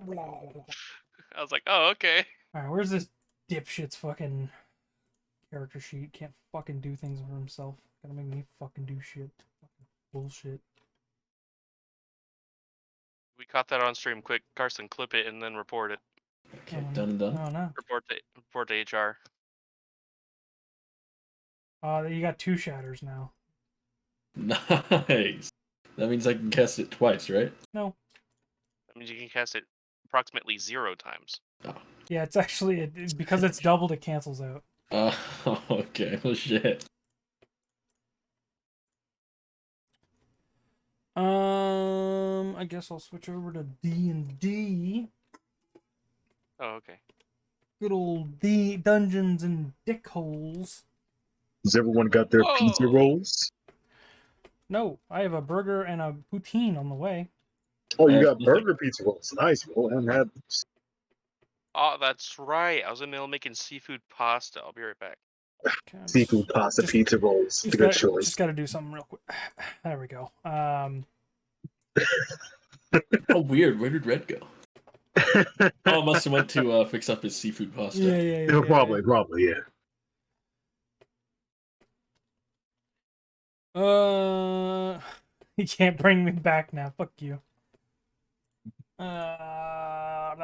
I was like, oh, okay. Alright, where's this dipshit's fucking character sheet? Can't fucking do things for himself. Gotta make me fucking do shit. Fucking bullshit. We caught that on stream. Quick, Carson, clip it and then report it. Okay, done and done. Oh no. Report to HR. You got 2 shatters now. Nice. That means I can cast it twice, right? No. That means you can cast it approximately 0 times. Oh. Yeah, it's actually because it's doubled. It cancels out. Okay. Well, shit. I guess I'll switch over to D&D. Oh, okay. Good old D Dungeons and Dickholes. Has everyone got their pizza rolls? No, I have a burger and a poutine on the way. Oh, you got burger pizza rolls. Nice. Well, I haven't had those. Oh, that's right. I was in the middle of making seafood pasta. I'll be right back. Okay, Seafood pasta pizza rolls. The good choice. Just gotta do something real quick. There we go. Oh, weird. Where did Red go? Oh, must have went to fix up his seafood pasta. Yeah. Probably, yeah. You can't bring me back now. Fuck you. Oh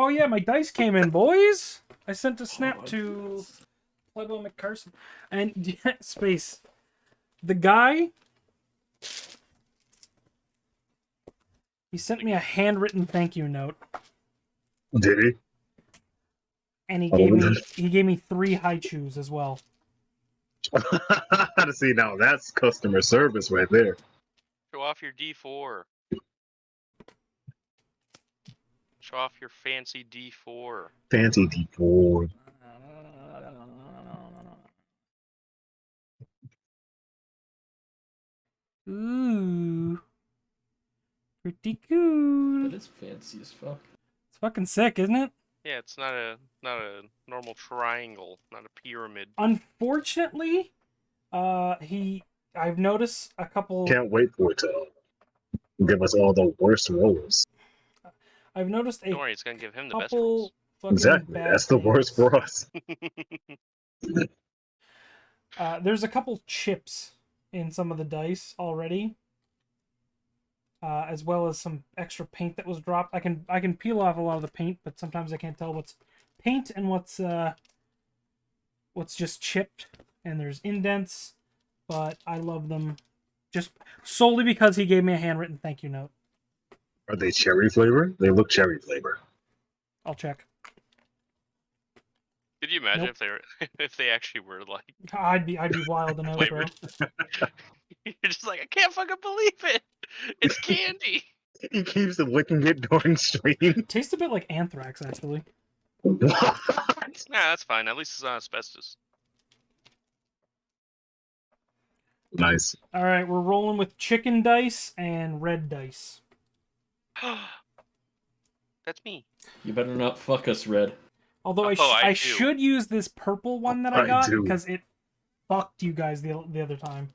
yeah, my dice came in, boys. I sent a snap to Plebo McCarson and space. The guy, he sent me a handwritten thank you note. Did he? And he gave me 3 high chews as well. See, now that's customer service right there. Show off your D4. Show off your fancy D4. Fancy D4. Ooh. Pretty cool. That is fancy as fuck. It's fucking sick, isn't it? Yeah, it's not a normal triangle, not a pyramid. Unfortunately, I've noticed a couple. Can't wait for it to give us all the worst rolls. I've noticed Don't worry, it's gonna give him the best couple rolls. fucking Exactly, bad that's the worst things. for us. There's a couple chips in some of the dice already, as well as some extra paint that was dropped. I can peel off a lot of the paint, but sometimes I can't tell what's paint and what's just chipped. And there's indents, but I love them just solely because he gave me a handwritten thank you note. Are they cherry flavor? They look cherry flavor. I'll check. Could you imagine if they actually were like? I'd be wild enough, bro. You're just like, I can't fucking believe it. It's candy. He keeps licking it during stream. Tastes a bit like anthrax, actually. Nah, that's fine. At least it's not asbestos. Nice. All right, we're rolling with chicken dice and red dice. That's me. You better not fuck us, Red. Although I should use this purple one that I got because it fucked you guys the other time.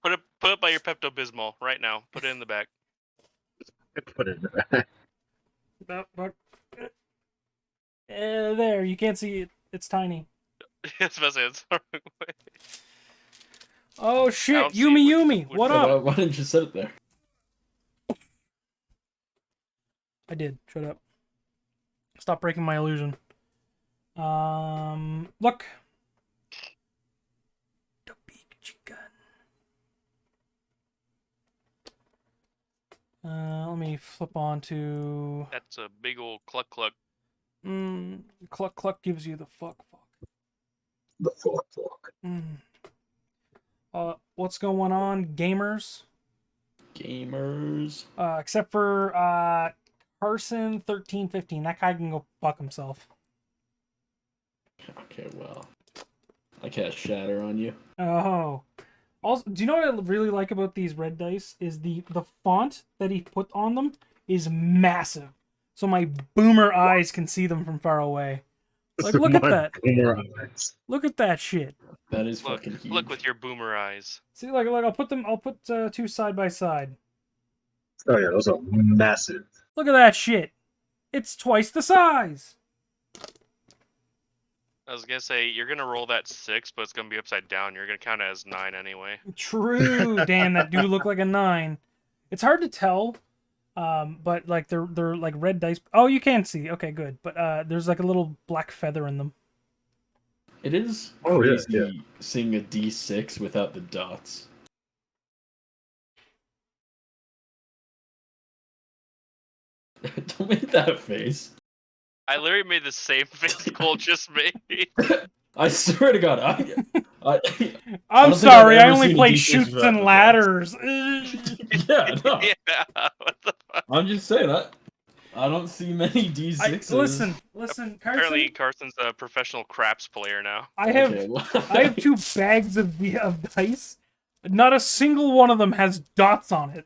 Put it by your Pepto-Bismol right now. Put it in the back. Put it in the back. There, you can't see it. It's tiny. It's the wrong way. Oh shit, Yumi, what up? Why didn't you set it there? I did. Shut up. Stop breaking my illusion. Look. The big chicken. Let me flip on to... That's a big old cluck cluck. Cluck cluck gives you the fuck. The fuck. What's going on, gamers? Except for Carson 1315. That guy can go fuck himself. Okay, well, I cast Shatter on you. Oh. Also, do you know what I really like about these red dice? Is the font that he put on them is massive. So my boomer eyes can see them from far away. Like, look at that. Look at that shit. That is fucking huge. Look with your boomer eyes. See, like, I'll put 2 side by side. Oh yeah, those are massive. Look at that shit. It's twice the size. I was gonna say you're gonna roll that 6, but it's gonna be upside down. You're gonna count it as 9 anyway. True. Damn, that do look like a 9. It's hard to tell. But like they're like red dice. Oh, you can see. Okay, good. But there's like a little black feather in them. It is Oh, yeah, crazy seeing a D6 without the dots. Don't make that face. I literally made the same face Cole just made. I swear to God, I I'm don't think I've sorry, I ever only seen a play D6 shoots without and the ladders. yeah, no. Yeah, what the fuck? I'm just saying that. I don't see many D6s. Listen, Apparently, Carson. Carson's a professional craps player now. I have Okay, well, I have 2 bags of dice. Not a single one of them has dots on it.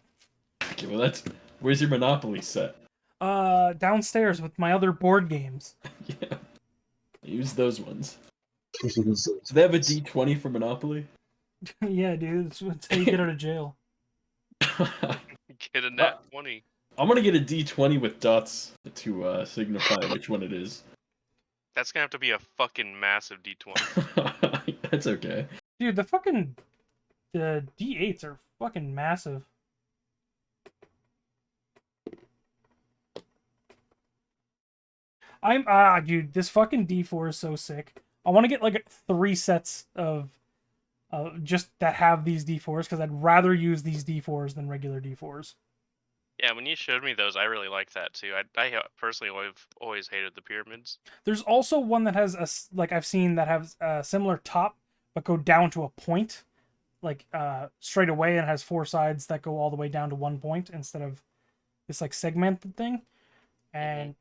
okay, well, that's. Where's your Monopoly set? Downstairs with my other board games. Yeah. Use those ones. So Do they have a D20 for Monopoly? Yeah, dude, that's how you get out of jail. Get a nat 20. I'm gonna get a D20 with dots to signify which one it is. That's gonna have to be a fucking massive D20. That's okay. Dude, the fucking D8s are fucking massive. Dude, this fucking D4 is so sick. I want to get like 3 sets of just that have these D4s because I'd rather use these D4s than regular D4s. Yeah, when you showed me those, I really liked that too. I personally have always hated the pyramids. There's also one that has like I've seen that has a similar top but go down to a point, like straight away, and has 4 sides that go all the way down to 1 point instead of this like segmented thing. And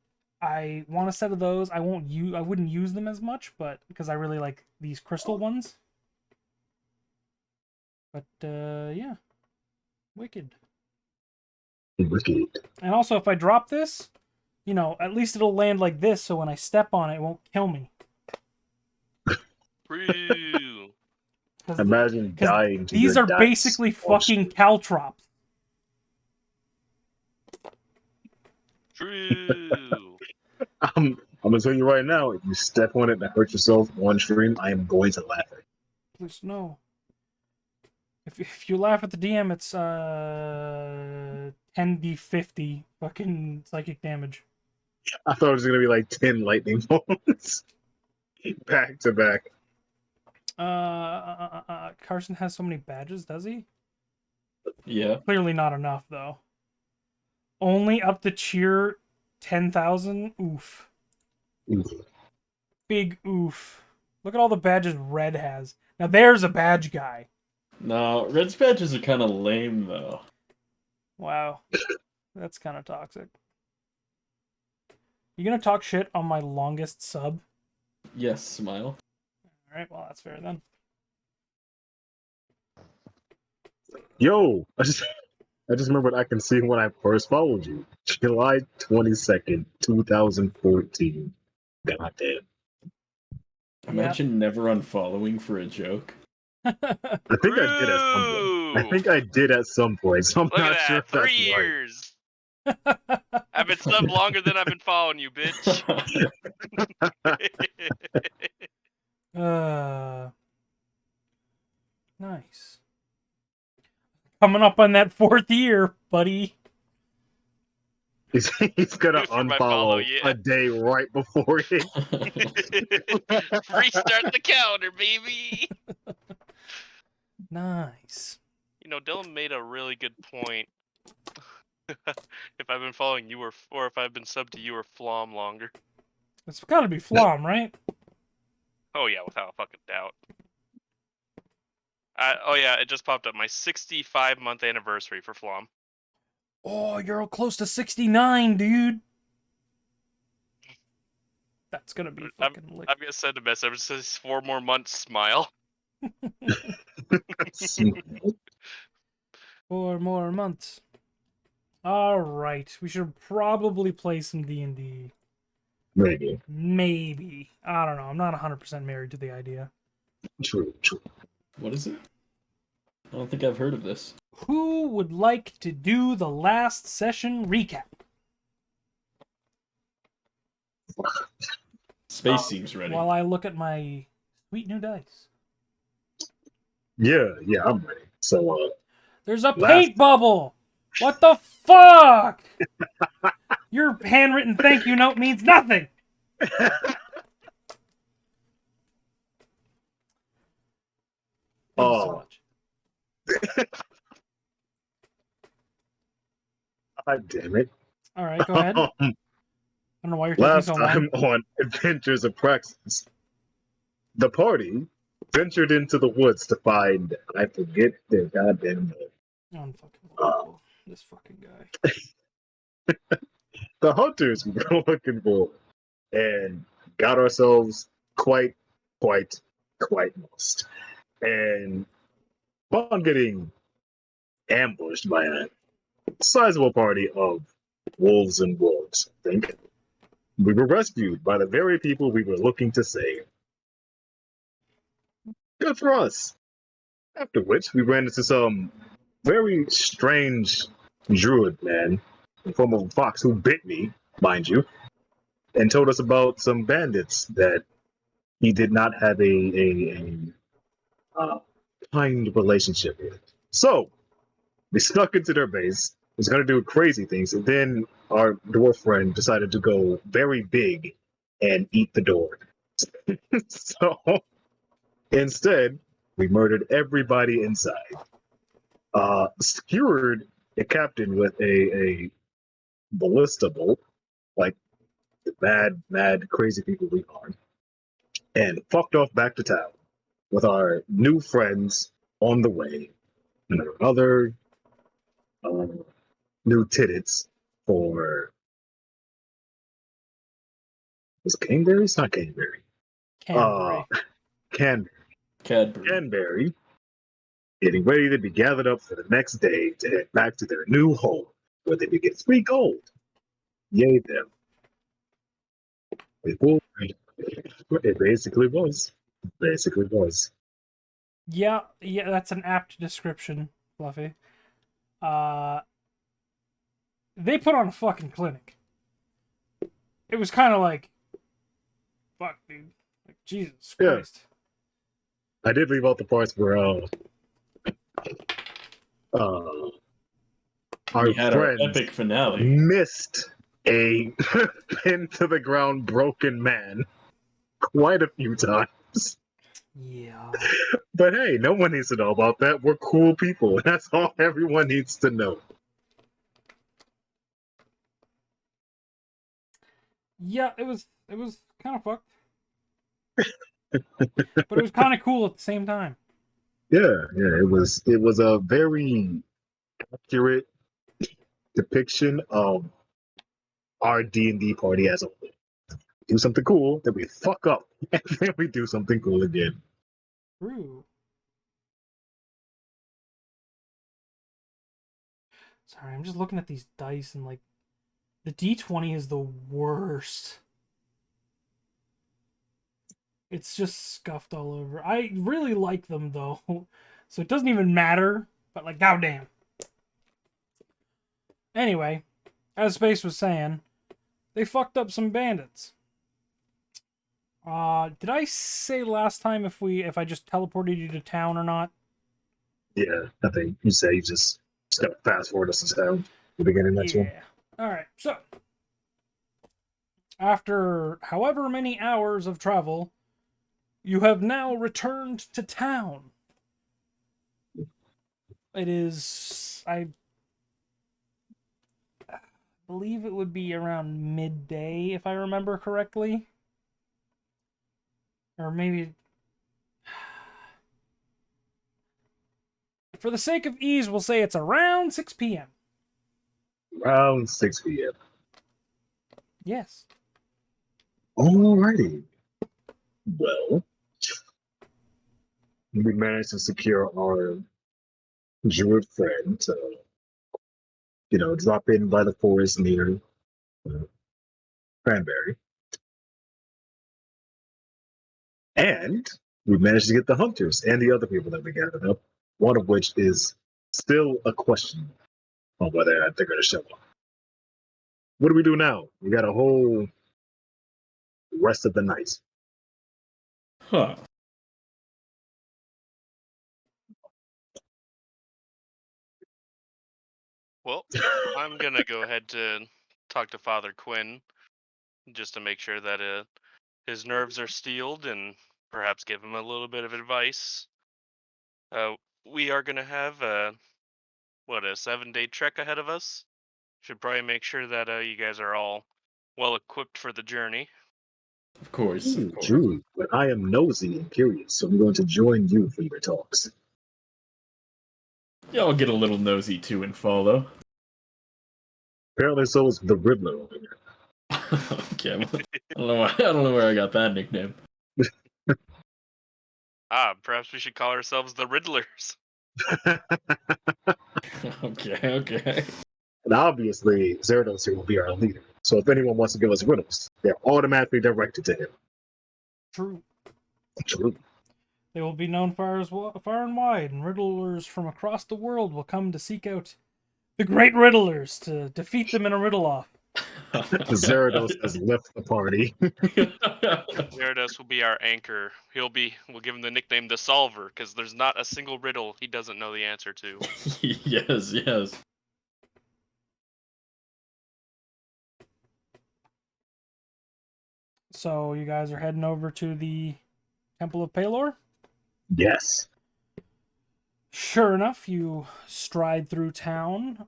I want a set of those. I wouldn't use them as much, but because I really like these crystal ones. But yeah, wicked. wicked. And also, if I drop this, you know, at least it'll land like this, so when I step on it, it won't kill me. True. Imagine dying to These your are dice. basically Oh, fucking caltrops. True. I'm gonna tell you right now, if you step on it and hurt yourself on stream, I am going to laugh at you. Please no. If you laugh at the DM, it's 10d50 fucking psychic damage. I thought it was gonna be like 10 lightning bolts back to back. Carson has so many badges, does he? Yeah. Clearly not enough, though. Only up to cheer 10,000? Oof. Big oof. Look at all the badges Red has. Now there's a badge guy. No, Red's badges are kind of lame though. Wow. That's kind of toxic. You gonna talk shit on my longest sub? Yes, smile. Alright, well, that's fair then. Yo, I just remembered I can see when I first followed you. July 22nd, 2014. God damn. Imagine never unfollowing for a joke. I think I did at some point. I think I did at some point, so I'm Look not at sure that. if that's 3 right. years. I've been subbed longer than I've been following you, bitch. Nice. Coming up on that 4th year, buddy. He's gonna For my follow, unfollow yeah. a day right before it. Restart the calendar, baby. Nice. You know, Dylan made a really good point. If I've been following you or if I've been subbed to you or Flom longer. It's gotta be Flom, right? Oh yeah, without a fucking doubt. Oh yeah, it just popped up. My 65-month anniversary for Flom. Oh, you're close to 69, dude. That's gonna be fucking lick. I'm gonna send a message. It says 4 more months, smile. 4 more months. Alright, we should probably play some D&D. Maybe. Maybe. I don't know. I'm not 100% married to the idea. True. What is it? I don't think I've heard of this. Who would like to do the last session recap? Space seems ready. While I look at my sweet new dice. Yeah, I'm ready. So, There's a Last- paint bubble! What the fuck? Your handwritten thank you note means nothing! Thank you so much. God damn it. Alright, go ahead. I don't know why you're taking Last so long. time on Adventures of Praxis, the party ventured into the woods to find, I forget their goddamn name. Unfucking this fucking guy. The hunters we were looking for, and got ourselves quite lost. And upon getting ambushed by a sizable party of wolves and wolves, I think, we were rescued by the very people we were looking to save. Good for us. After which, we ran into some very strange druid man in form of a fox who bit me, mind you, and told us about some bandits that he did not have a kind relationship with. So, we snuck into their base, was going to do crazy things, and then our dwarf friend decided to go very big and eat the door. So, instead, we murdered everybody inside. Skewered a captain with a ballista bolt, like the mad, crazy people we are, and fucked off back to town with our new friends on the way, and our other new tiddits for. Was it Caneberry? It's not Caneberry. Canberry. Canberry, getting ready to be gathered up for the next day to head back to their new home, where they would get 3 gold. Yay them. It basically was. Yeah, that's an apt description, Fluffy. They put on a fucking clinic. It was kind of like, fuck, dude. Like, Jesus Christ. I did leave out the parts where our friends epic finale. missed a pin to the ground broken man quite a few times. Yeah. But hey, no one needs to know about that. We're cool people. That's all everyone needs to know. Yeah, it was kind of fucked. But it was kind of cool at the same time. Yeah, it was a very accurate depiction of our D&D party as a whole. Do something cool, then we fuck up, and then we do something cool again. True. Sorry, I'm just looking at these dice and like the D20 is the worst. It's just scuffed all over. I really like them though. So it doesn't even matter, but like goddamn. Anyway, as Space was saying, they fucked up some bandits. Did I say last time if I just teleported you to town or not? Yeah, I think you say you just gotta fast forward us to town. The beginning next one. Yeah. Alright, so after however many hours of travel, you have now returned to town. It is, I believe it would be around midday, if I remember correctly. Or maybe... For the sake of ease, we'll say it's around 6 p.m. Around 6 p.m. Yes. Alrighty. Well, we managed to secure our druid friend to, drop in by the forest near Cranberry. And we managed to get the hunters and the other people that we gathered up, one of which is Still a question on whether they're going to show up. What do we do now? We got a whole rest of the night. Huh. Well, I'm gonna go ahead to talk to Father Quinn just to make sure that his nerves are steeled and perhaps give him a little bit of advice. We are gonna have a 7-day trek ahead of us. Should probably make sure that you guys are all well equipped for the journey. Of course, of Ooh, course. true, but I am nosy and curious, so I'm going to join you for your talks. Yeah, I'll get a little nosy too and follow. Apparently, so is the Riddler over here. Okay, well, I don't know where I got that nickname. Perhaps we should call ourselves the Riddlers. Okay. And obviously, Zerados here will be our leader. So if anyone wants to give us riddles, they're automatically directed to him. True. True. They will be known far and wide, and riddlers from across the world will come to seek out the great riddlers to defeat them in a riddle-off. Zerados has left the party. Gyarados will be our anchor. We'll give him the nickname the Solver because there's not a single riddle he doesn't know the answer to. Yes. So you guys are heading over to the Temple of Palor? Yes. Sure enough, you stride through town,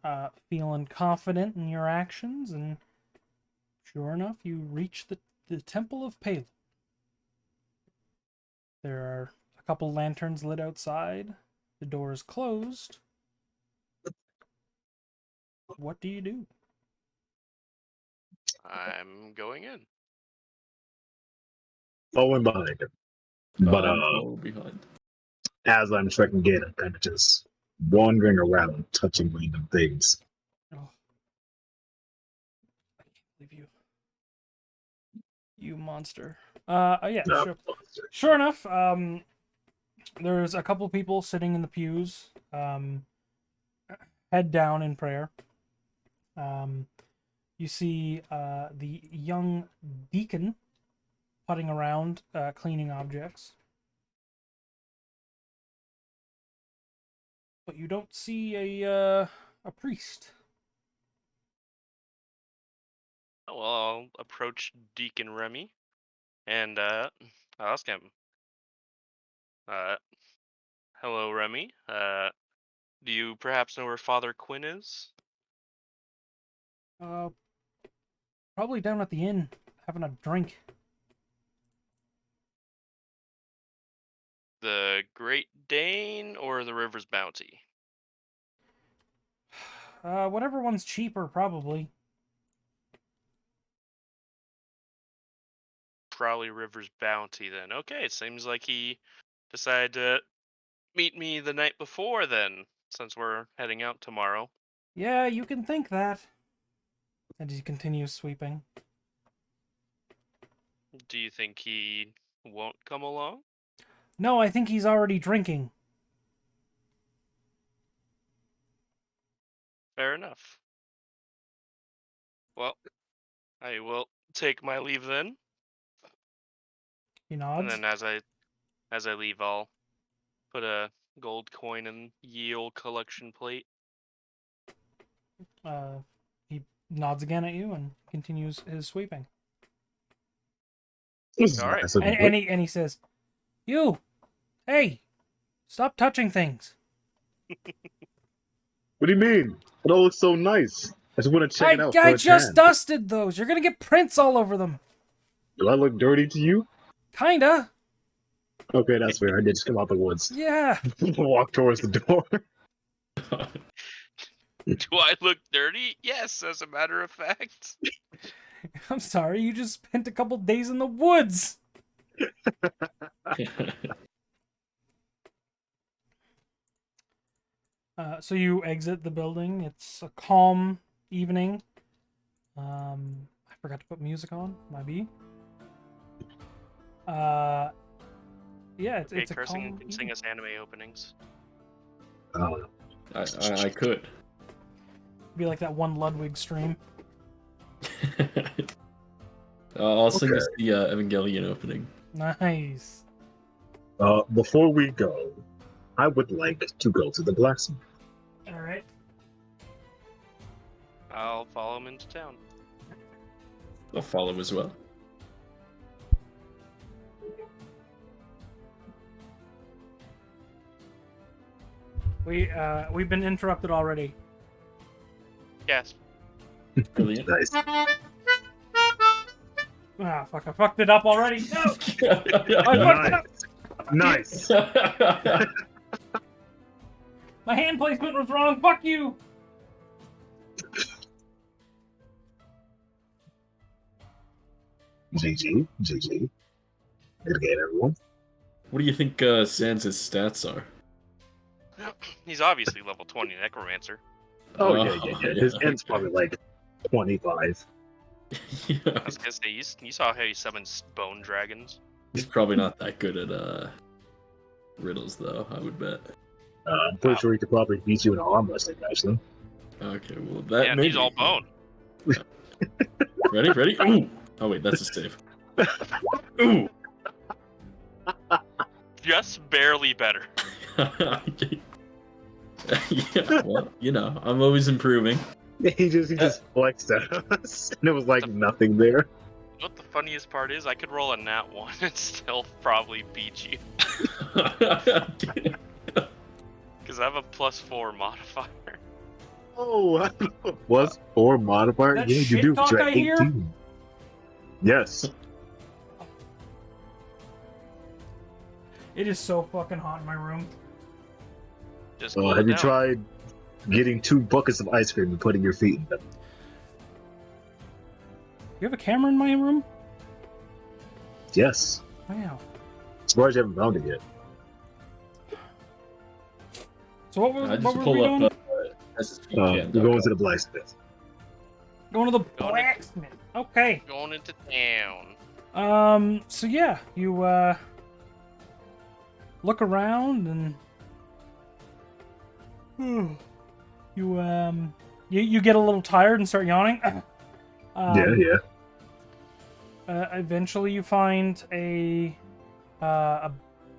feeling confident in your actions, and sure enough, you reach the Temple of Palor. There are a couple lanterns lit outside. The door is closed. What do you do? I'm going in. Following behind him. But Follow behind. as I'm trekking in, I'm kind of just wandering around, touching random things. Oh. I can't believe you. You monster. Yeah, No, sure. Sure enough, there's a couple people sitting in the pews, head down in prayer. You see the young deacon putting around, cleaning objects. But you don't see a priest. Well, I'll approach Deacon Remy and I'll ask him. Hello, Remy. Do you perhaps know where Father Quinn is? Probably down at the inn, having a drink. The Great Dane or the River's Bounty? Whatever one's cheaper, probably. Probably River's Bounty then. Okay, it seems like he decided to meet me the night before then, since we're heading out tomorrow. Yeah, you can think that. And he continues sweeping. Do you think he won't come along? No, I think he's already drinking. Fair enough. Well, I will take my leave then. He And nods. then as I leave, I'll put a gold coin in ye old collection plate. He nods again at you and continues his sweeping. All right. And he says, "You, hey, stop touching things. What do you mean? It all looks so nice. I just want to check it out. I just firsthand. dusted those. You're gonna get prints all over them. Do I look dirty to you? Kinda. Okay, that's fair. I did just come out the woods. Yeah. Walk towards the door. Do I look dirty? Yes, as a matter of fact. I'm sorry. You just spent a couple days in the woods. So you exit the building. It's a calm evening. I forgot to put music on. My B. Yeah, it's Okay, a Cursing calm can sing us anime openings. Oh, I could. Be like that one Ludwig stream. I'll sing Okay. us the Evangelion opening. Nice. Before we go, I would like to go to the blacksmith. All right. I'll follow him into town. I'll follow as well. We've been interrupted already. Yes. Brilliant. Nice. Ah, fuck! I fucked it up already. No. I fucked it up. Nice. My hand placement was wrong. Fuck you. GG. GG. Good game, everyone. What do you think Sans' stats are? He's obviously level 20 necromancer. Oh, yeah. His end's probably like 25. Yeah. I was gonna say, you saw how he summons bone dragons. He's probably not that good at riddles, though, I would bet. I'm pretty sure he could probably beat you in arm wrestling, actually. Okay, well, that Yeah, maybe. he's all bone. Ready? Ooh! Oh, wait, that's a save. Ooh! Just barely better. Yeah, well, I'm always improving. He just flexed at us, and it was like nothing there. What the funniest part is, I could roll a nat 1 and still probably beat you. Because I have a +4 modifier. Oh, plus 4 modifier? That Yeah, you shit do. talk You're I at hear? 18. Yes. It is so fucking hot in my room. Just cool Have it you down. tried getting 2 buckets of ice cream and putting your feet in them? You have a camera in my room? Yes. Wow. Surprised you haven't found it yet. So what were, I just what were pull we up doing? You're going to the blacksmith. Going to the Going to- blacksmith. Okay. Going into town. So yeah, you look around and you get a little tired and start yawning. Yeah. Eventually, you find a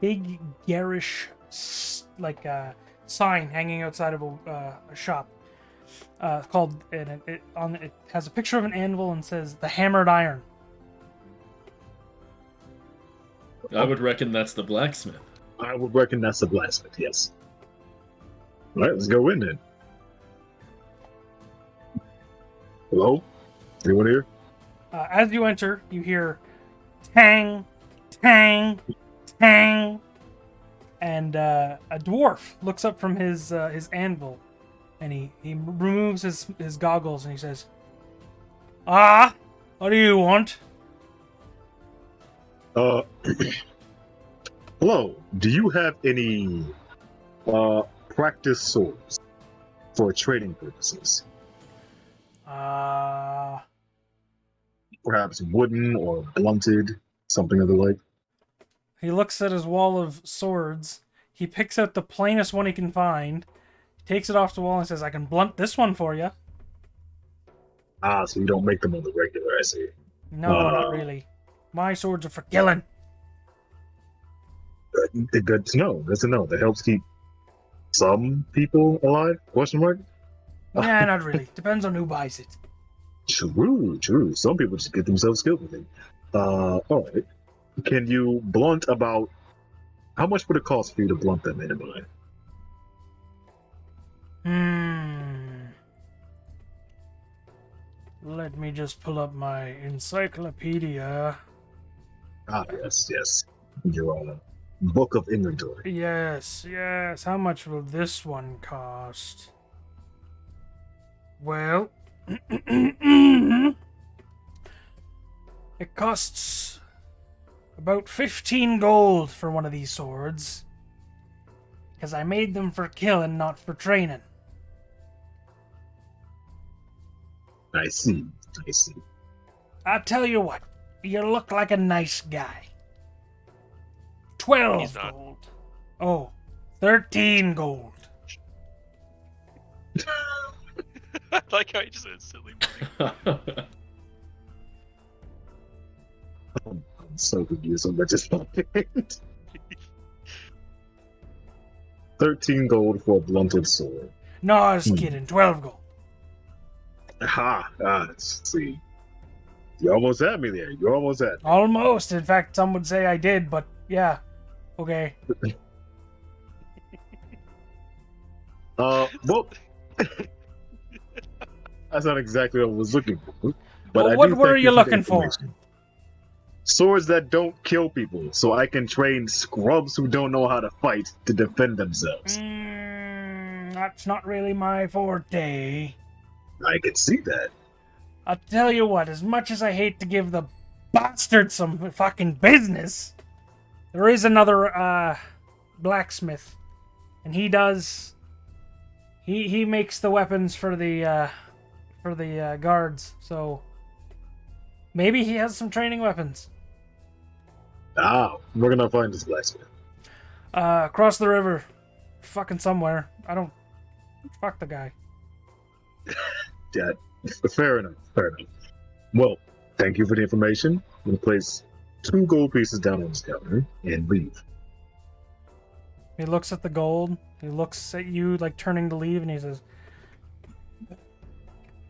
big garish sign hanging outside of a shop called, and it has a picture of an anvil and says "The Hammered Iron." I would reckon that's the blacksmith. I would reckon that's the blacksmith, yes. Alright, let's go in then. Hello? Anyone here? As you enter, you hear tang, tang, tang, and a dwarf looks up from his anvil, and he removes his goggles and he says, "Ah, what do you want?" Hello, do you have any practice swords for trading purposes? Perhaps wooden or blunted, something of the like? He looks at his wall of swords. He picks out the plainest one he can find, takes it off the wall and says, "I can blunt this one for you." Ah, so you don't make them on the regular, I see. No, not really. My swords are for killing. Good to know. Good to know. That helps keep some people alive? Question mark? Nah, not really. Depends on who buys it. True. Some people just get themselves killed with it. Alright. Can you blunt about... How much would it cost for you to blunt them minimally? Let me just pull up my encyclopedia. Ah, yes. Your book of inventory. Yes. How much will this one cost? Well, it costs about 15 gold for one of these swords. Because I made them for killing, not for training. I see. I tell you what, you look like a nice guy. 12 He's not. gold. Oh, 13 gold. I like how he just said silly money. I'm so confused on this point. 13 gold for a blunted sword. No, I was kidding. 12 gold. Let's see. You almost had me there. You almost had me. Almost. In fact, some would say I did, but yeah. Okay. Well, that's not exactly what I was looking for. But Well, I what do were thank you for the looking for? information. Swords that don't kill people, so I can train scrubs who don't know how to fight to defend themselves. That's not really my forte. I can see that. I'll tell you what, as much as I hate to give the bastard some fucking business, there is another, blacksmith. And he does... He makes the weapons for the guards, so... Maybe he has some training weapons. We're gonna find this blacksmith. Across the river. Fucking somewhere. I don't... Fuck the guy. Yeah, fair enough. Well, thank you for the information. I'm gonna place 2 gold pieces down on this counter and leave. He looks at the gold. He looks at you, like, turning to leave, and he says... I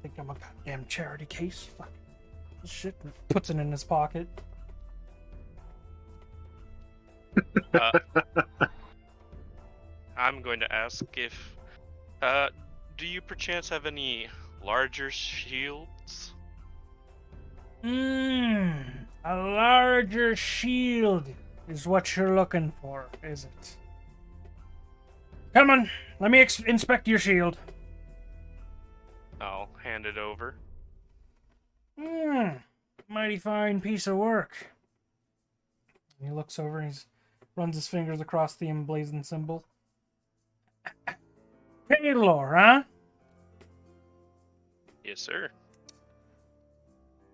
think I'm a goddamn charity case. Fuck. Shit. And puts it in his pocket. I'm going to ask if, do you perchance have any larger shields? A larger shield is what you're looking for, is it? Come on, let me inspect your shield. I'll hand it over. Mighty fine piece of work. And he looks over and he runs his fingers across the emblazoned symbol. Paylor, huh? Yes, sir.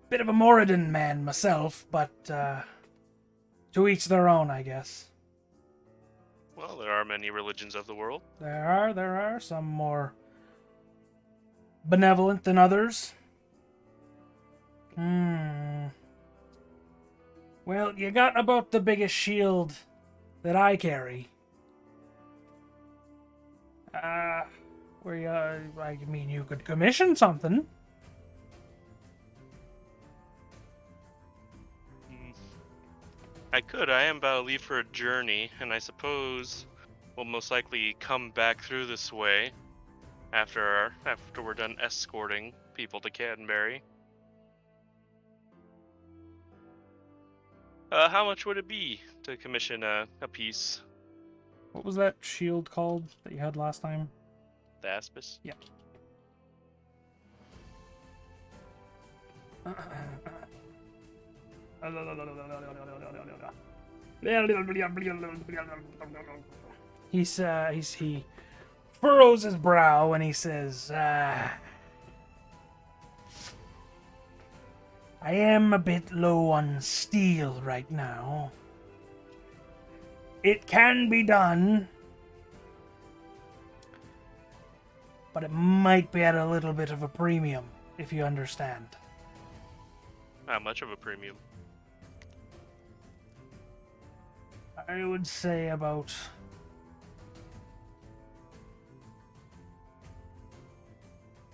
Bit of a Moradin man myself, but to each their own, I guess. Well, there are many religions of the world. There are some more benevolent than others. Well, you got about the biggest shield that I carry. I mean, you could commission something. I could. I am about to leave for a journey, and I suppose we'll most likely come back through this way after we're done escorting people to Canterbury. How much would it be to commission a piece? What was that shield called that you had last time? The Aspis? Yeah. He furrows his brow and he says, I am a bit low on steel right now. It can be done, but it might be at a little bit of a premium, if you understand. How much of a premium? I would say about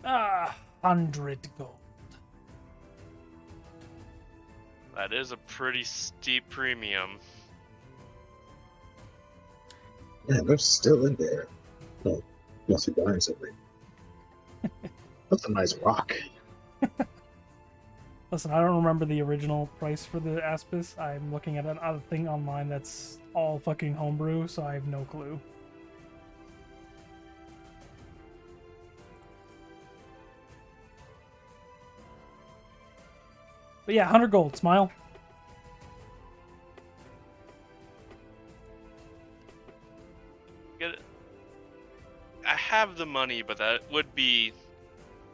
100 gold. That is a pretty steep premium. Yeah, they're still in there. No, must be buying something. That's a nice rock. Listen, I don't remember the original price for the Aspis. I'm looking at another thing online that's all fucking homebrew, so I have no clue. But yeah, 100 gold. Smile. I have the money, but that would be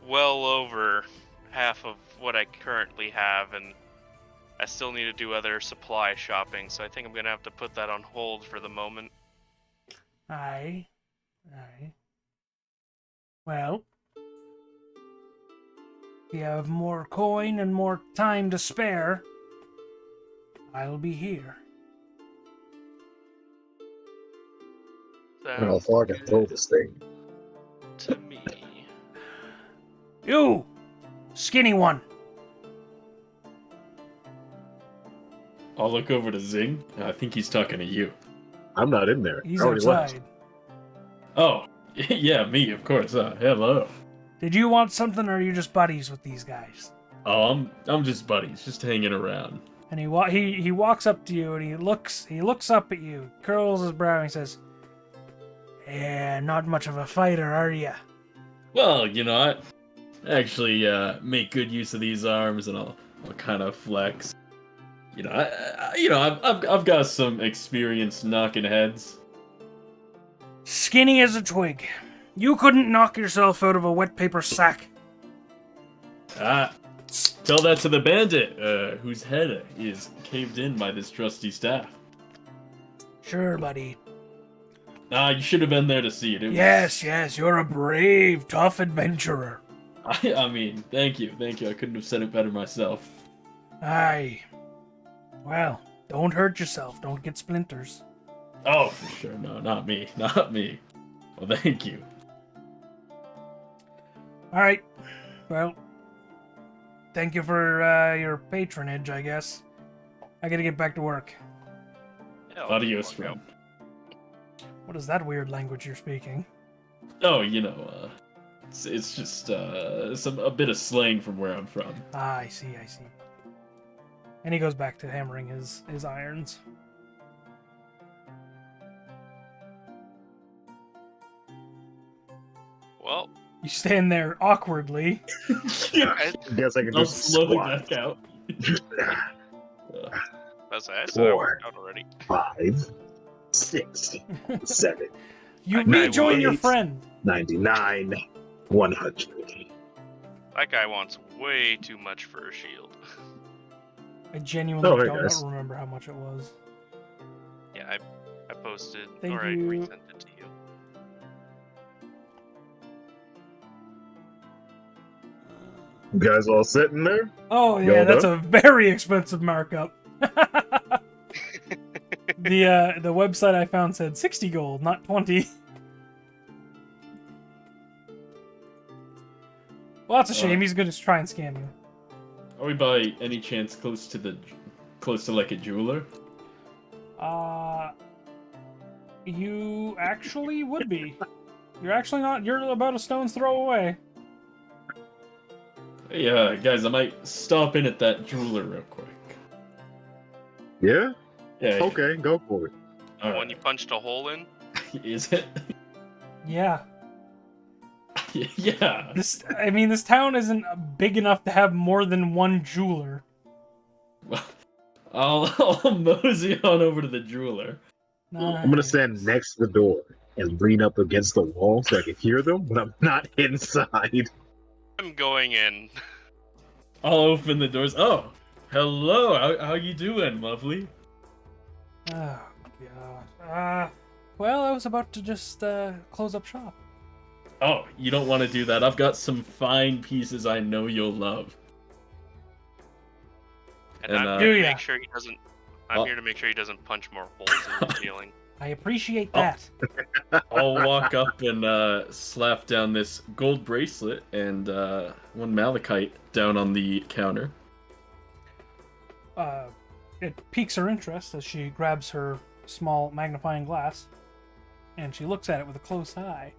well over half of what I currently have, and I still need to do other supply shopping, so I think I'm gonna have to put that on hold for the moment. Aye. Well, If you have more coin and more time to spare, I'll be here. I don't know how Sounds far I can throw good this thing. to me. You, skinny one. I'll look over to Zing. I think he's talking to you. I'm not in there. He's I already outside. left. Oh, yeah, me, of course. Hello. Did you want something, or are you just buddies with these guys? Oh, I'm just buddies, just hanging around. And he walks up to you and he looks up at you, curls his brow, and he says, "Yeah, not much of a fighter, are you?" Well, I actually make good use of these arms, and I'll kind of flex. I've got some experience knocking heads. Skinny as a twig. You couldn't knock yourself out of a wet paper sack. Tell that to the bandit, whose head is caved in by this trusty staff. Sure, buddy. You should have been there to see it. Yes, you're a brave, tough adventurer. I mean, thank you. I couldn't have said it better myself. Aye. Well, don't hurt yourself. Don't get splinters. Oh, for sure. No, not me. Well, thank you. All right. Well, thank you for your patronage, I guess. I gotta get back to work. Yeah, Adios, walk friend. What is that weird language you're speaking? Oh, it's just a bit of slang from where I'm from. Ah, I see. And he goes back to hammering his irons. Well, You stand there awkwardly. I, Guess I can I'll just slowly squat. back out. that's I said I worked out already. 5, 6, 7, You I know, rejoin your wait. friend. 99, 100. That guy wants way too much for a shield. I genuinely Oh, hey, don't guys. remember how much it was. Yeah, I posted Thank or I you. resent it to you. You guys all sitting there? Oh You yeah, all that's done? a very expensive markup. The website I found said 60 gold, not 20. Well, that's a shame. He's gonna try and scam you. Are we by any chance close to like a jeweler? You actually would be. You're actually not. You're about a stone's throw away. Hey, guys, I might stop in at that jeweler real quick. Yeah? Yeah. Okay, go for it. The one you punched a hole in? Is it? Yeah. Yeah. This town isn't big enough to have more than one jeweler. Well, I'll mosey on over to the jeweler. I'm gonna stand next to the door and lean up against the wall so I can hear them, but I'm not inside. I'm going in. I'll open the doors. Oh, hello. How you doing, lovely? Oh god. Well, I was about to just close up shop. Oh, you don't want to do that. I've got some fine pieces I know you'll love. And And, I'm Do here to ya? make sure he doesn't. I'm here to make sure he doesn't punch more holes in the ceiling. I appreciate Oh. that. I'll walk up and slap down this gold bracelet and one malachite down on the counter. It piques her interest as she grabs her small magnifying glass, and she looks at it with a close eye.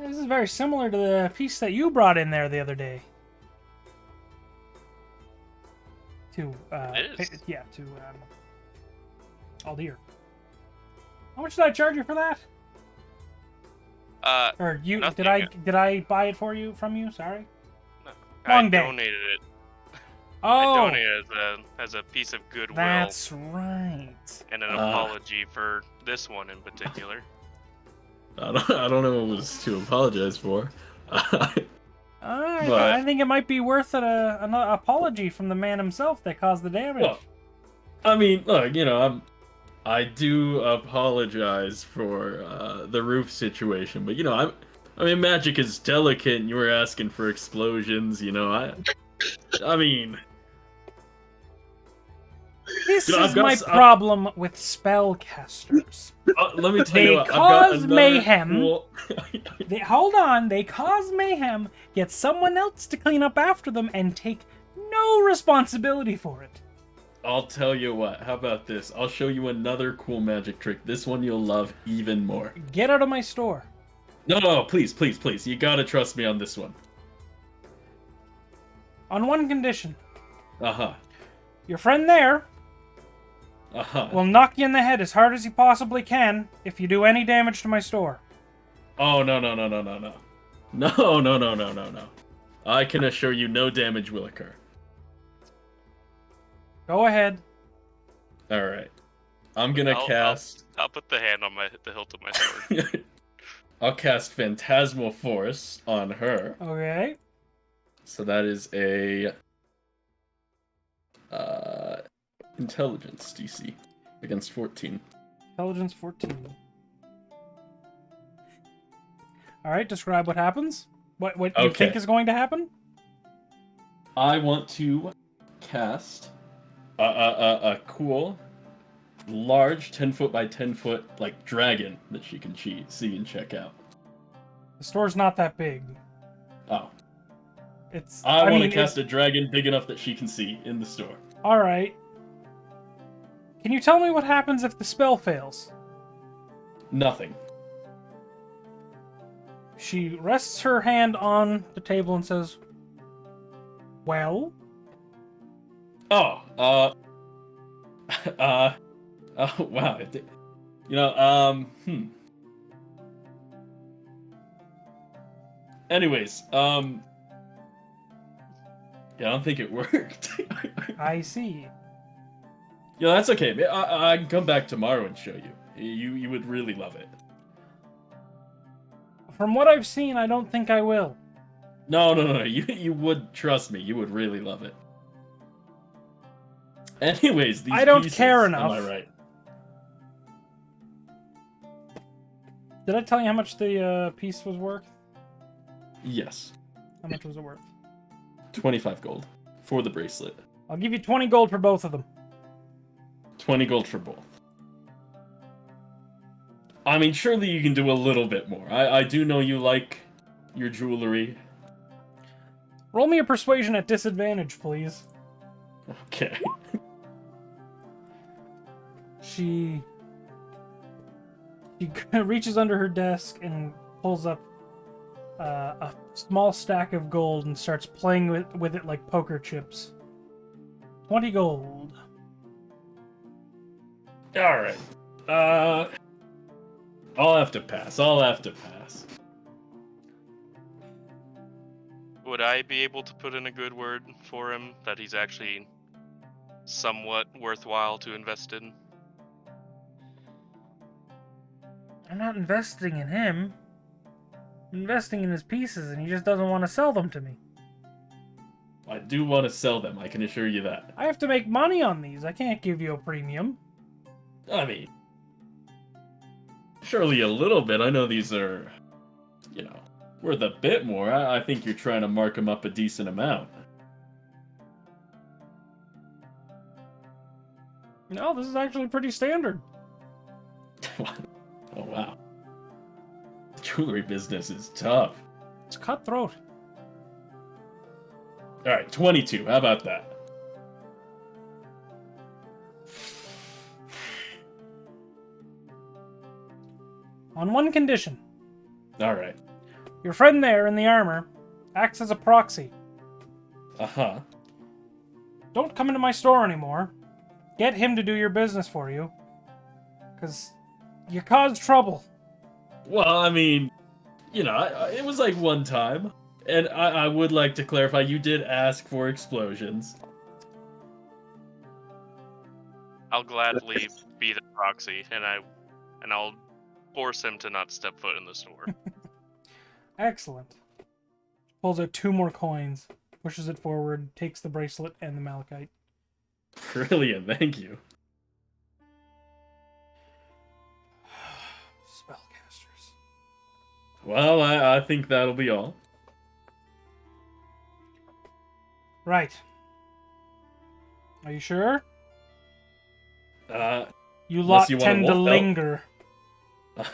This is very similar to the piece that you brought in there the other day. To It is. to Aldir. How much did I charge you for that? Or you Nothing. did I buy it for you from you? Sorry. I Long day. donated it. Oh, I donated it as a piece of goodwill that's right. and an apology for this one in particular. I don't know what was to apologize for. I think it might be worth an apology from the man himself that caused the damage. Well, I mean, look, I do apologize for the roof situation, but I mean, magic is delicate, and you were asking for explosions, you know, I mean... This You know, is my problem with spellcasters. let me tell They you what, I've got cause another mayhem. cool... Hold on, they cause mayhem, get someone else to clean up after them, and take no responsibility for it. I'll tell you what, how about this? I'll show you another cool magic trick. This one you'll love even more. Get out of my store. No, please, please, please. You gotta trust me on this one. On one condition. Uh-huh. Your friend there Uh-huh. will knock you in the head as hard as he possibly can if you do any damage to my store. Oh, no, no, no, no, no, no. No, no, no, no, no, no. I can assure you no damage will occur. Go ahead. Alright. I'm gonna cast... I'll put the hand on the hilt of my sword. I'll cast Phantasmal Force on her. Okay. So that is a... Intelligence DC against 14. Intelligence 14. Alright, describe what happens. What you Okay. think is going to happen? I want to cast a cool, large 10-foot by 10-foot like dragon that she can see and check out. The store's not that big. Oh, It's. I want to mean, cast a dragon big enough that she can see in the store. Alright. Can you tell me what happens if the spell fails? Nothing. She rests her hand on the table and says, well? Oh, oh, wow. You know, Anyways, yeah, I don't think it worked. I see. Yeah, that's okay. I can come back tomorrow and show you. You would really love it. From what I've seen, I don't think I will. No. You would trust me. You would really love it. Anyways, these I don't pieces, care enough. Am I right? Did I tell you how much the piece was worth? Yes. How much was it worth? 25 gold for the bracelet. I'll give you 20 gold for both of them. 20 gold for both. I mean, surely you can do a little bit more. I do know you like your jewelry. Roll me a persuasion at disadvantage, please. Okay. She reaches under her desk and pulls up a small stack of gold and starts playing with it like poker chips. 20 gold. Alright. I'll have to pass. Would I be able to put in a good word for him that he's actually somewhat worthwhile to invest in? I'm not investing in him. I'm investing in his pieces, and he just doesn't want to sell them to me. I do want to sell them, I can assure you that. I have to make money on these. I can't give you a premium. I mean, surely a little bit. I know these are, you know, worth a bit more. I think you're trying to mark them up a decent amount. No, this is actually pretty standard. Oh, wow. The jewelry business is tough. It's cutthroat. Alright, 22. How about that? On one condition. Alright. Your friend there in the armor acts as a proxy. Uh-huh. Don't come into my store anymore. Get him to do your business for you. Because you caused trouble. Well, I mean, you know, it was like one time. And I would like to clarify, you did ask for explosions. I'll gladly be the proxy, and I'll force him to not step foot in the store. Excellent. Pulls out 2 more coins, pushes it forward, takes the bracelet and the malachite. Brilliant, thank you. Spellcasters. Well, I think that'll be all. Right. Are you sure? You lot Unless you want a tend to wolf belt. linger.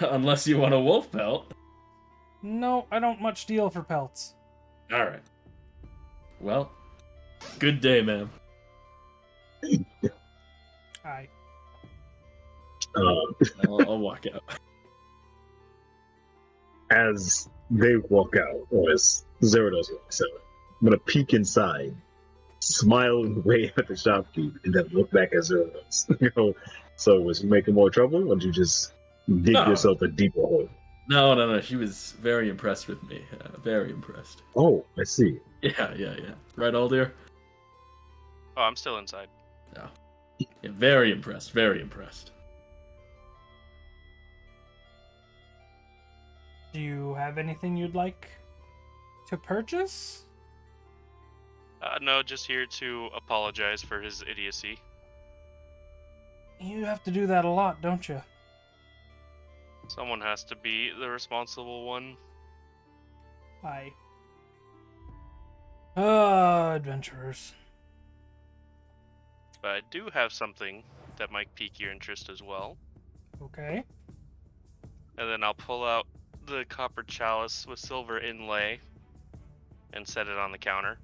Unless you want a wolf belt. No, I don't much deal for pelts. All right. Well, good day, ma'am. Aye. I'll walk out. As they walk out, or as Zerados walks out, I'm gonna peek inside, smile and wave at the shopkeep, and then look back at Zerados. So was you making more trouble, or did you just dig No. yourself a deeper hole? No. She was very impressed with me. Very impressed. Oh, I see. Yeah. Right, Aldir? Oh, I'm still inside. Yeah, very impressed. Very impressed. Do you have anything you'd like to purchase? No, just here to apologize for his idiocy. You have to do that a lot, don't you? Someone has to be the responsible one. Aye. Adventurers. But I do have something that might pique your interest as well. Okay. And then I'll pull out the copper chalice with silver inlay and set it on the counter.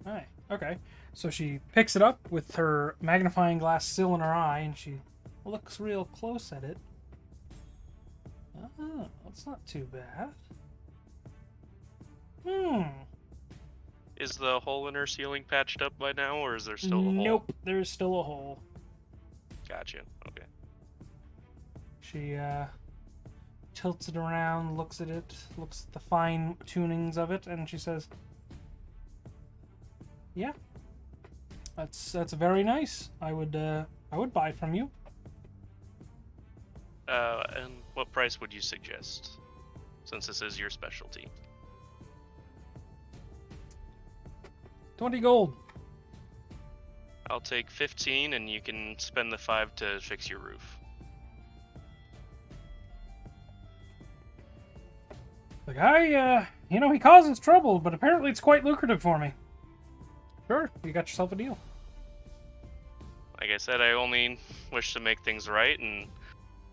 Aye. Okay. So she picks it up with her magnifying glass still in her eye, and she looks real close at it. Oh, that's not too bad. Is the hole in her ceiling patched up by now, or is there still a hole? Nope, there's still a hole. Gotcha. Okay. She tilts it around, looks at it, looks at the fine tunings of it, and she says, "Yeah, that's very nice. I would buy from you." And what price would you suggest, since this is your specialty? 20 gold. I'll take 15, and you can spend the 5 to fix your roof. The guy, he causes trouble, but apparently it's quite lucrative for me. Sure, you got yourself a deal. Like I said, I only wish to make things right, and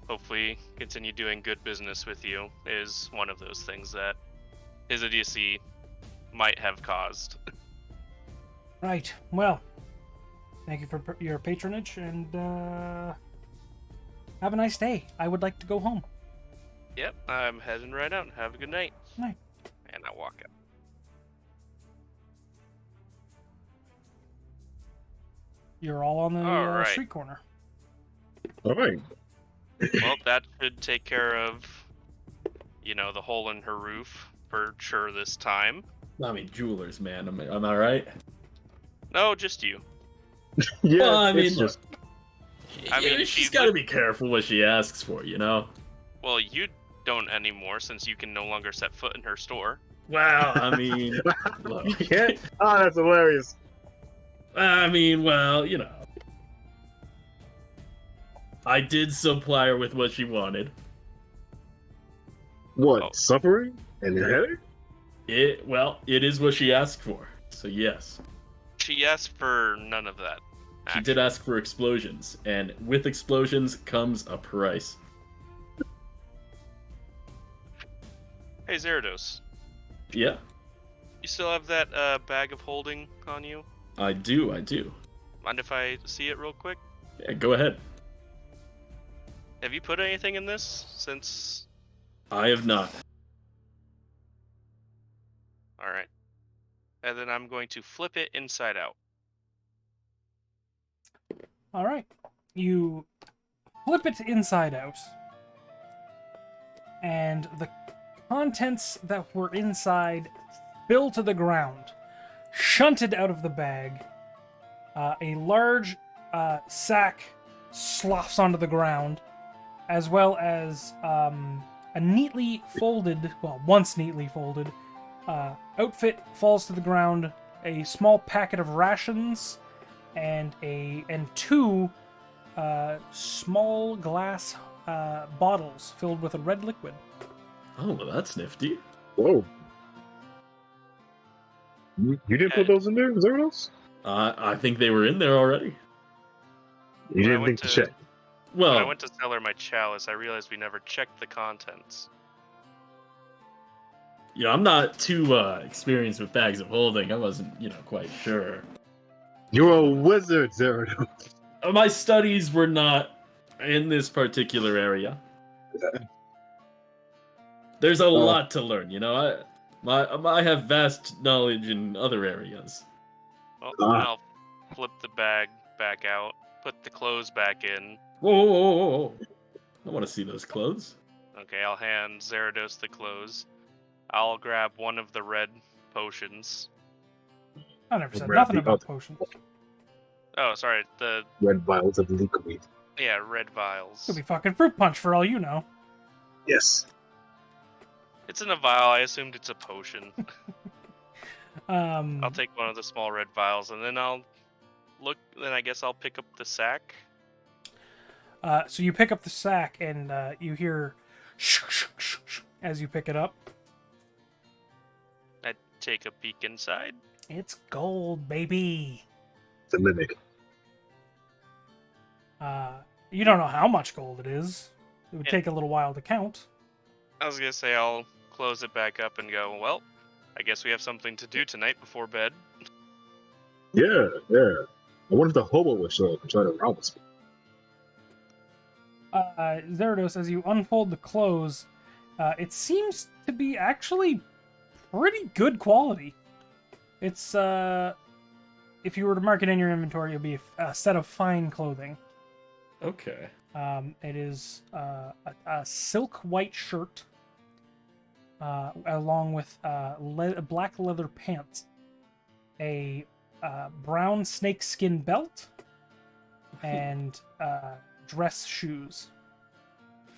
hopefully continue doing good business with you is one of those things that his idiocy might have caused. Right. Well, thank you for your patronage, and have a nice day. I would like to go home. Yep, I'm heading right out. Have a good night. Night. And I walk out. You're all on the All right. street corner. All right. Well, that should take care of, the hole in her roof for sure this time. I mean, jewelers, man. Am I right? No, just you. Yeah, Well, I mean, it's just I mean, she's she got to would- be careful what she asks for, you know? Well, you don't anymore since you can no longer set foot in her store. Well, I mean, look. you can't. Oh, that's hilarious. I mean, well, I did supply her with what she wanted. What, Oh. suffering and headache? It is what she asked for. So yes, She asked for none of that. she did ask for explosions, and with explosions comes a price. Hey, Zerados, Yeah, you still have that bag of holding on you? I do. Mind if I see it real quick? Yeah, go ahead. Have you put anything in this since... I have not. Alright. And then I'm going to flip it inside out. All right. You flip it inside out, and the contents that were inside spill to the ground, shunted out of the bag. A large sack sloughs onto the ground, as well as a neatly folded, once neatly folded, outfit falls to the ground. A small packet of rations and two small glass bottles filled with a red liquid. Oh, well, that's nifty. Whoa. You didn't put those in there? Is there else? I think they were in there already. You didn't think to check. When I Well, went to sell her my chalice, I realized we never checked the contents. I'm not too experienced with bags of holding. I wasn't, quite sure. You're a wizard, Zerados. My studies were not in this particular area. There's a lot to learn, I have vast knowledge in other areas. Well, then I'll flip the bag back out, put the clothes back in. Whoa. I want to see those clothes. Okay, I'll hand Zerados the clothes. I'll grab one of the red potions. I never said Grab nothing the about other. potions. Oh, sorry, the Red vials of liquid. red vials. Could be fucking fruit punch for all you know. Yes. It's in a vial. I assumed it's a potion. Um, I'll take one of the small red vials, and then I'll look. Then I guess I'll pick up the sack. So you pick up the sack and you hear as you pick it up. I take a peek inside. It's gold, baby. The mimic. You don't know how much gold it is. It would Yeah. take a little while to count. I was gonna say I'll close it back up and go. Well, I guess we have something to do tonight before bed. Yeah. I wonder if the hobo will show up and try to rob us. Zerados, as you unfold the clothes, it seems to be actually pretty good quality. It's, if you were to mark it in your inventory, it would be a set of fine clothing. Okay. It is a silk white shirt, along with black leather pants, a brown snakeskin belt, and dress shoes.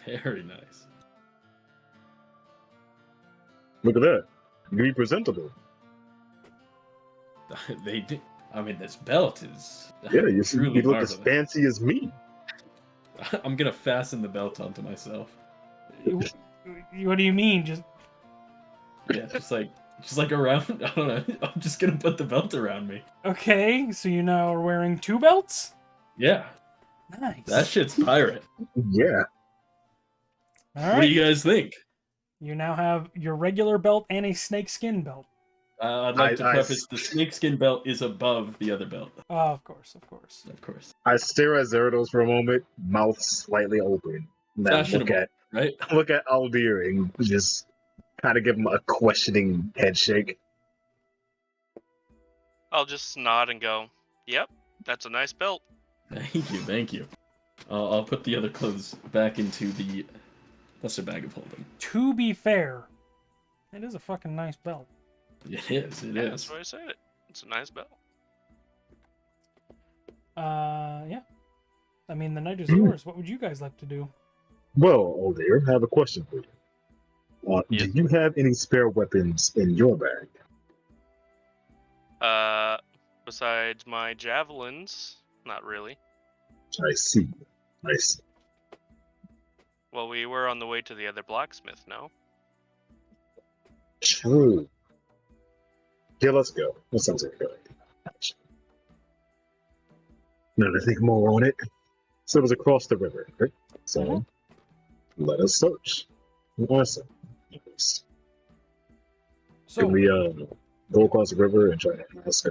Very nice. Look at that. You can be presentable. They do. I mean, this belt is Yeah, you truly look as marvelous. fancy as me. I'm gonna fasten the belt onto myself. What do you mean? Yeah, just like around. I don't know. I'm just gonna put the belt around me. Okay, so you now are wearing two belts? Yeah, Nice. that shit's pirate. Yeah. All What right. do you guys think? You now have your regular belt and a snakeskin belt. I'd like to preface the snakeskin belt is above the other belt. Oh, of course. Of course. I stare at Zerados for a moment, mouth slightly open. Then Fashionable, right? look at Aldir and just kind of give him a questioning head shake. I'll just nod and go, "Yep, that's a nice belt." Thank you. I'll put the other clothes back into the lesser bag of holding. To be fair, it is a fucking nice belt. It is. Yeah, that's why I said it. It's a nice belt. Yeah. I mean, the night is yours. What would you guys like to do? Well, Aldir, I have a question for you. Yeah. Do you have any spare weapons in your bag? Besides my javelins, not really. I see. Well, we were on the way to the other blacksmith, no? True. Yeah, let's go. That sounds like a good idea. Now to think more on it. So it was across the river, right? So let us search. Awesome. So, Can we go across the river and try to ask a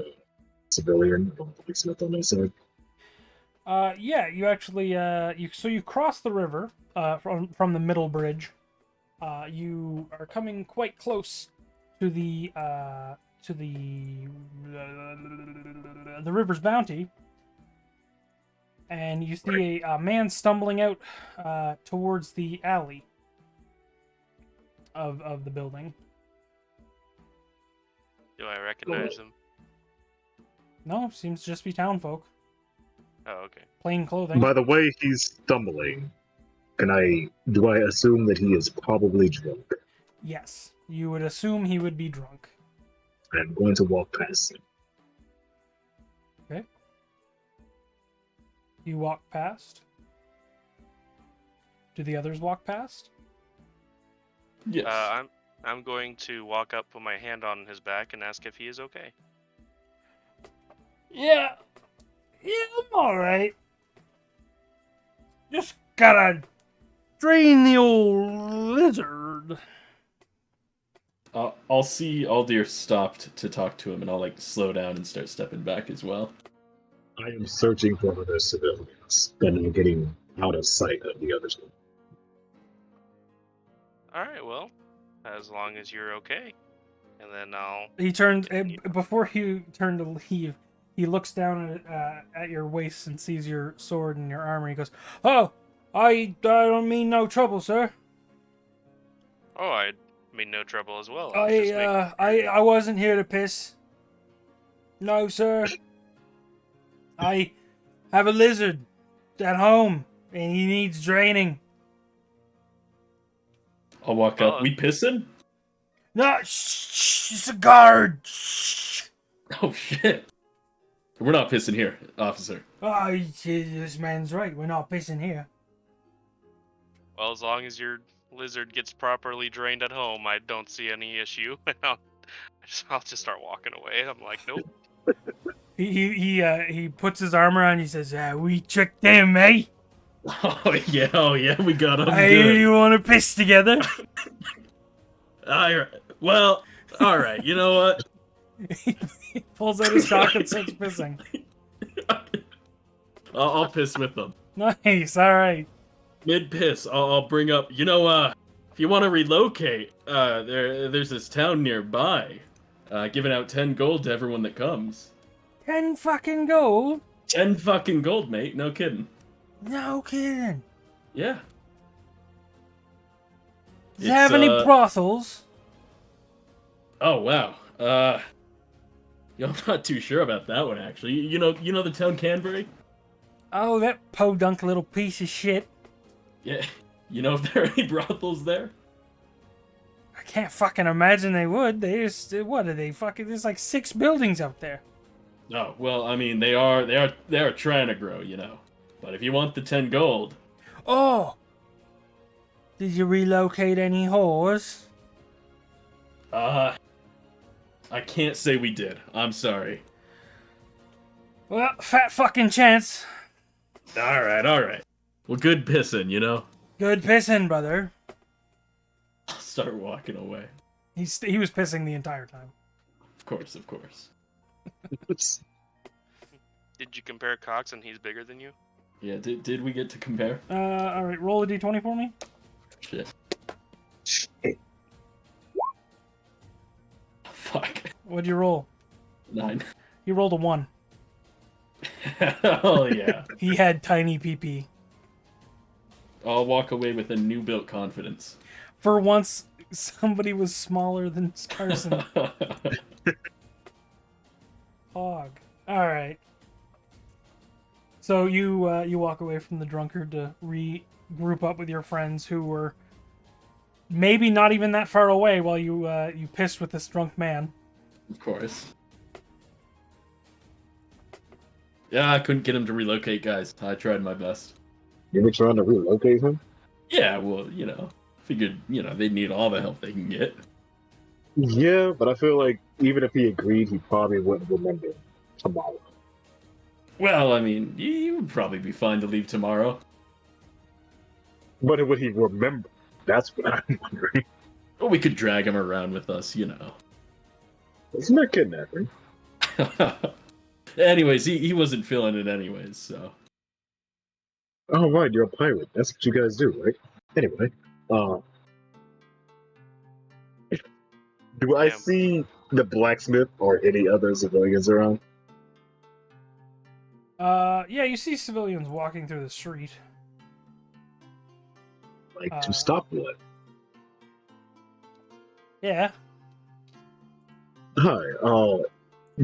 civilian about the blacksmith on that side? yeah, you actually you cross the river from the middle bridge. You are coming quite close to the river's bounty, and you see a man stumbling out towards the alley of the building. Do I recognize him? No, seems to just be townfolk, Oh, okay. plain clothing. By the way he's stumbling, do I assume that he is probably drunk? Yes, you would assume he would be drunk. I'm going to walk past him. Okay. You walk past. Do the others walk past? Yes. I'm going to walk up, put my hand on his back, and ask if he is okay. Yeah. Yeah, I'm alright. Just gotta drain the old lizard. I'll see Aldir stopped to talk to him, and I'll like slow down and start stepping back as well. I am searching for other civilians, and I'm getting out of sight of the others. All right, well, as long as you're okay, and then I'll. He turns continue. before he turned to leave. He looks down at your waist and sees your sword and your armor. He goes, "Oh, I don't mean no trouble, sir. Oh, I mean no trouble as well. I was just making. I wasn't here to piss. No, sir. I have a lizard at home, and he needs draining. I'll walk Well, up. We pissing? No, shh, it's a guard. Shh. Oh shit! We're not pissing here, officer. Oh, this man's right. We're not pissing here. Well, as long as your lizard gets properly drained at home, I don't see any issue. I'll just start walking away. I'm like, nope. He puts his armor on. He says, "We tricked them, eh? Oh yeah, we got him Hey, good. you want to piss together?" Well, all right. You know what? He pulls out his cock and starts pissing. I'll piss with them. Nice. All right. Mid piss, I'll bring up. You know, if you want to relocate, there's this town nearby, giving out 10 gold to everyone that comes. 10 fucking gold? 10 fucking gold, mate. No kidding. No kidding. Yeah. Does it have any brothels? Oh wow. I'm not too sure about that one actually. You know the town Canberry? Oh, that podunk little piece of shit. Yeah. You know if there are any brothels there? I can't fucking imagine they would. What are they fucking? There's like 6 buildings out there. Oh well, I mean they are trying to grow, you know. But if you want the 10 gold, Oh! Did you relocate any whores? I can't say we did. I'm sorry. Well, fat fucking chance. All right. Well, good pissing, you know. Good pissing, brother. I'll start walking away. He was pissing the entire time. Of course. Did you compare cocks and he's bigger than you? Yeah, did we get to compare? All right, roll a d20 for me. Shit. Fuck. What'd you roll? 9. He rolled a 1. Oh yeah. He had tiny PP. I'll walk away with a new built confidence. For once, somebody was smaller than Carson. Hog. All right. So you walk away from the drunkard to regroup up with your friends who were maybe not even that far away while you pissed with this drunk man. Of course. Yeah, I couldn't get him to relocate, guys. I tried my best. You were trying to relocate him? Yeah, well, you know, figured, you know, they need all the help they can get. Yeah, but I feel like even if he agreed, he probably wouldn't remember tomorrow. Well, I mean, you would probably be fine to leave tomorrow. But would he remember? That's what I'm wondering. Or we could drag him around with us, you know. Isn't that kidnapping? Anyways, he wasn't feeling it anyways, so. Oh, right, you're a pirate. That's what you guys do, right? Anyway, do I Yeah. see the blacksmith or any other civilians around? Yeah, you see civilians walking through the street. Like, to stop what? Yeah. Hi,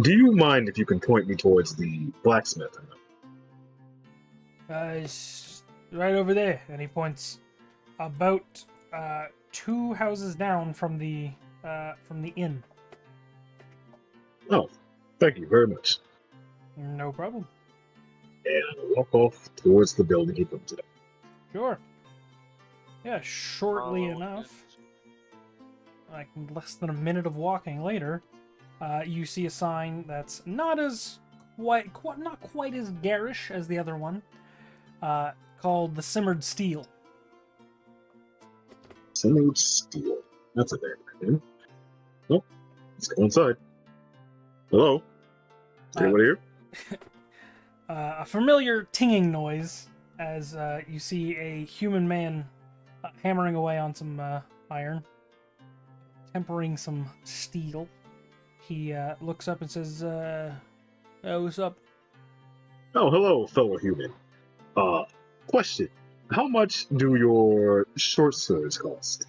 do you mind if you can point me towards the blacksmith? It's right over there, and he points about 2 houses down from the inn. Oh, thank you very much. No problem. And I'll walk off towards the building he pointed at. Sure. Yeah, shortly Follow enough. his like less than a minute of walking later, you see a sign that's not quite as garish as the other one, called the Simmered Steel. Simmered Steel. That's a very good name. Well, let's go inside. Hello? Is anyone here? A familiar tinging noise as you see a human man hammering away on some iron, tempering some steel. He looks up and says, what's up? Oh, hello, fellow human. Question. How much do your short swords cost?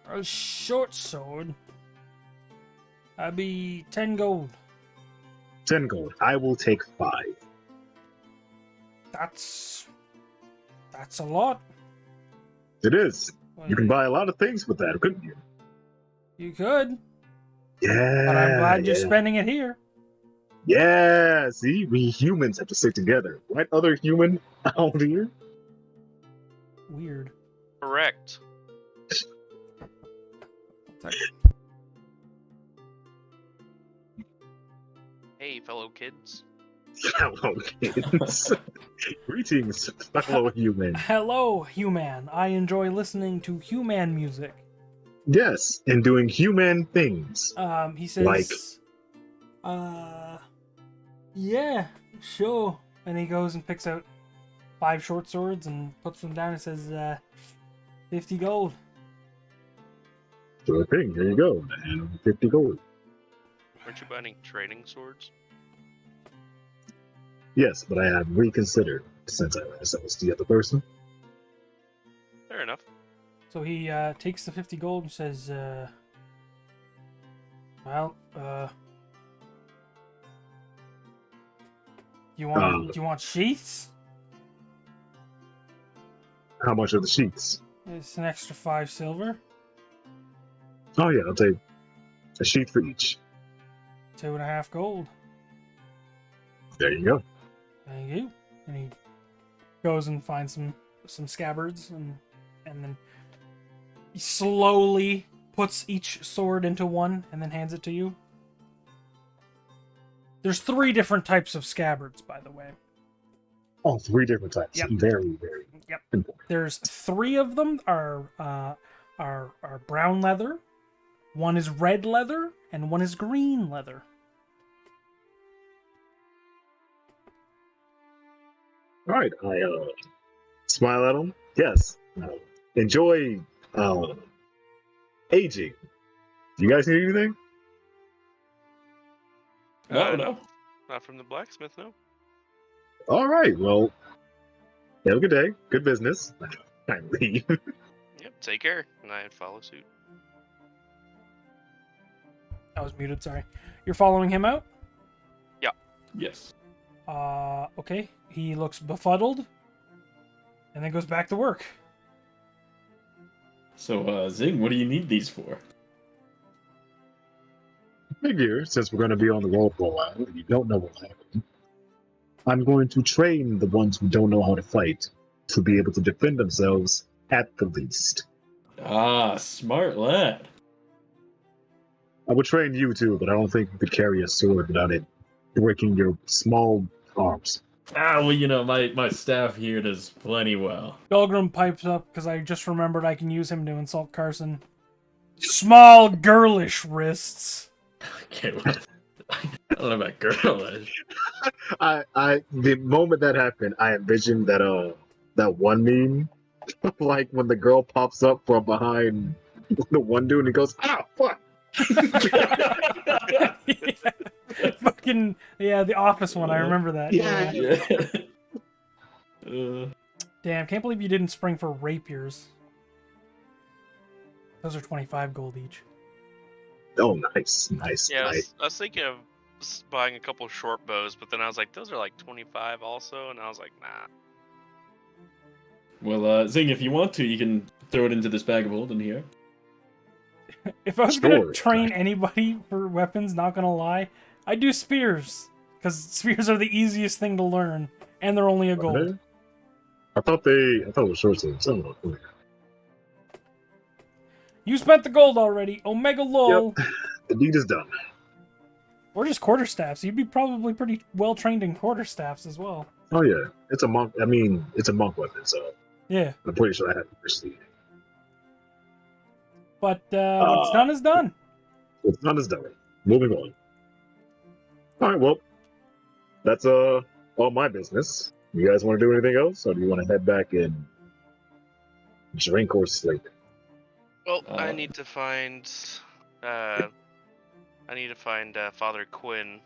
A short sword? That'd be 10 gold. 10 gold. I will take 5. That's a lot. It is. You can buy a lot of things with that, couldn't you? You could, Yeah. but I'm glad you're spending it here. Yeah, see? We humans have to stick together. Right, other human out here? Weird. Correct. Hey, fellow kids. Hello, kids. Greetings, fellow human. Hello, human. I enjoy listening to human music. Yes, and doing human things. He says, yeah, sure. And he goes and picks out 5 short swords and puts them down and says, 50 gold. Sure thing, here you go. And 50 gold. Aren't you buying trading swords? Yes, but I have reconsidered since I realized that was the other person. Fair enough. So he takes the 50 gold and says, well, do you want sheaths? How much are the sheets? It's an extra 5 silver. Oh yeah, I'll take a sheet for each. 2.5 gold. There you go. Thank you. And he goes and finds some scabbards and then he slowly puts each sword into one and then hands it to you. There's 3 different types of scabbards, by the way. Oh, 3 different types. Yep. Very, very Yep. important. There's 3 of them are brown leather, 1 is red leather, and 1 is green leather. All right, I smile at him. Yes, enjoy aging. Do you guys need anything? No. Not from the blacksmith, no. All right, well, have a good day. Good business. I leave. Yep, take care. And I follow suit. I was muted, sorry. You're following him out? Yes. Okay. He looks befuddled and then goes back to work. So, Zing, what do you need these for? Figure, since we're going to be on the road for a while, and you don't know what will happen, I'm going to train the ones who don't know how to fight to be able to defend themselves at the least. Ah, smart lad. I would train you too, but I don't think you could carry a sword without it breaking your small arms. Ah, well, you know, my staff here does plenty well. Pilgrim pipes up because I just remembered I can use him to insult Carson. Small, girlish wrists. Okay, well, I don't know about girlish. The moment that happened, I envisioned that one meme, like when the girl pops up from behind the one dude and he goes, "Ah, fuck." Yeah. Fucking, yeah, the Office one. I remember that. Yeah. Yeah. Damn, can't believe you didn't spring for rapiers. Those are 25 gold each. Oh, nice. Yeah, I was thinking of buying a couple short bows, but then I was like, those are like 25 also, and I was like, nah. Well, Zing, if you want to, you can throw it into this bag of holding here. If I was gonna train anybody for weapons, not gonna lie, I'd do spears. Because spears are the easiest thing to learn, and they're only a gold. I thought it was short swords. You spent the gold already. Omega lol. The deed is done. Or just quarterstaffs. You'd be probably pretty well trained in quarterstaffs as well. Oh yeah, it's a monk. I mean, it's a monk weapon, so Yeah. I'm pretty sure I have to proceed. But what's done is done. What's done is done. Moving on. All right, well, that's all my business. You guys want to do anything else, or do you want to head back and drink or sleep? Well, I need to find Father Quinn.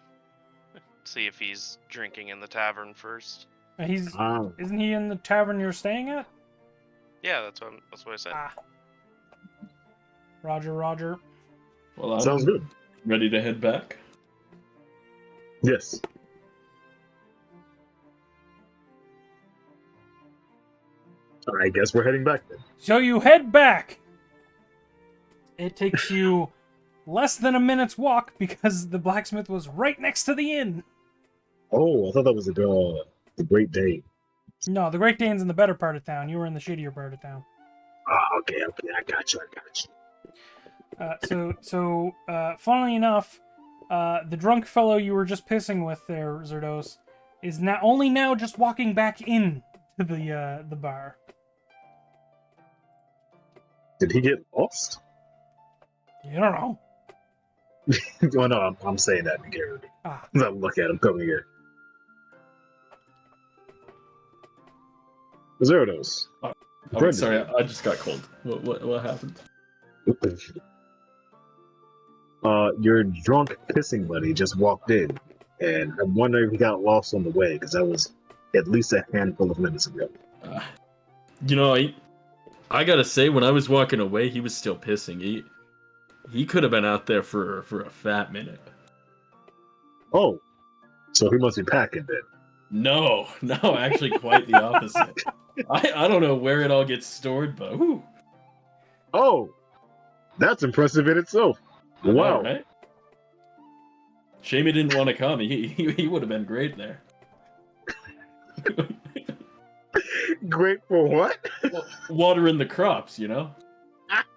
See if he's drinking in the tavern first. Isn't he in the tavern you're staying at? Yeah, that's what I said. Ah. Roger. Well, I'm Sounds good. ready to head back. Yes. I guess we're heading back then. So you head back. It takes you less than a minute's walk because the blacksmith was right next to the inn. Oh, I thought that was the Great Dane. No, the Great Dane's in the better part of town. You were in the shittier part of town. Oh, okay, I got you. Funnily enough, the drunk fellow you were just pissing with there, Zerdos, is now just walking back in to the bar. Did he get lost? You don't know. Oh no, I'm saying that in character. Ah. Look at him coming here. Zerdos. Oh, sorry, I just got cold. What happened? Your drunk pissing buddy just walked in, and I wonder if he got lost on the way, because that was at least a handful of minutes ago. I gotta say, when I was walking away, he was still pissing. He could have been out there for a fat minute. Oh, so he must be packing then. No, actually quite the opposite. I don't know where it all gets stored, but whew. Oh, that's impressive in itself. I know, Wow. right? Shame he didn't want to come. He would have been great there. Great for what? Watering the crops, you know?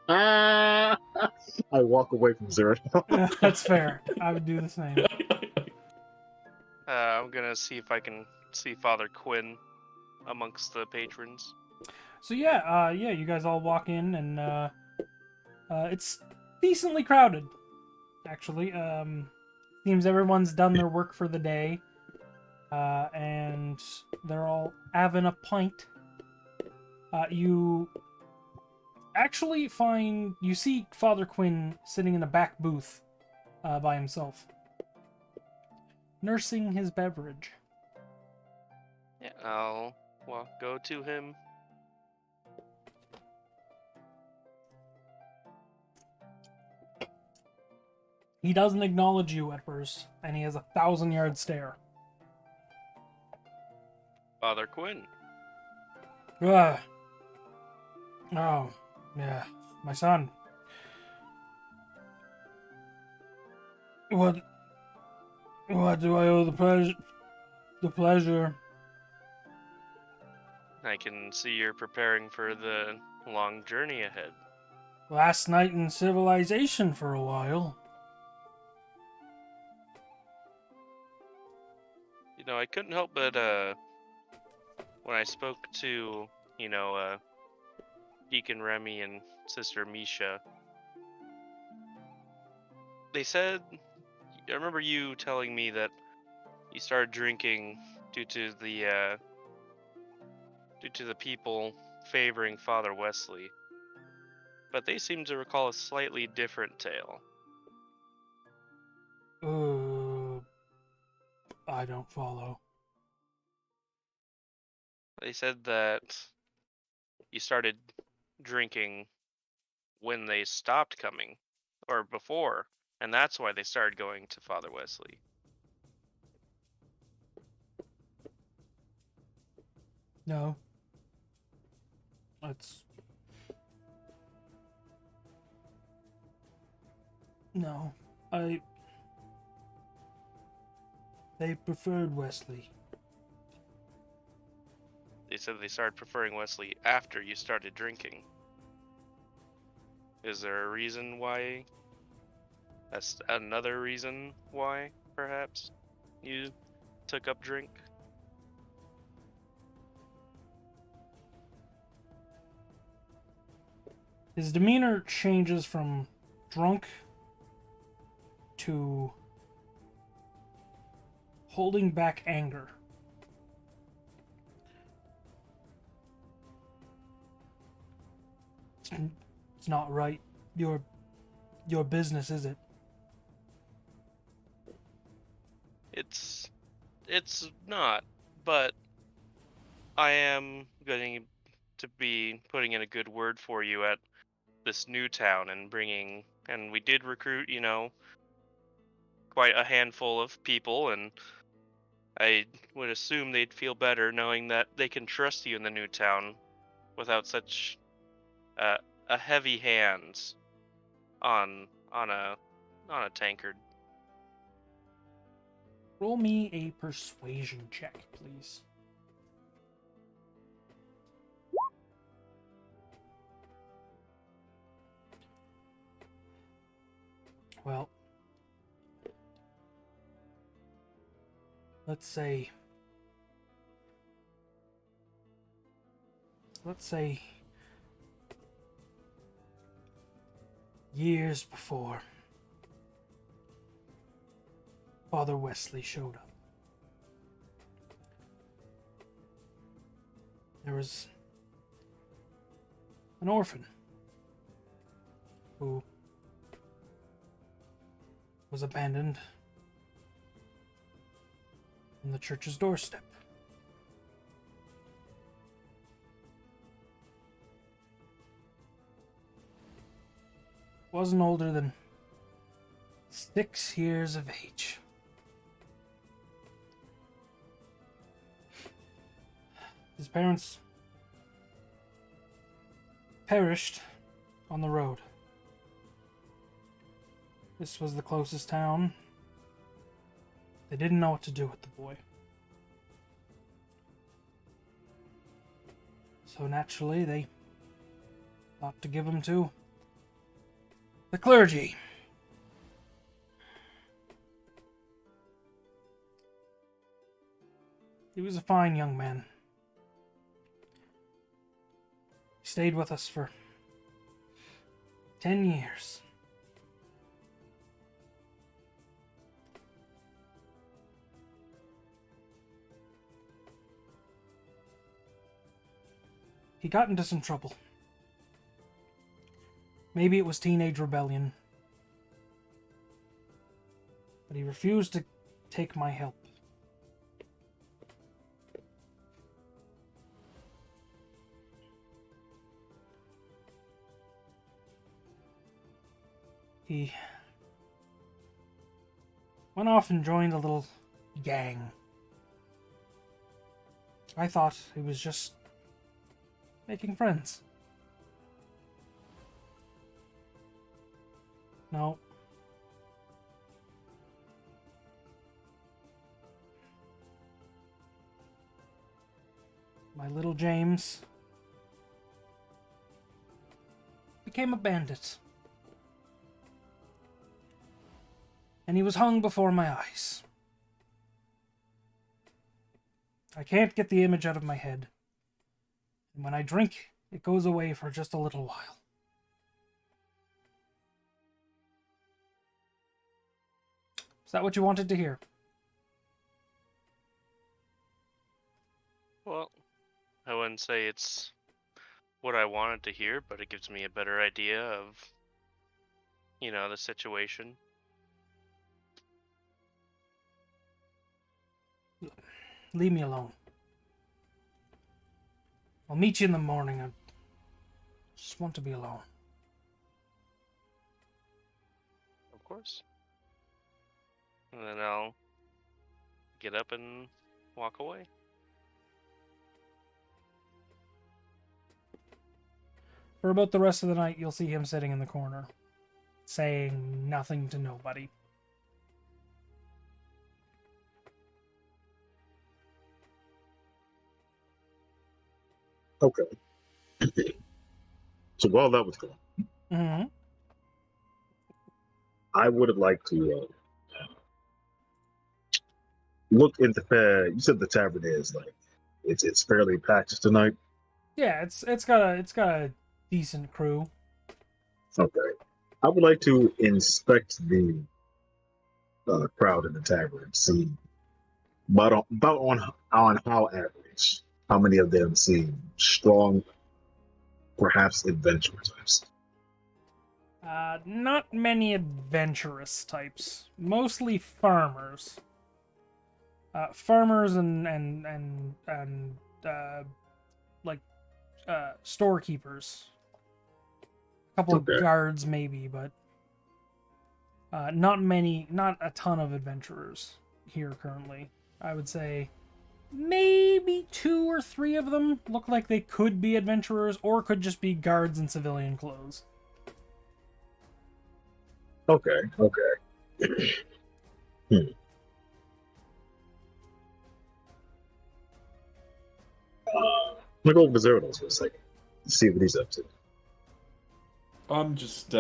I walk away from Zerdos. That's fair. I would do the same. I'm gonna see if I can see Father Quinn amongst the patrons. So you guys all walk in, and it's decently crowded, actually. Seems everyone's done their work for the day, and they're all having a pint. You actually you see Father Quinn sitting in a back booth by himself, nursing his beverage. Yeah, I'll go to him. He doesn't acknowledge you at first, and he has a 1,000-yard stare. Father Quinn. Oh, yeah, my son. What do I owe the pleasure? I can see you're preparing for the long journey ahead. Last night in civilization for a while. I couldn't help but when I spoke to Deacon Remy and Sister Misha, they said, I remember you telling me that you started drinking due to the people favoring Father Wesley, but they seem to recall a slightly different tale. I don't follow. They said that you started drinking when they stopped coming, or before, and that's why they started going to Father Wesley. No. That's... No. They preferred Wesley. They said they started preferring Wesley after you started drinking. Is there a reason why? That's another reason why, perhaps, you took up drink? His demeanor changes from drunk to holding back anger. It's not right. Your business, is it? It's not, but I am going to be putting in a good word for you at this new town and and we did recruit, quite a handful of people, and I would assume they'd feel better knowing that they can trust you in the new town without such uh, a heavy hand on on a on a tankard. Roll me a persuasion check, please. Well, let's say years before Father Wesley showed up, there was an orphan who was abandoned on the church's doorstep. Wasn't older than 6 years of age. His parents perished on the road. This was the closest town. They didn't know what to do with the boy. So naturally, they thought to give him to the clergy. He was a fine young man. He stayed with us for 10 years. He got into some trouble. Maybe it was teenage rebellion. But he refused to take my help. He went off and joined a little gang. I thought he was just making friends. No. My little James became a bandit. And he was hung before my eyes. I can't get the image out of my head. And when I drink, it goes away for just a little while. Is that what you wanted to hear? Well, I wouldn't say it's what I wanted to hear, but it gives me a better idea of, the situation. Leave me alone. I'll meet you in the morning. I just want to be alone. Of course. And then I'll get up and walk away. For about the rest of the night, you'll see him sitting in the corner, saying nothing to nobody. Okay. So while that was going, Mm-hmm. I would have liked to look into you said the tavern is like it's fairly packed tonight. Yeah, it's got a decent crew. Okay. I would like to inspect the crowd in the tavern, see about on how average, how many of them seem strong, perhaps adventure types. Not many adventurous types. Mostly farmers. Farmers and like storekeepers. A couple of Okay. guards maybe, but not many, not a ton of adventurers here currently. I would say maybe 2 or 3 of them look like they could be adventurers or could just be guards in civilian clothes. Okay. Okay. Hmm. I'm gonna go over Zerdos for a second. See what he's up to. I'm just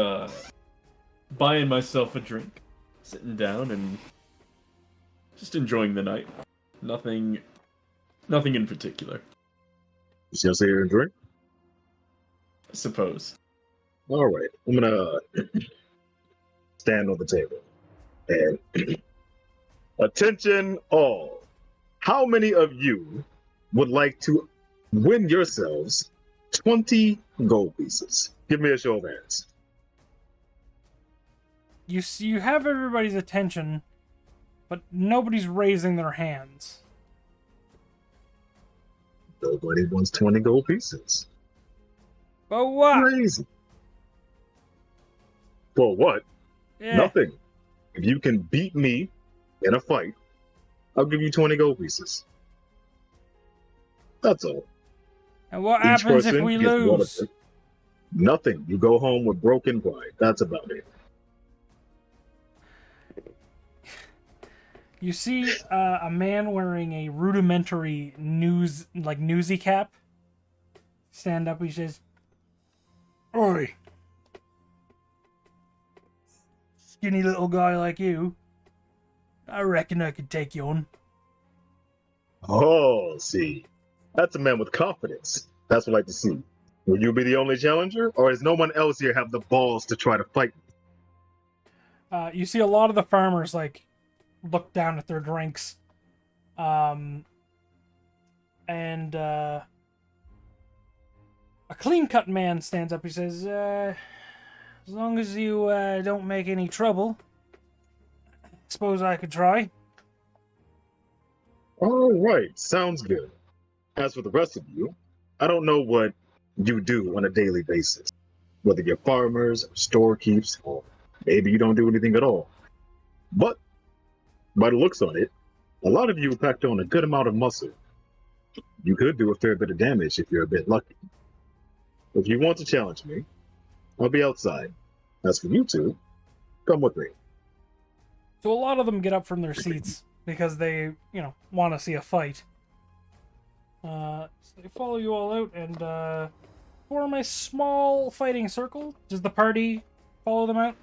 buying myself a drink, sitting down and just enjoying the night. Nothing in particular, He's gonna sit here and drink. I suppose. All right. I'm gonna stand on the table and attention all. How many of you would like to win yourselves 20 gold pieces? Give me a show of hands. You have everybody's attention, but nobody's raising their hands. Nobody wants 20 gold pieces. But what? Crazy. For what? Yeah. Nothing. If you can beat me in a fight, I'll give you 20 gold pieces. That's all. And what Each happens if person we gets one of lose? them. Nothing. You go home with broken pride. That's about it. You see a man wearing a rudimentary newsy cap stand up. He says, "Oi, skinny little guy like you, I reckon I could take you on." Oh, see. That's a man with confidence. That's what I like to see. Will you be the only challenger, or does no one else here have the balls to try to fight me? You see a lot of the farmers look down at their drinks, and a clean-cut man stands up. He says, "As long as you don't make any trouble, suppose I could try." All right, sounds good. As for the rest of you, I don't know what you do on a daily basis. Whether you're farmers, or storekeeps, or maybe you don't do anything at all. But by the looks on it, a lot of you packed on a good amount of muscle. You could do a fair bit of damage if you're a bit lucky. If you want to challenge me, I'll be outside. As for you two, come with me. So a lot of them get up from their seats because they, want to see a fight. So they follow you all out and form a small fighting circle. Does the party follow them out?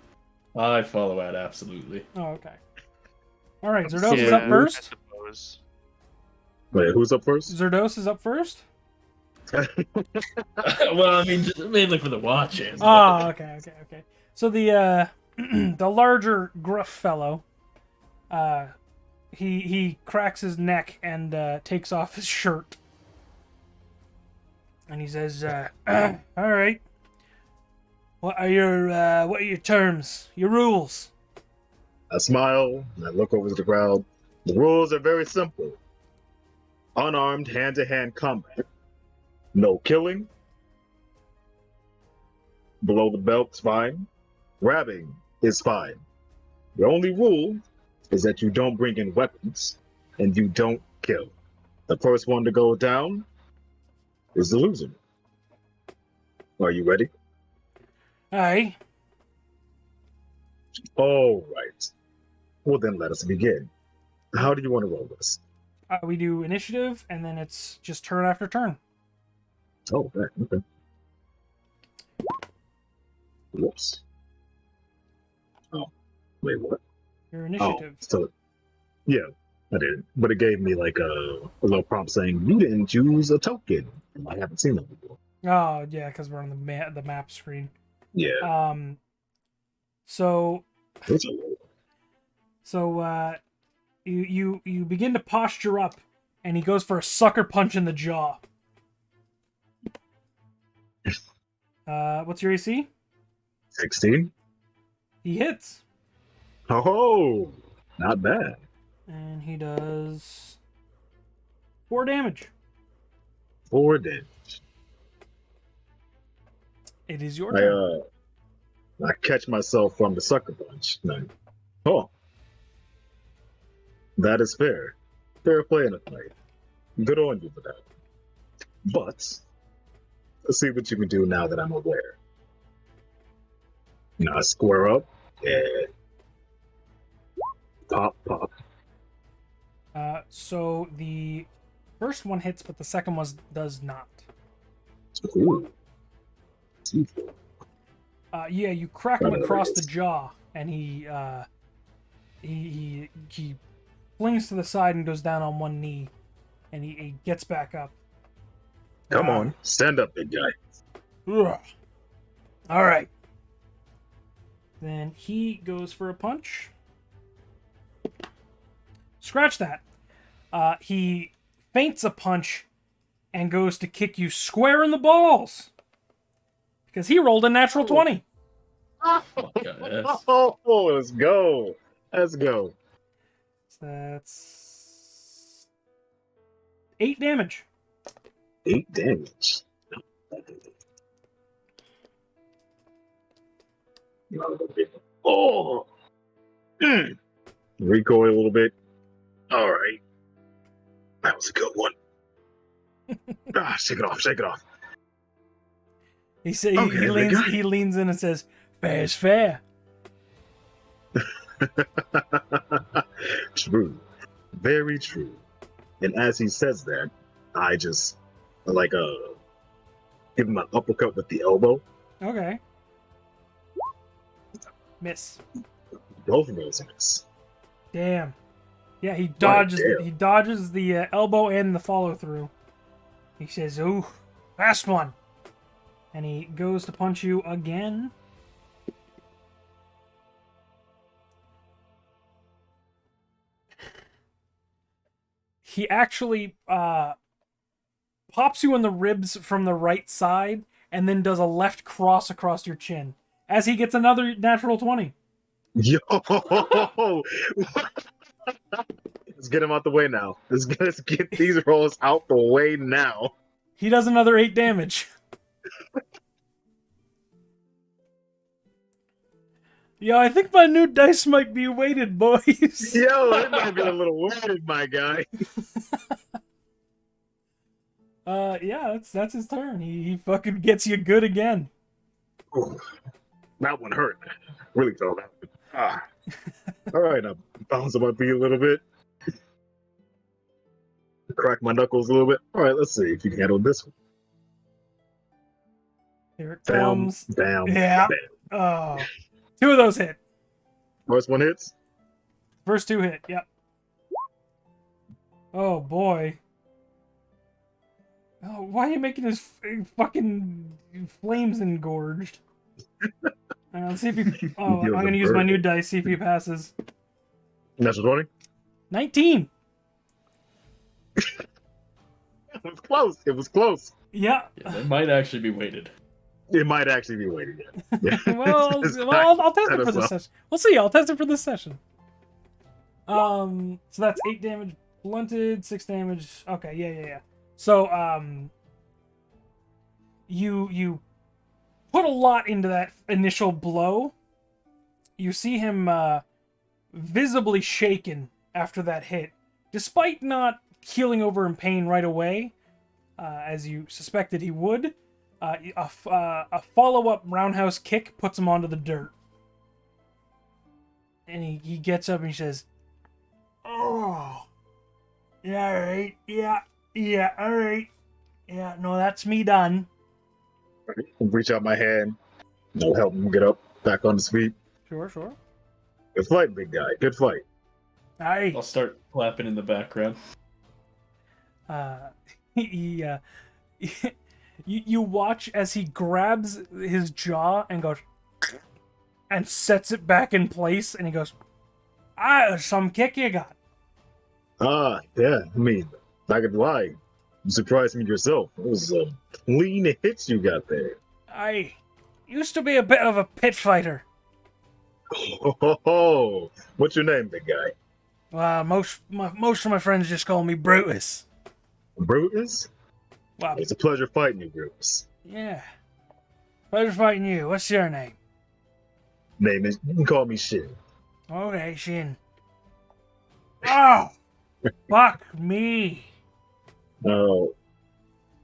I follow out, absolutely. Oh, okay. All right, Zerdos is Yeah, up first. I suppose. Wait, who's up first? Zerdos is up first. Well, I mean, just mainly for the watches. Ah, okay. So the the larger gruff fellow, he cracks his neck and takes off his shirt, and he says, "All right, what are your terms, your rules?" I smile and I look over to the crowd. The rules are very simple. Unarmed hand-to-hand combat. No killing. Below the belt's fine. Grabbing is fine. The only rule is that you don't bring in weapons and you don't kill. The first one to go down is the loser. Are you ready? Aye. All right. Well, then let us begin. How do you want to roll this? We do initiative, and then it's just turn after turn. Oh, okay. Whoops. Oh, wait, what? Your Oh, initiative. so yeah, I did. But it gave me like a little prompt saying you didn't choose a token. I haven't seen that before. Oh yeah, because we're on the map screen. Yeah. So That's you begin to posture up, and he goes for a sucker punch in the jaw. What's your AC? 16. He hits, Oh, not bad. and he does 4 damage. 4 damage. It is your turn. I catch myself from the sucker punch. No. Oh, that is fair. Fair play in a fight. Good on you for that. But let's see what you can do now that I'm aware. I square up and pop, pop. So the first one hits, but the second one does not. Ooh. Yeah, you crack him across the jaw, and he flings to the side and goes down on one knee, and he gets back up. Come on, stand up, big guy. Ugh. All right. Then he goes for a punch. Scratch that. He feints a punch and goes to kick you square in the balls. Because he rolled a natural 20. Oh, yes. Oh, let's go. Let's go. So that's 8 damage. 8 damage. Oh! Recoil a little bit. All right. That was a good one. Shake it off, shake it off. He says Okay, he leans in and says, "Fair's fair." True. Very true. And as he says that, I just give him an uppercut with the elbow. Okay. Miss. Both of those miss. Damn. Yeah, he dodges. Damn. He dodges the elbow and the follow through. He says, "Ooh, fast one," and he goes to punch you again. He actually pops you in the ribs from the right side, and then does a left cross across your chin as he gets another natural 20. Yo! Let's get him out the way now. Let's get these rolls out the way now. He does another 8 damage. Yo, I think my new dice might be weighted, boys. Yo, it might be a little weighted, my guy. Yeah, that's his turn. He fucking gets you good again. Ooh, that one hurt. Really felt that one. All right, I bounce on my feet a little bit. Crack my knuckles a little bit. All right, let's see if you can handle this one. Here it Bam, comes. bam, Yeah. bam. Oh. 2 of those hit. First one hits. First 2 hit, yep. Oh boy. Oh, why are you making his fucking flames engorged? Let's see if he. Oh, I'm gonna use my new dice. See if he passes. Natural 20. 19. It was close. It was close. Yeah. Yeah, they might actually be weighted. It might actually be weighted. Yeah. Well, I'll test it for this session. We'll see. I'll test it for this session. So that's 8 damage blunted, 6 damage. Okay, yeah. So, you put a lot into that initial blow. You see him visibly shaken after that hit, despite not keeling over in pain right away, as you suspected he would. A follow-up roundhouse kick puts him onto the dirt. And he gets up and he says, "Oh, yeah, all right, yeah, all right. Yeah, no, that's me done." Reach out my hand, I'll help him get up, back on his feet. Sure, sure. Good fight, big guy. Good fight. Aye. I'll start clapping in the background. He you watch as he grabs his jaw and goes and sets it back in place, and he goes, some kick you got. Ah, yeah. I mean, not gonna lie, you surprised me yourself. It was a clean hit you got there. I used to be a bit of a pit fighter. Oh, what's your name, big guy? Most of my friends just call me Brutus. Brutus? Wow. It's a pleasure fighting you, Brutus. Yeah. Pleasure fighting you. What's your name? Name is, you can call me Shin. Okay, Shin. Oh, fuck me. Now,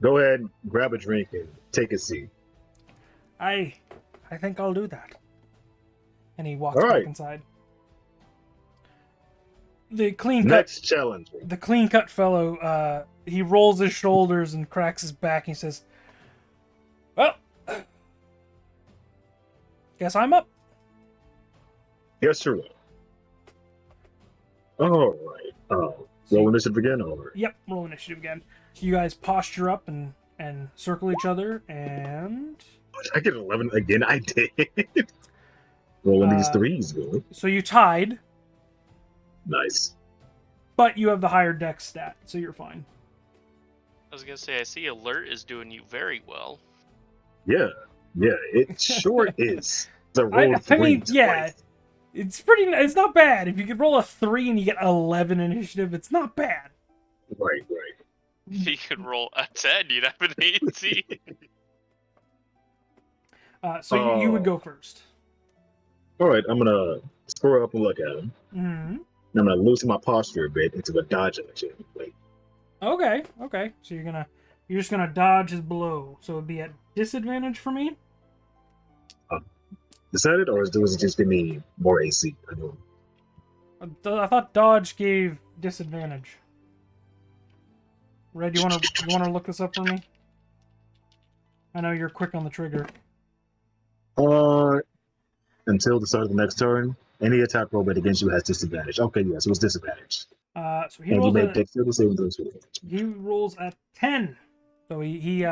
go ahead, grab a drink, and take a seat. I think I'll do that. And he walks All back right. inside. The clean cut, Next challenge. fellow, he rolls his shoulders and cracks his back, and he says, "Well, guess I'm up." Yes, you're right. All right. Roll initiative again, or Yep, roll initiative again. You guys posture up and circle each other, and did I get 11 again? I did. Rolling these threes, really. so you tied, Nice. but you have the higher dex stat, so you're fine. I was gonna say, I see alert is doing you very well. Yeah, it sure is. The I roll mean, three yeah. twice. It's not bad. If you could roll a 3 and you get 11 initiative, it's not bad. Right. If you could roll a 10, you'd have an 18. So you would go first. All right, I'm gonna square up and look at him. Mm-hmm. And I'm gonna loosen my posture a bit into a dodge action. Like, Okay. So you're just gonna dodge his blow. So it'd be at disadvantage for me. decided, or does it just give me more AC? I don't. I thought dodge gave disadvantage. Red, you wanna look this up for me? I know you're quick on the trigger. Until the start of the next turn, any attack roll made against you has disadvantage. Okay, yes, it was disadvantage. So he And you rolls made dexterity saving throws. he rolls at 10. So he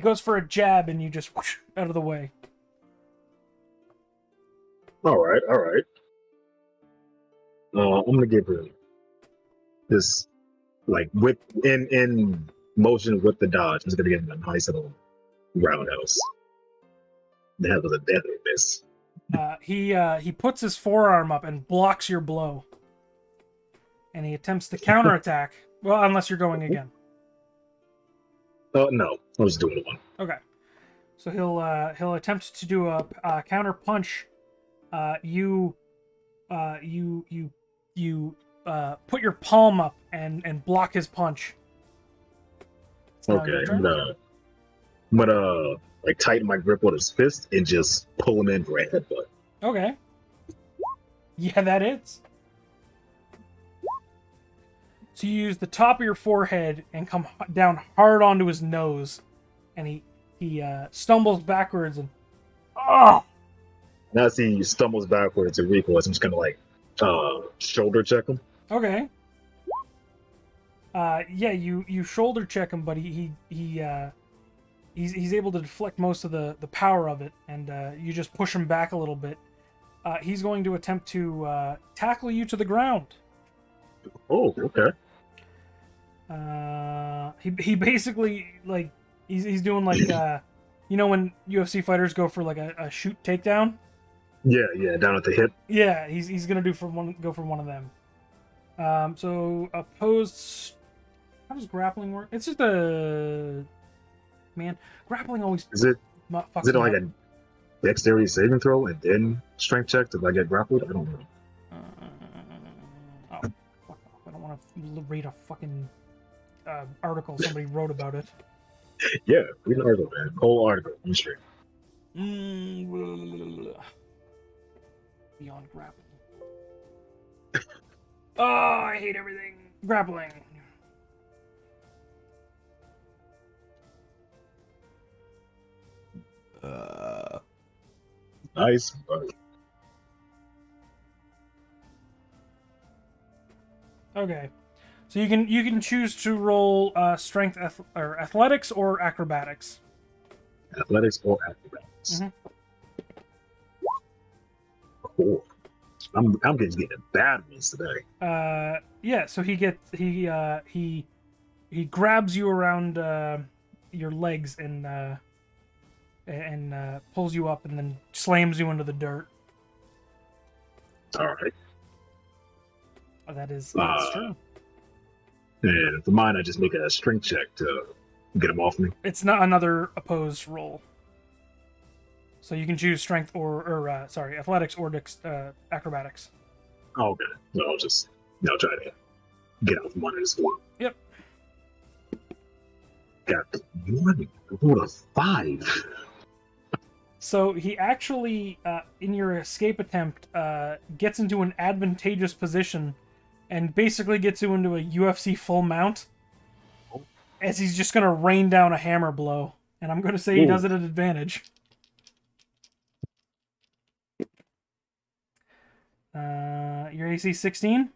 goes for a jab and you just whoosh, out of the way. All right. I'm gonna give her this, like, with in motion with the dodge. I'm just gonna give him a nice little roundhouse. That was a deadly miss. He puts his forearm up and blocks your blow. And he attempts to counterattack. Well, unless you're going again. No, I was doing one. Okay. So he'll attempt to do a counter punch. You put your palm up and block his punch. Okay, I'm gonna like tighten my grip on his fist and just pull him in for a headbutt. Okay. Yeah, that is. So you use the top of your forehead and come down hard onto his nose, and he stumbles backwards and Now, as he stumbles backwards and recoils, I'm just gonna like shoulder check him. Okay. Yeah, you shoulder check him, but he's able to deflect most of the power of it, and you just push him back a little bit. He's going to attempt to tackle you to the ground. Oh, okay. He basically, like, he's doing like you know when UFC fighters go for like a shoot takedown. Yeah, down at the hip. Yeah, he's gonna go for one of them. So opposed. How does grappling work? It's just grappling always. Is it fucks is it me like up. a dexterity saving throw and then strength check if I get grappled? I don't know. Fuck off. I don't want to read a fucking article somebody wrote about it. Yeah, read an article, man. Whole article. I'm sure. Beyond grappling. Oh, I hate everything. Grappling. Nice. Okay. So you can choose to roll strength or athletics or acrobatics. Athletics or acrobatics. Mhm. Cool. I'm just getting bad ones today. Yeah. So he grabs you around your legs and pulls you up and then slams you into the dirt. All right. That's Uh, true. And for mine, I just make a strength check to get him off me. It's not another opposed roll. So you can choose strength or athletics or acrobatics. Oh, okay. So I'll try to get out from under this one. Yep. Got one. I rolled a 5. So he actually, in your escape attempt, gets into an advantageous position and basically gets you into a UFC full mount as he's just going to rain down a hammer blow. And I'm going to say he does it at advantage. Your AC 16?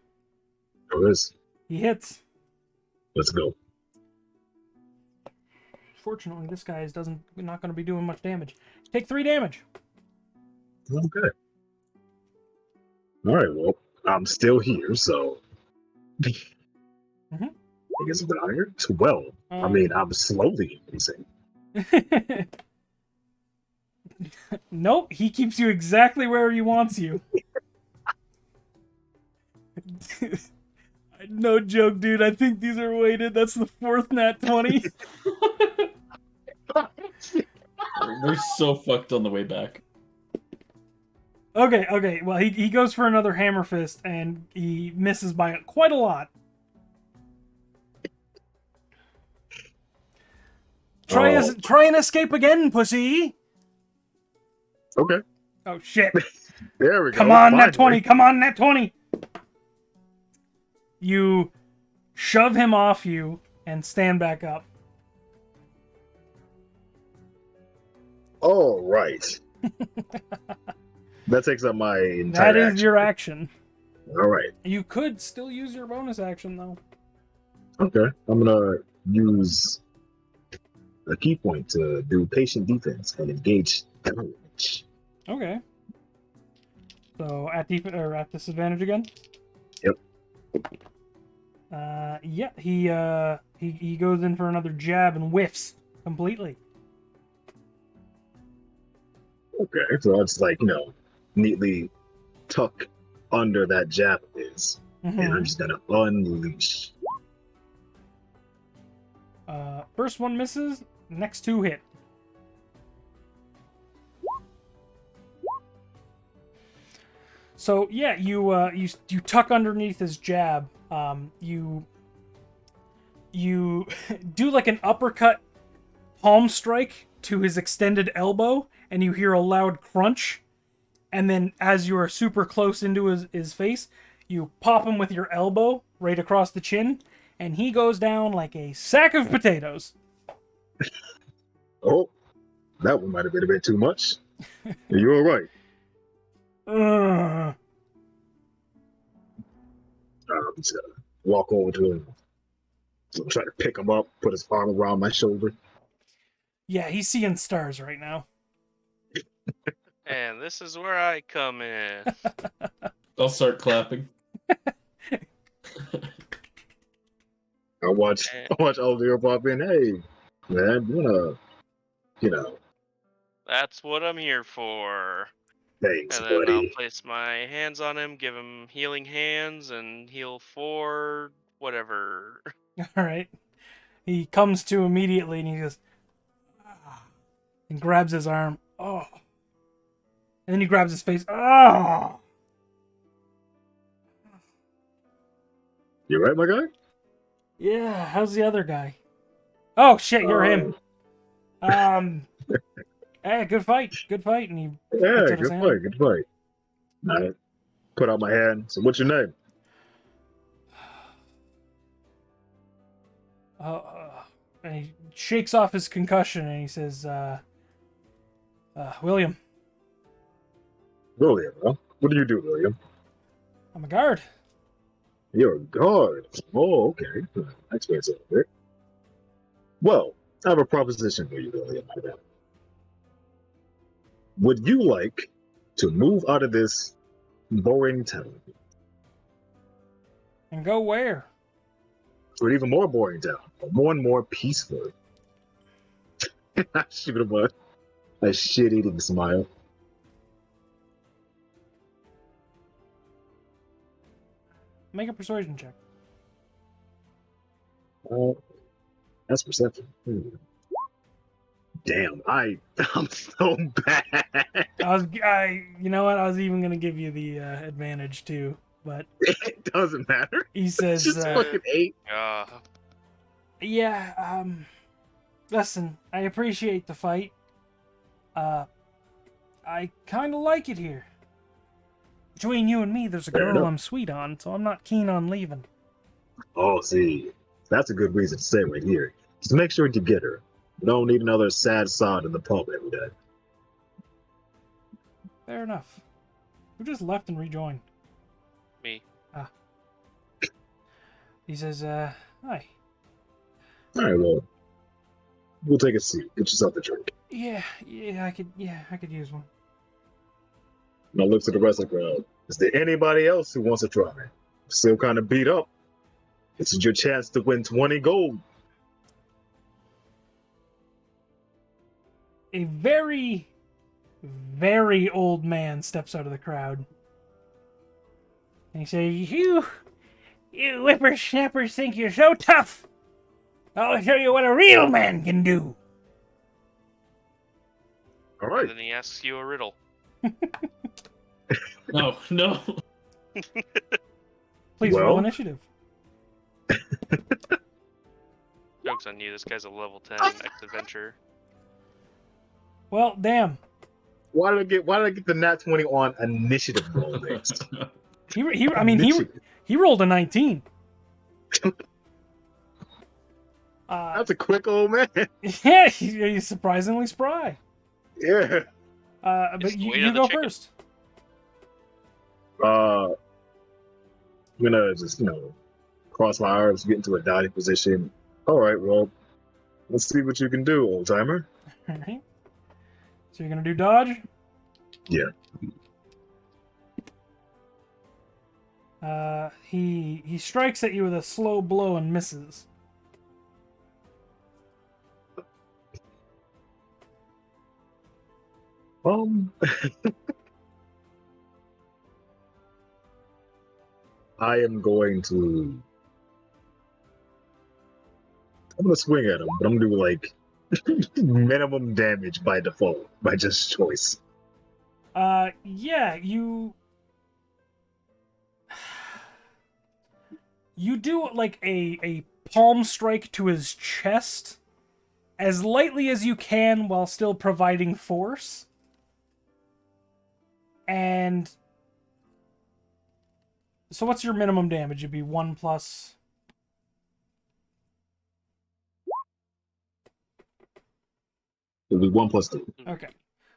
Oh, this. He hits. Let's go. Fortunately, this guy is not going to be doing much damage. Take 3 damage. Okay. All right. Well, I'm still here, so I guess I'm higher. 12. I mean, I'm slowly increasing. Nope, he keeps you exactly where he wants you. No joke, dude. I think these are weighted. That's the 4th nat 20. We're so fucked on the way back. Okay. Well, he goes for another hammer fist, and he misses by quite a lot. Try and escape again, pussy. Okay. Oh, shit. There we go. Come on, Finally. nat 20. Come on, nat 20. You shove him off you and stand back up. All right. That takes up my entire That is action. your action. All right. You could still use your bonus action, though. Okay. I'm going to use a key point to do patient defense and engage damage. Okay. So at disadvantage again? Yep. Yeah, he goes in for another jab and whiffs completely. Okay. So I'll just neatly tuck under that jab of his. And I'm just going to unleash. First one misses, next 2 hit. So yeah, you tuck underneath his jab. You do like an uppercut palm strike to his extended elbow, and you hear a loud crunch. And then as you are super close into his face, you pop him with your elbow right across the chin, and he goes down like a sack of potatoes. Oh, that one might have been a bit too much. You're all right. I'm just gonna walk over to him, try to pick him up, put his arm around my shoulder. Yeah, he's seeing stars right now. And this is where I come in. I'll start clapping. I watch Aldir pop in. Hey, man, That's what I'm here for. thanks, And then I'll buddy. place my hands on him, give him healing hands, and heal 4 whatever. All right. He comes to immediately, and he goes, "Ah," and grabs his arm. Oh. And then he grabs his face. Oh. You right, my guy? Yeah. How's the other guy? Oh shit, you're him. Hey, good fight. And he Yeah, puts out his good hand. fight, good fight. I put out my hand. So, what's your name? And he shakes off his concussion and he says, William. William, huh? What do you do, William? I'm a guard. You're a guard. Oh, okay. That explains it a bit. Well, I have a proposition for you, William. Would you like to move out of this boring town And go where? to an even more boring town, more and more peaceful? I shoot him a shit-eating smile. Make a persuasion check. That's perception. Damn, I'm so bad. You know what? I was even gonna give you the advantage too, but It doesn't matter. he It's says, just fucking 8. "Yeah, listen, I appreciate the fight. I kind of like it here. Between you and me, there's a Fair girl enough. I'm sweet on, so I'm not keen on leaving." Oh, see, that's a good reason to stay right here. Just make sure you get her. We don't need another sad sod in the pub every day. Fair enough. Who just left and rejoined? Me. He says, "Hi." All right, well, we'll take a seat. Get yourself a drink. Yeah, I could use one. And I look to the rest of the crowd. Is there anybody else who wants to try? Still kind of beat up. This is your chance to win 20 gold. A very, very old man steps out of the crowd. And he says, You whippersnappers think you're so tough. I'll show you what a real man can do." All And right. then he asks you a riddle. No, no. Please roll Well. initiative. Joke's on you, this guy's a level 10 ex-adventurer. Well, damn. Why did I get the nat 20 on initiative roll next? He rolled a 19. That's a quick old man. Yeah, he's surprisingly spry. Yeah. But It's the weight you of the go chicken. first. I'm gonna just, cross my arms, get into a dotted position. All right, well, let's see what you can do, old timer. All right. So you're gonna do dodge. Yeah. He strikes at you with a slow blow and misses. I am going to. I'm gonna swing at him, but I'm gonna do like minimum damage by default, by just choice. Yeah, you do like a palm strike to his chest as lightly as you can while still providing force. And so what's your minimum damage? It'd be 1 plus. It'll be 1+2. Okay.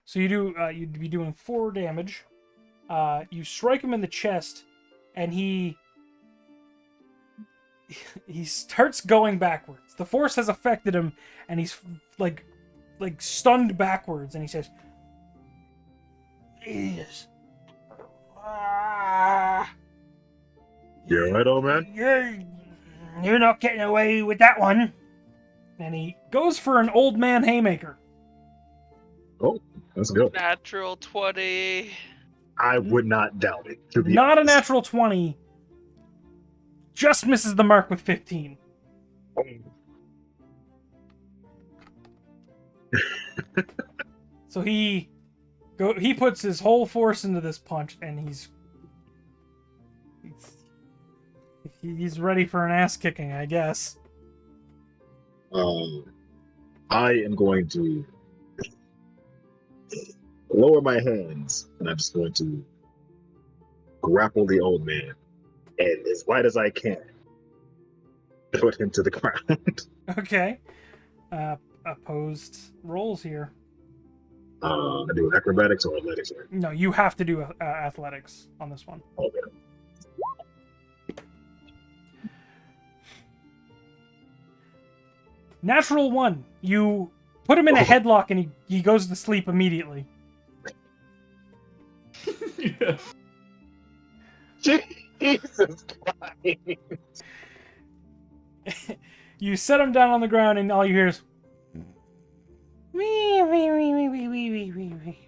So you'd be doing 4 damage. You strike him in the chest, and he starts going backwards. The force has affected him, and he's like stunned backwards, and he says, "Yes. You alright, old man? You're not getting away with that one." And he goes for an old man haymaker. Oh, let's go. Natural 20. I would not doubt it. To be Not a honest. natural 20. Just misses the mark with 15. So he puts his whole force into this punch, and he's ready for an ass kicking, I guess. I am going to lower my hands, and I'm just going to grapple the old man, and as wide as I can, put him to the ground. Okay. Opposed rolls here. I do acrobatics or athletics. Right? No, you have to do athletics on this one. Okay. Natural 1. You put him in a headlock and he goes to sleep immediately. Yeah. Jesus Christ. You set him down on the ground and all you hear is wee, wee, wee, wee, wee, wee, wee, wee, wee.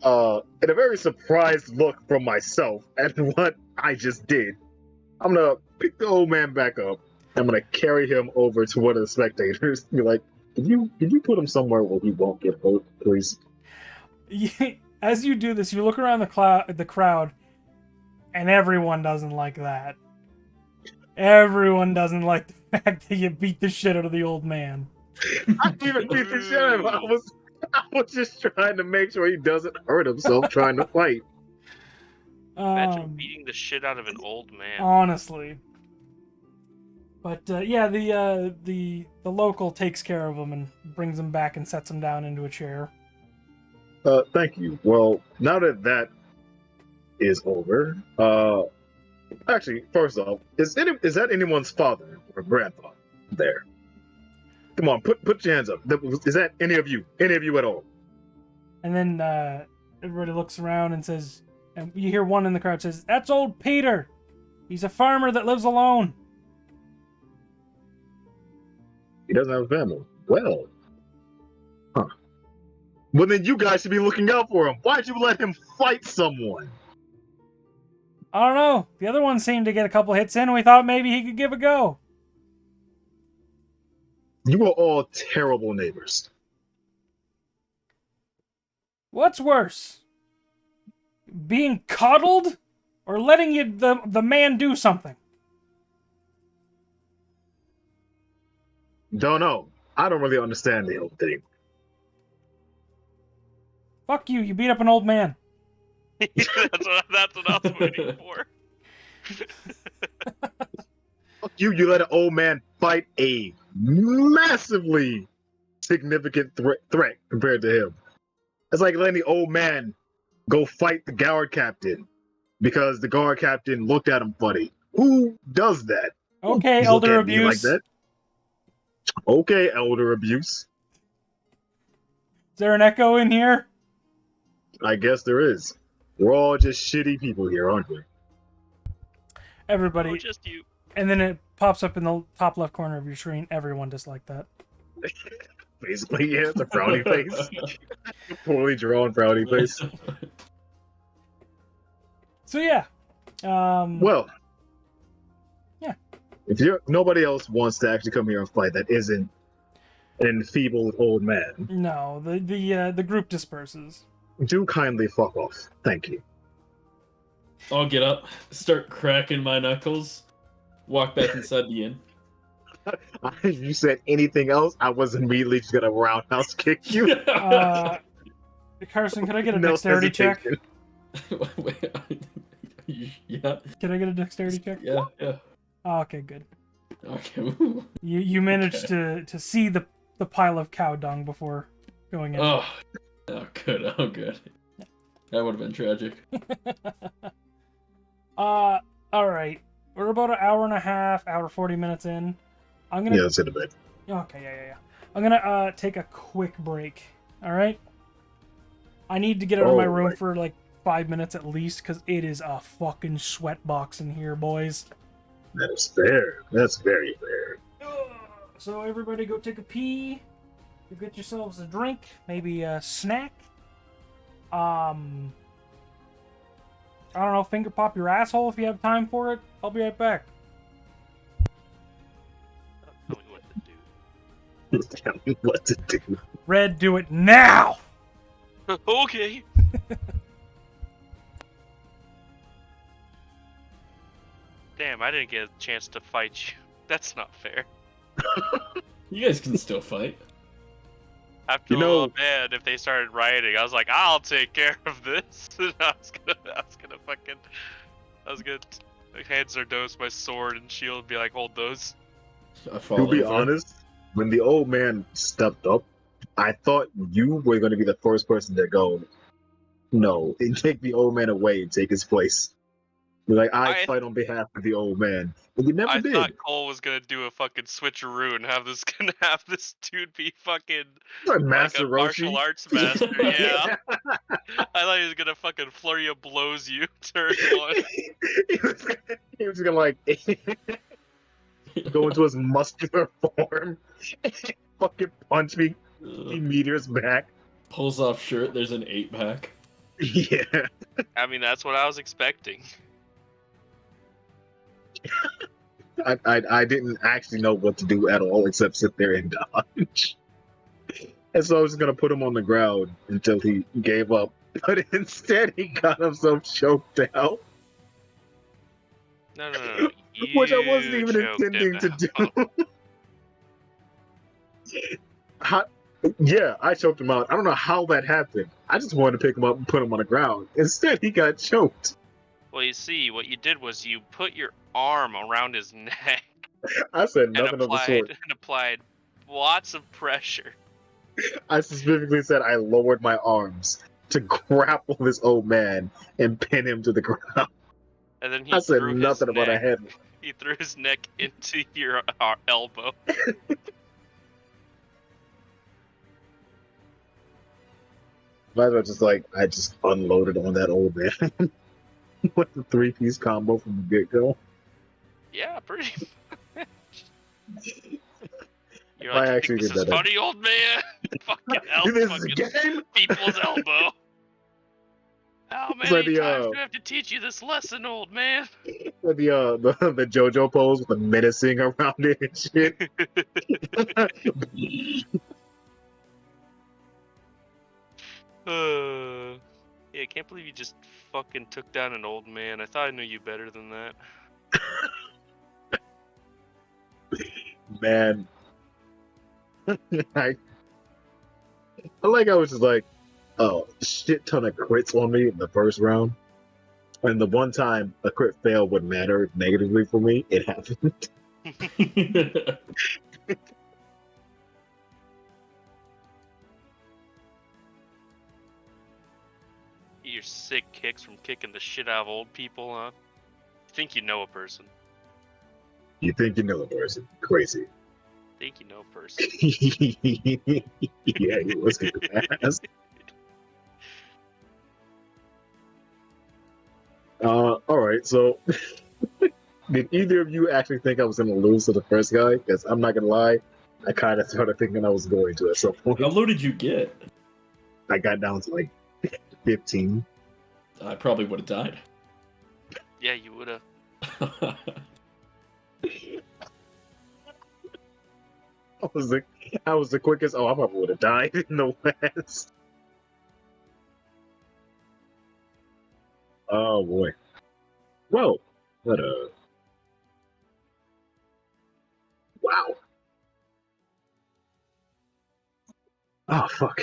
In a very surprised look from myself at what I just did, I'm gonna pick the old man back up. I'm gonna carry him over to one of the spectators. Be like, "Can you put him somewhere where he won't get hurt, please?" As you do this, you look around the crowd, and everyone doesn't like that. Everyone doesn't like the fact that you beat the shit out of the old man. I didn't even beat the shit out of him. I was just trying to make sure he doesn't hurt himself trying to fight. Imagine beating the shit out of an old man. Honestly. But yeah, the local takes care of him and brings him back and sets him down into a chair. Thank you. Well, now that that is over, actually, first off, is that anyone's father or grandfather there? Come on, put your hands up. Is that any of you? Any of you at all? And then everybody looks around and says, and you hear one in the crowd says, "That's old Peter. He's a farmer that lives alone." He doesn't have a family. Well, huh. Well, then you guys should be looking out for him. Why'd you let him fight someone? I don't know. The other one seemed to get a couple hits in. We thought maybe he could give a go. You are all terrible neighbors. What's worse? Being coddled or letting the man do something? Don't know. I don't really understand the whole thing. Fuck you. You beat up an old man. that's what I was waiting for. Fuck you, you let an old man fight a massively significant threat compared to him. It's like letting the old man go fight the guard captain because the guard captain looked at him funny. Who does that? Okay, Look elder at me abuse. like that? Okay, elder abuse. Is there an echo in here? I guess there is. We're all just shitty people here, aren't we? Everybody. Oh, just you. And then it pops up in the top left corner of your screen. Everyone disliked that. Basically, yeah, it's a frowny face. Poorly drawn frowny face. So yeah. Well, yeah. If nobody else wants to actually come here and fight that isn't an enfeebled old man, No, the group disperses. do kindly fuck off. Thank you. I'll get up, start cracking my knuckles, walk back inside the inn. If you said anything else, I was immediately just gonna roundhouse kick you. Carson, can I get a No dexterity check? hesitation. Yeah. Can I get a dexterity check? Yeah. Oh, okay, good. Okay. You managed to see the pile of cow dung before going in. Oh, good. Oh, good. That would have been tragic. All right. We're about an hour and a half, hour 40 minutes in. I'm gonna. Yeah, that's it a bit. Okay, yeah. I'm gonna take a quick break. All right. I need to get out of my room for like 5 minutes at least, because it is a fucking sweat box in here, boys. That is fair. That's very fair. So everybody go take a pee. You get yourselves a drink, maybe a snack. I don't know, finger pop your asshole if you have time for it. I'll be right back. Tell me what to do. Tell me what to do. Red, do it now! Okay. Damn, I didn't get a chance to fight you. That's not fair. You guys can still fight. After a little bit, if they started rioting, I was like, I'll take care of this. And I was gonna hands or dose my sword and shield and be like, hold those. I fall To be over. honest, when the old man stepped up, I thought you were going to be the first person to go, no, and take the old man away and take his place. You're like, I I fight on behalf of the old man. And you never I thought did. Cole was gonna do a fucking switcheroo and have this dude be fucking Like like a Master martial Roshi. arts master. Yeah. Yeah. I thought he was gonna fucking flurry of blows you turn one. He was gonna like go into his muscular form and fucking punch me meters back. Pulls off shirt, there's an 8-pack. Yeah. I mean, that's what I was expecting. I didn't actually know what to do at all except sit there and dodge. And so I was just gonna put him on the ground until he gave up. But instead he got himself choked out. No. Which I wasn't You even choked him intending to do. out. How, yeah, I choked him out. I don't know how that happened. I just wanted to pick him up and put him on the ground. Instead, he got choked. Well, you see, what you did was you put your arm around his neck I said and nothing of the sort. applied lots of pressure. I specifically said I lowered my arms to grapple this old man and pin him to the ground. And then he I said threw nothing about a neck. head. He threw his neck into your elbow. Might as well just like I just unloaded on that old man with the 3-piece combo from the get go. Yeah, pretty much. You're I like, you actually think this did is that. funny, old man? Fucking This is a game. people's elbow. How It's many like times do I have to teach you this lesson, old man? the JoJo pose with the menacing around it and shit. Yeah, I can't believe you just fucking took down an old man. I thought I knew you better than that. Man, I I was just like, oh, shit ton of crits on me in the first round. And the one time a crit fail would matter negatively for me, it happened. Get your sick kicks from kicking the shit out of old people, huh? Think you know a person. You think you know a person. Crazy. Think you know a person. Yeah, he was kicking ass. Alright, so did either of you actually think I was gonna lose to the first guy? Because I'm not gonna lie, I kind of started thinking I was going to at some point. How low did you get? I got down to like 15. I probably would have died. Yeah, you would've. I was the quickest. Oh, I probably would have died in the West. Oh boy. Whoa. What a. Wow. Oh fuck.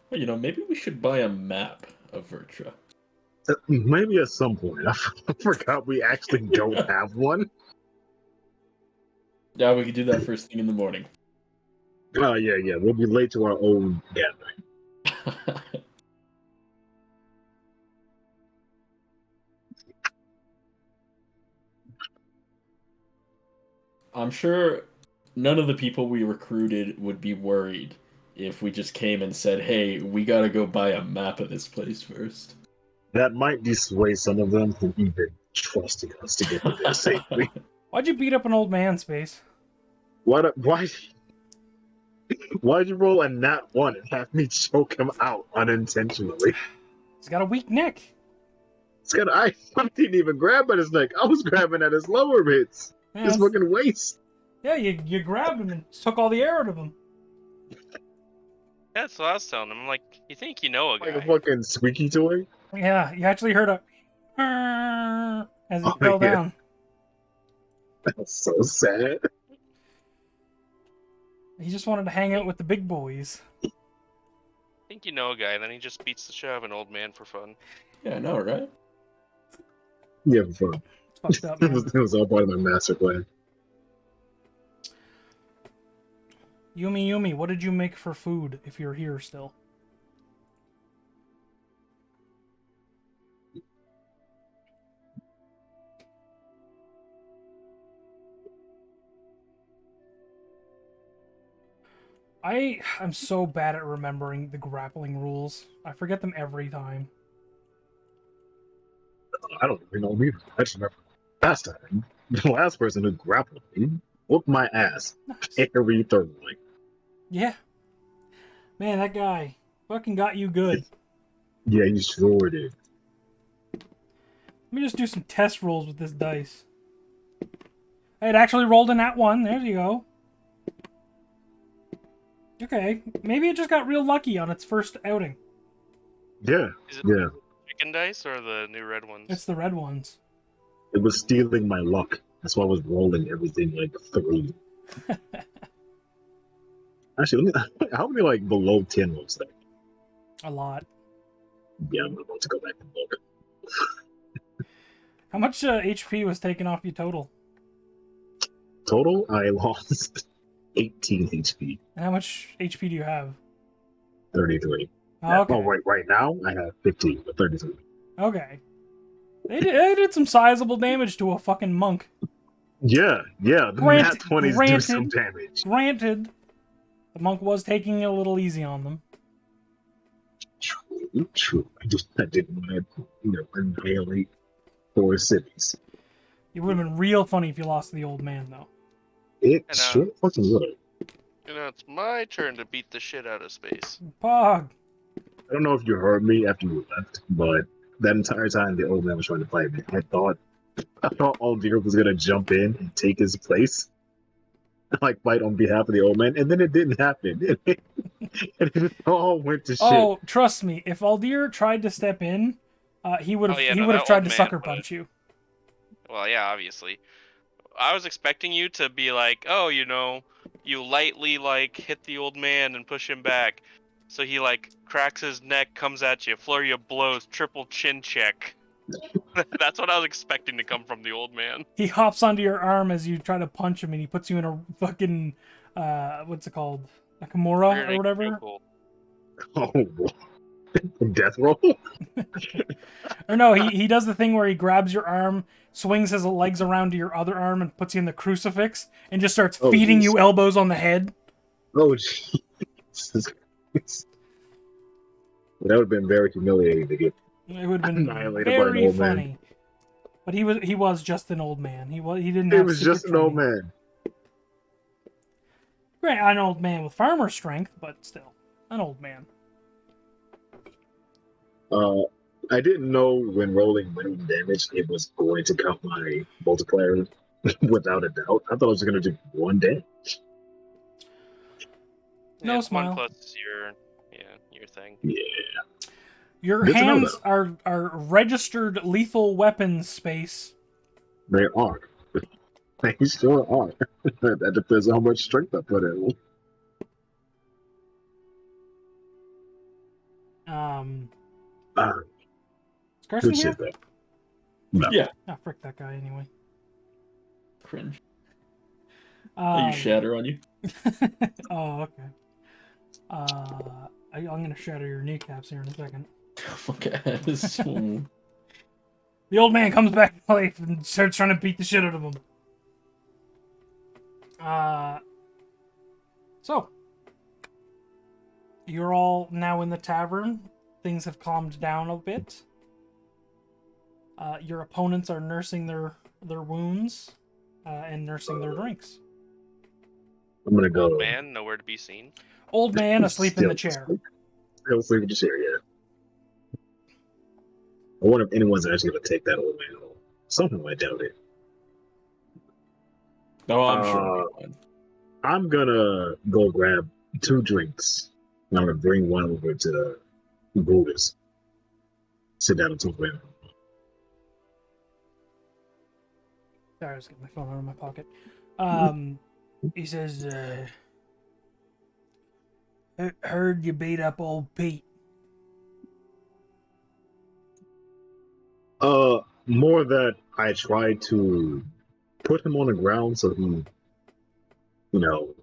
Well, maybe we should buy a map of Vertra. Maybe at some point. I forgot we actually don't have one. Yeah, we could do that first thing in the morning. Oh, yeah. We'll be late to our own gathering. I'm sure none of the people we recruited would be worried if we just came and said, hey, we gotta go buy a map of this place first. That might dissuade some of them from even trusting us to get them there safely. Why'd you beat up an old man, Space? Why'd you roll a nat 1 and have me choke him out unintentionally? He's got a weak neck. I didn't even grab at his neck. I was grabbing at his lower bits. Yeah, His fucking waist. yeah, you grabbed him and took all the air out of him. That's what I was telling him. I'm like, you think you know a Like a guy? fucking squeaky toy. Yeah, you actually heard a as he Oh, fell yeah. down. That's so sad. He just wanted to hang out with the big boys. Think you know a guy, then he just beats the shit out of an old man for fun. Yeah, I know, right? Yeah, for fun. It's fucked up, It man. was all part of my master plan. Yumi, what did you make for food if you're here still? I'm so bad at remembering the grappling rules. I forget them every time. I don't even know either. I just remember last time, the last person who grappled me whooped my ass Nice. every third line. Yeah. Man, that guy fucking got you good. Yeah, you sure did. Let me just do some test rolls with this dice. It actually rolled in that one. There you go. Okay. Maybe it just got real lucky on its first outing. Yeah, Is it yeah. chicken dice or the new red ones? It's the red ones. It was stealing my luck. That's why I was rolling everything like 3. Actually, how many like below 10 was that? A lot. Yeah, I'm about to go back and look. How much HP was taken off you total? Total, I lost 18 HP, And how much HP do you have? 33. Oh, okay. Oh, right now I have 15, but 33. Okay. They did some sizable damage to a fucking monk. Yeah, the nat 20s do some Granted. damage. Granted, the monk was taking it a little easy on them. True. I didn't want to, annihilate 4 cities. It would have been real funny if you lost to the old man, though. It And, sure fucking would. It's my turn to beat the shit out of Space. Pog. I don't know if you heard me after you left, but that entire time the old man was trying to fight me, I thought Aldir was gonna jump in and take his place, like fight on behalf of the old man, and then it didn't happen. And it all went to shit. Oh, trust me, if Aldir tried to step in, he would have that tried old to man sucker would've- punch you. Well, yeah, obviously. I was expecting you to be like, oh, you lightly hit the old man and push him back. So he cracks his neck, comes at you, flurry of blows, triple chin check. That's what I was expecting to come from the old man. He hops onto your arm as you try to punch him, and he puts you in a fucking what's it called, a Kimura Rear or naked whatever. chokehold. Oh, death roll. Or no, he does the thing where he grabs your arm, swings his legs around to your other arm, and puts you in the crucifix, and just starts Oh, feeding geez. you elbows on the head. Oh, Jesus Christ. That would have been very humiliating to get. It would have been Annihilated by an very old man. funny. But he was just an old man. He didn't It have. was secret just an old training. man. Great, an old man with farmer strength, but still, an old man. I didn't know when rolling minimum damage it was going to count my multiplier without a doubt. I thought I was going to do 1 damage. No Yeah, smile. 1 plus your thing. Yeah. Your Good to know, hands are registered lethal weapons, Space. They are. They sure are. That depends on how much strength I put in. Ah, Is Carson good here? shit, though. No. Yeah. Ah, frick that guy anyway. Cringe. I use shatter on you. Oh, okay. I'm gonna shatter your kneecaps here in a second. Okay. So, The old man comes back to life and starts trying to beat the shit out of him. So you're all now in the tavern. Things have calmed down a bit. Your opponents are nursing their wounds and nursing their drinks. I'm gonna go. Old man, nowhere to be seen. Old man asleep in the Still chair. Still sleep in the chair, yeah. I wonder if anyone's actually gonna take that old man home. Something I doubt it. no, I'm sure it'll be fine. I'm gonna go grab 2 drinks. And I'm gonna bring one over to Brutus. Sit down and talk with him. Sorry, I was getting my phone out of my pocket. He says, heard you beat up old Pete. More that I tried to put him on the ground so he,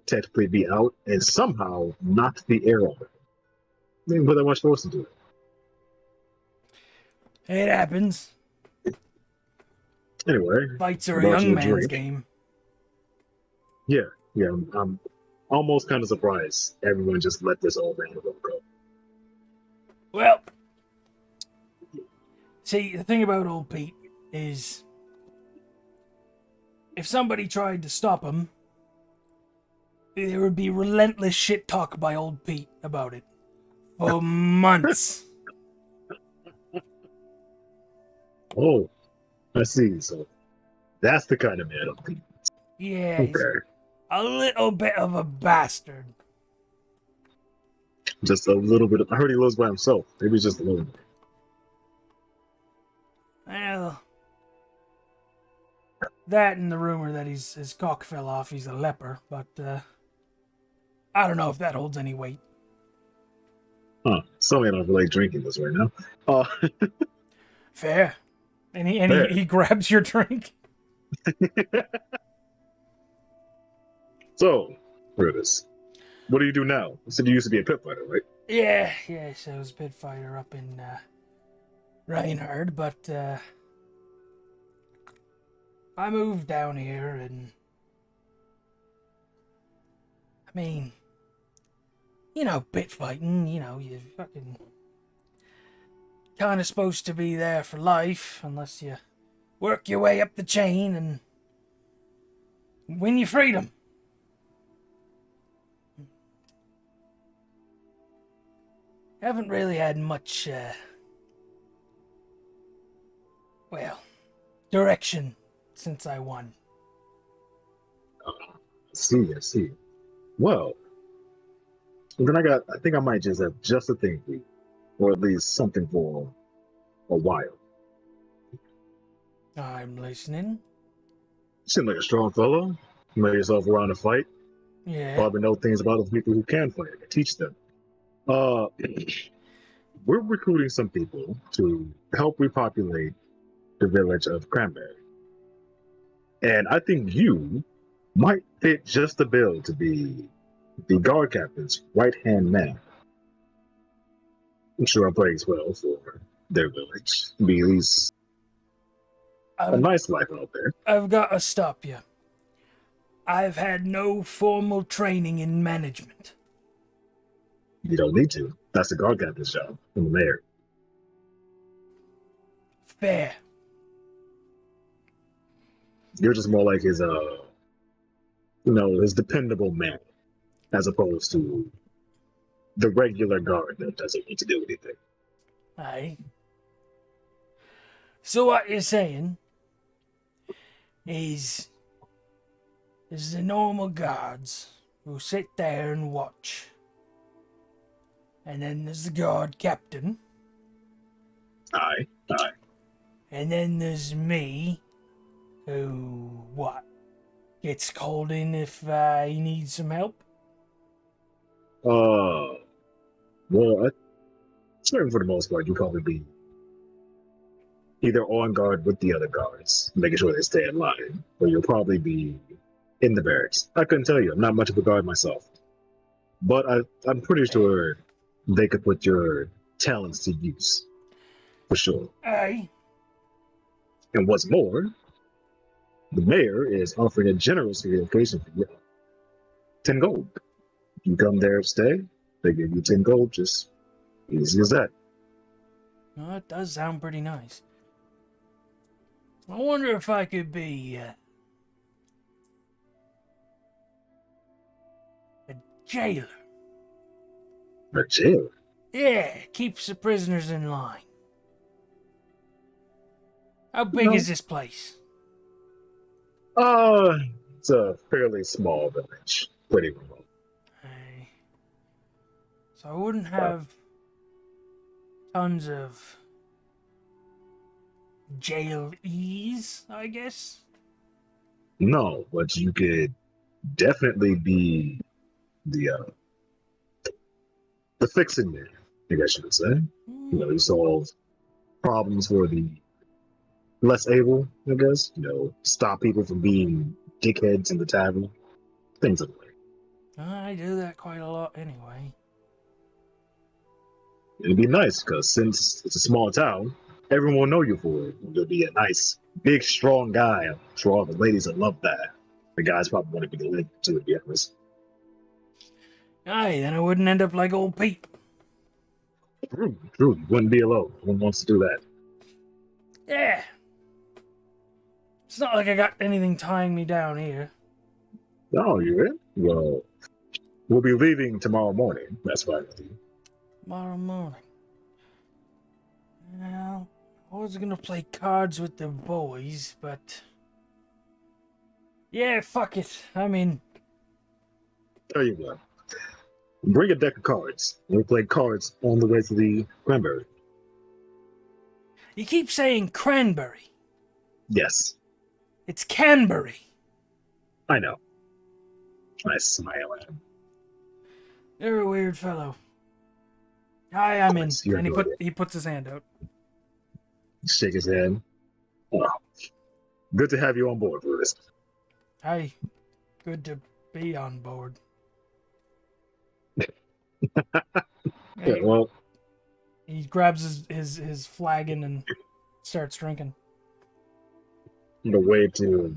technically be out, and somehow knocked the air off him. Didn't put that much force into it. It happens. Anyway, Fights are I a brought young you a man's drink. game. Yeah, I'm almost kind of surprised everyone just let this old man go. Well, see, the thing about old Pete is if somebody tried to stop him, there would be relentless shit talk by old Pete about it for months. Oh, I see. So that's the kind of man I'm thinking. Yeah, he's Okay, a little bit of a bastard. just a little bit. I heard he lives by himself. Maybe just a little bit. Well, that and the rumor that his cock fell off, he's a leper, but I don't know if that holds any weight. Huh? Somebody don't feel like drinking this right now. Uh, Fair. And he Fair. he grabs your drink. So, Brutus, what do you do now? You said you used to be a pit fighter, right? Yeah, so I was a pit fighter up in Reinhard, but I moved down here and I mean, pit fighting, you fucking kind of supposed to be there for life unless you work your way up the chain and win your freedom. Haven't really had much, direction since I won. I see. Well, then I think I might just have just a thing for you, or at least something for a while. I'm listening. You seem like a strong fellow. You let yourself around to fight. Yeah. Probably know things about the people who can fight. Teach them. Uh, we're recruiting some people to help repopulate the village of Cranberry. And I think you might fit just the bill to be the guard captain's right-hand man. I'm sure I plays well for their village. Be at least a nice life out there. I've got to stop you. I've had no formal training in management. You don't need to. That's the guard captain's job from the mayor. Fair. You're just more like his his dependable man, as opposed to the regular guard that doesn't need to do anything. Aye. So what you're saying is there's the normal guards who sit there and watch. And then there's the guard captain. Aye. And then there's me, who, gets called in if he needs some help? Well, So for the most part, you probably be either on guard with the other guards, making sure they stay in line, or you'll probably be in the barracks. I couldn't tell you. I'm not much of a guard myself, but I'm pretty sure they could put your talents to use for sure. Aye. And what's more, the mayor is offering a generous relocation for you. 10 gold. You come there, stay, they give you 10 gold, just easy as that. Oh, it does sound pretty nice. I wonder if I could be a jailer. A jail. Yeah, keeps the prisoners in line. How big No. is this place? It's a fairly small village. Pretty remote. Aye. So I wouldn't have tons of jailees, I guess. No, but you could definitely be the fixing man, I guess you would say. You solve problems for the less able, I guess. Stop people from being dickheads in the tavern, things like that. I do that quite a lot anyway. It'd be nice because since it's a small town, everyone will know you for it. You'll be a nice, big, strong guy. I'm sure all the ladies will love that. The guys probably want to be the to be honest. Aye, then I wouldn't end up like old Pete. True, true. You wouldn't be alone. No one wants to do that. Yeah. It's not like I got anything tying me down here. Oh, you're in? Well, we'll be leaving tomorrow morning. That's fine with you. Tomorrow morning. Well, I was gonna play cards with the boys, but... Yeah, fuck it. I'm in. Tell you what. Bring a deck of cards. We'll play cards on the way to the cranberry. You keep saying cranberry. Yes, It's Canberry. I know. I smile at him. You're a weird fellow. Hi, I'm in. Yes, you're And good. he puts his hand out. Shake his hand. Oh, good to have you on board, Brutus. Hi. Good to be on board. Yeah, well, He grabs his flagon and starts drinking. on the way to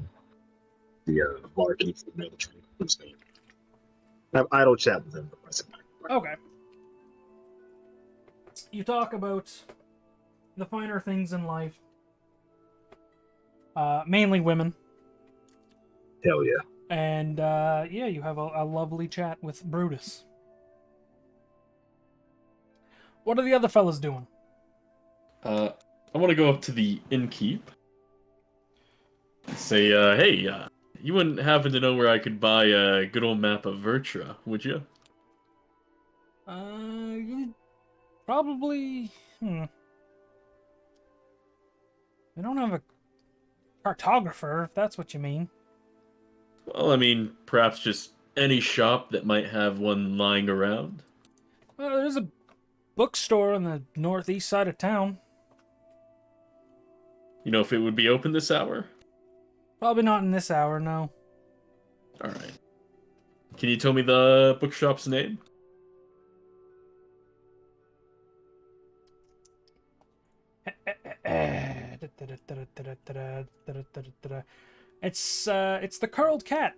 the barkeep for the military. Have idle chat with him. Okay. You talk about the finer things in life. Mainly women. Hell yeah. And yeah, you have a lovely chat with Brutus. What are the other fellas doing? I want to go up to the innkeep and say, hey, you wouldn't happen to know where I could buy a good old map of Vertra, would you? You probably. We don't have a cartographer, if that's what you mean. Well, I mean, perhaps just any shop that might have one lying around. Well, there's a bookstore on the northeast side of town. You know if it would be open this hour? Probably not in this hour, no. Alright. Can you tell me the bookshop's name? It's the Curled Cat.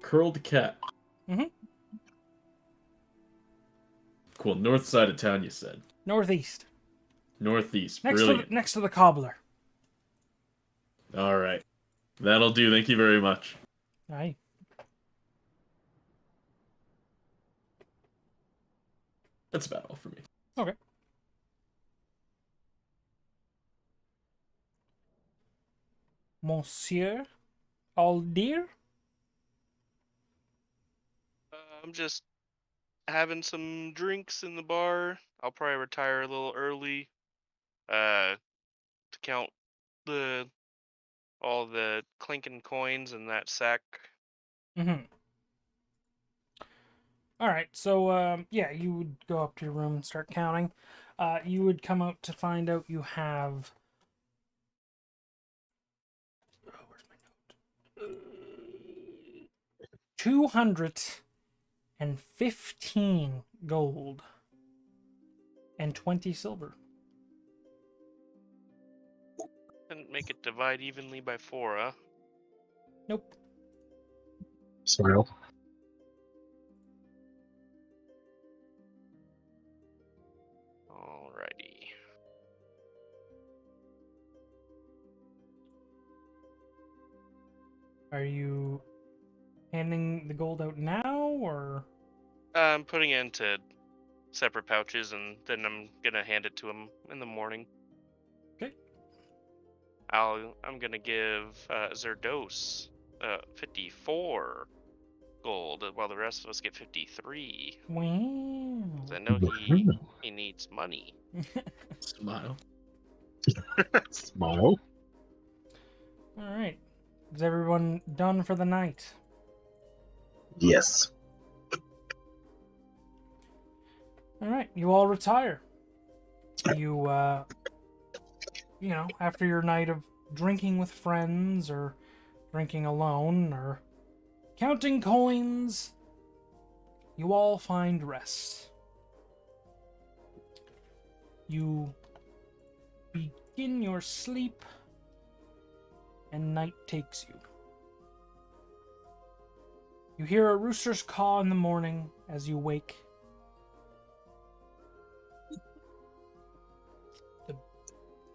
Curled Cat. Mm-hmm. Cool. North side of town, you said. Northeast. Northeast. Brilliant. Next to the cobbler. Alright. That'll do. Thank you very much. Aye. That's about all for me. Okay. Monsieur Aldir? I'm just having some drinks in the bar. I'll probably retire a little early, to count all the clinking coins in that sack. Mm-hmm. All right, so yeah, you would go up to your room and start counting. You would come out to find out you have. Oh, where's my note? 215 gold and 20 silver. And make it divide evenly by 4, huh? Nope. Smile. Alrighty. Are you handing the gold out now, or? I'm putting it into separate pouches, and then I'm gonna hand it to him in the morning. Okay. I'm gonna give Zerdos 54 gold, while the rest of us get 53. Wow. 'Cause I know he needs money. Smile. Smile. All right. Is everyone done for the night? Yes. All right. You all retire. You, after your night of drinking with friends or drinking alone or counting coins, you all find rest. You begin your sleep, and night takes you. You hear a rooster's caw in the morning as you wake.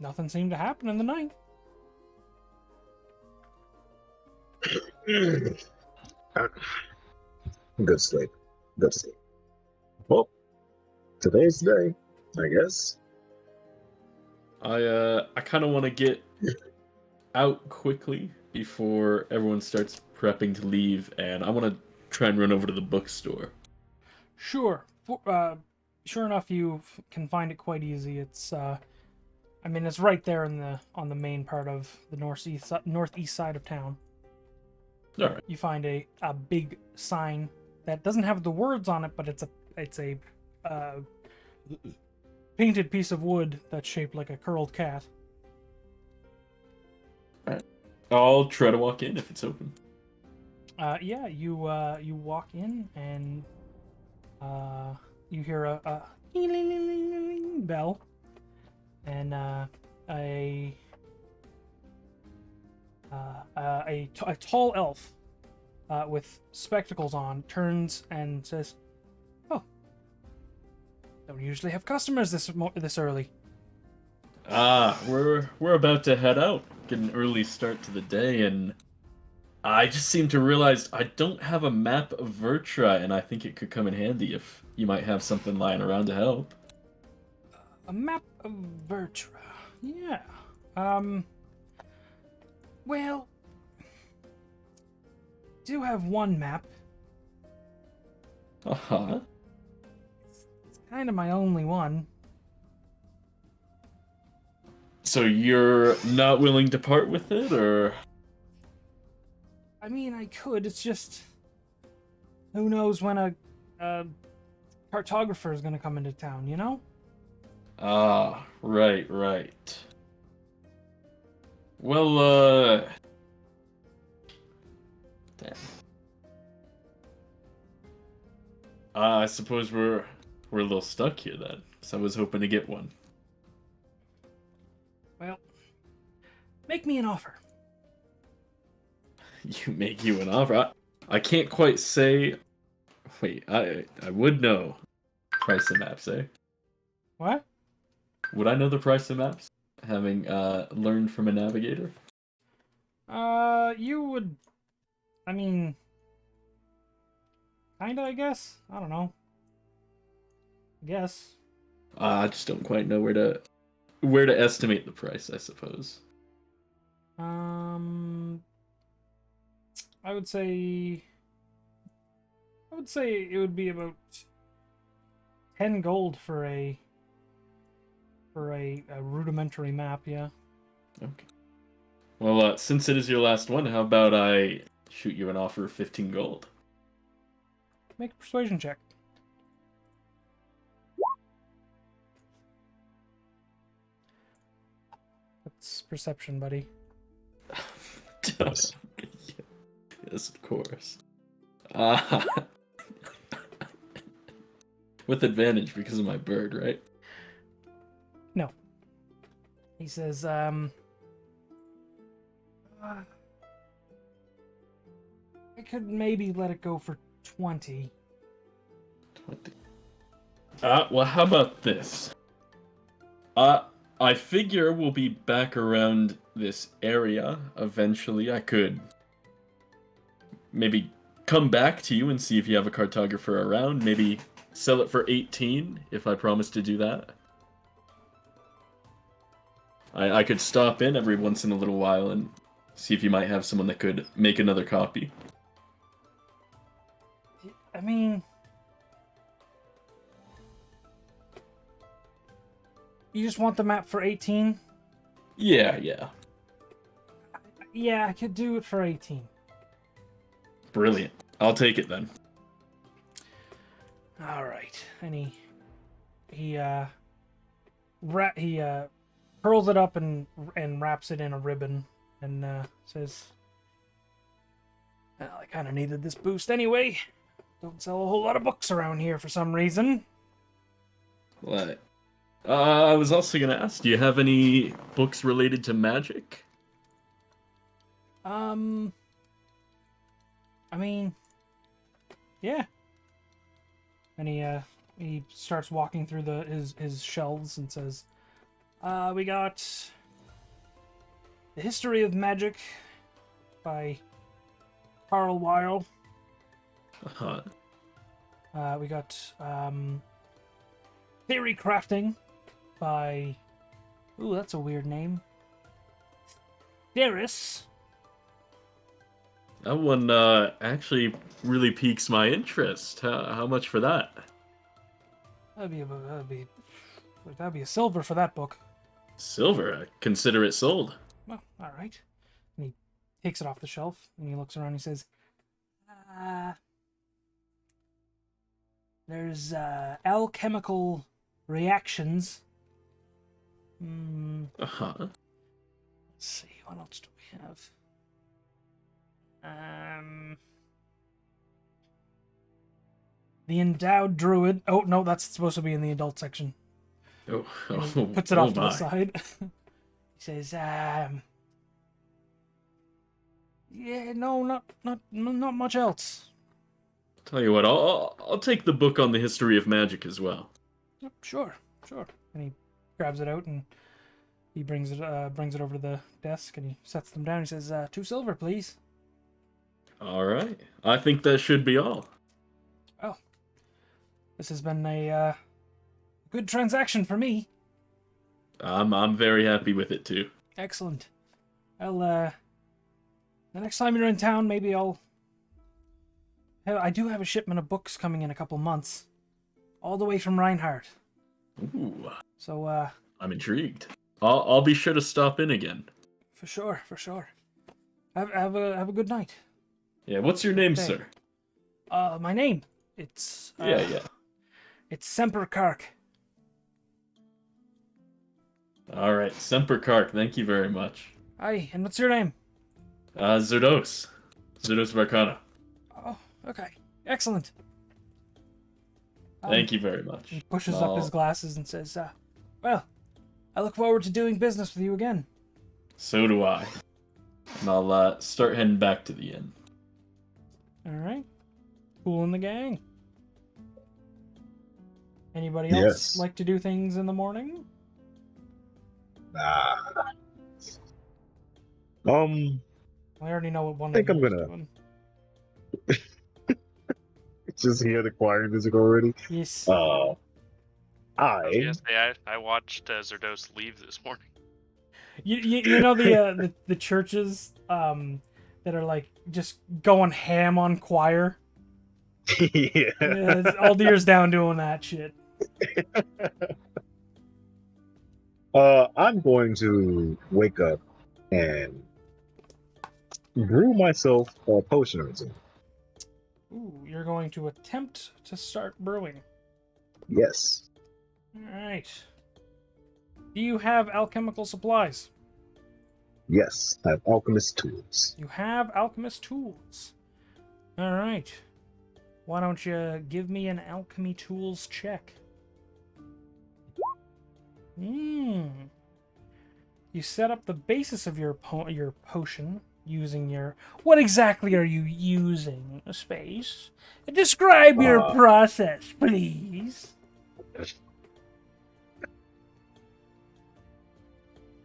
Nothing seemed to happen in the night. Good sleep. Good sleep. Well, today's the day, I guess. I kind of want to get out quickly before everyone starts prepping to leave, and I want to try and run over to the bookstore. Sure. Sure enough, you can find it quite easy. It's, it's right there on the main part of the northeast side of town. All right. You find a big sign that doesn't have the words on it, but it's a painted piece of wood that's shaped like a curled cat. All right. I'll try to walk in if it's open. Yeah, you walk in and you hear a ding-a-ling-ling-ling-ling bell, and a tall elf with spectacles on turns and says, "Oh, don't usually have customers this early." We're about to head out. Get an early start to the day, and I just seem to realize I don't have a map of Vertra, and I think it could come in handy if you might have something lying around to help. A map of Vertra. Yeah. Well, do have one map. Uh-huh. It's kind of my only one. So you're not willing to part with it, or? I mean, I could. It's just, who knows when a cartographer is going to come into town, you know? Ah, right. Well, damn. I suppose we're a little stuck here then, because I was hoping to get one. Well, make me an offer. Make you an offer. I can't quite say. Wait, I would know price of maps, eh? What? Would I know the price of maps, having learned from a navigator? You would. I mean, kinda, I guess. I don't know. I guess. I just don't quite know where to estimate the price, I suppose. I would say it would be about 10 gold for a rudimentary map, yeah. Okay. Well, since it is your last one, how about I shoot you an offer of 15 gold? Make a persuasion check. It's perception, buddy. Yes. Yes, of course. With advantage because of my bird, right? No. He says, I could maybe let it go for 20. 20. Well, how about this? I figure we'll be back around this area eventually. I could maybe come back to you and see if you have a cartographer around. Maybe sell it for 18 if I promise to do that. I could stop in every once in a little while and see if you might have someone that could make another copy. I mean, you just want the map for 18? Yeah. Yeah, I could do it for 18. Brilliant. I'll take it then. All right. And he curls it up and wraps it in a ribbon and says, "Well, I kind of needed this boost anyway. Don't sell a whole lot of books around here for some reason." What? I was also gonna ask, do you have any books related to magic? I mean, yeah. And he starts walking through his shelves and says, "We got The History of Magic by Carl Weil. Uh-huh. We got Theory Crafting by... Ooh, that's a weird name. Theris. That one actually really piques my interest. How much for that? That'd be a silver for that book." Silver. I consider it sold. Well, all right. And he takes it off the shelf and he looks around and he says, "There's alchemical reactions. Uh-huh. Let's see, what else do we have? The Endowed Druid. Oh, no, that's supposed to be in the adult section." Oh, And he puts it off to the side. He says, "Yeah, no, not much else." Tell you what, I'll take the book on the history of magic as well. Yep, sure. And he grabs it out and he brings it over to the desk and he sets them down. He says, 2 silver, please." All right. I think that should be all. Well, this has been a good transaction for me. I'm very happy with it too. Excellent. Well, the next time you're in town, maybe I do have a shipment of books coming in a couple months, all the way from Reinhardt. Ooh, So, I'm intrigued. I'll be sure to stop in again. for sure. Have a good night. Yeah, what's your name, Okay. sir? My name, it's Yeah. it's Semper Kark. All right, Semper Kark, thank you very much. Hi, and what's your name? Zerdos. Zerdos Varkana. Oh, okay, excellent. Thank you very much. He pushes up his glasses and says, "Well, I look forward to doing business with you again." So do I. And I'll start heading back to the inn. All right, cool in the gang. Anybody else Yes. like to do things in the morning? Nah. I already know what one think of I'm you is gonna- doing. Just hear the choir music already. Yes. I Yes, I watched Zerdos leave this morning. You know the churches that are like just going ham on choir. yeah. Yeah, it's Aldir's down doing that shit. I'm going to wake up and brew myself a potion or two. Ooh, you're going to attempt to start brewing. Yes. All right. Do you have alchemical supplies? Yes, I have alchemist tools. You have alchemist tools. All right. Why don't you give me an alchemy tools check? You set up the basis of your potion using your... What exactly are you using, Space? Describe your process, please.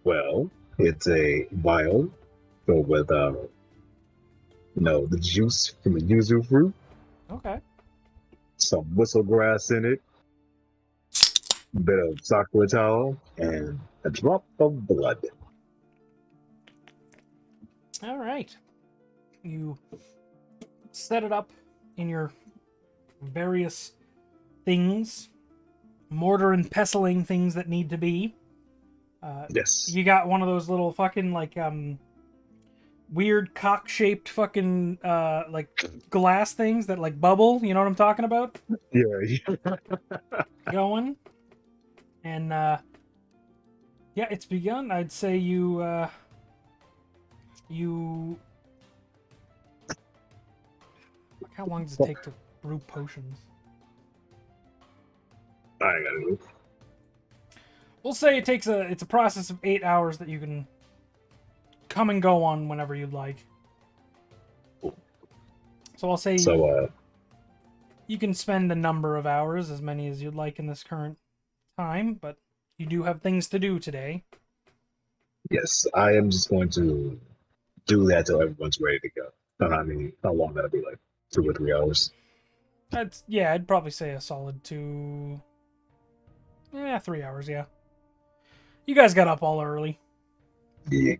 Well, it's a vial filled with, the juice from a yuzu fruit, Okay. some whistlegrass in it, a bit of sakura towel, and a drop of blood. All right. You set it up in your various things, mortar and pestling things that need to be. Yes. You got one of those little fucking like weird cock-shaped fucking like glass things that like bubble. You know what I'm talking about? Yeah. Going. And yeah, it's begun. I'd say you how long does it take to brew potions? I gotta do. We'll say it's a process of 8 hours that you can come and go on whenever you'd like. So I'll say So, you can spend a number of hours, as many as you'd like in this current time, but you do have things to do today. yes, I am just going to do that till everyone's ready to go. I mean, how long that'll be, like 2 or 3 hours? I'd probably say a solid 3 hours, yeah. You guys got up all early. Yeah.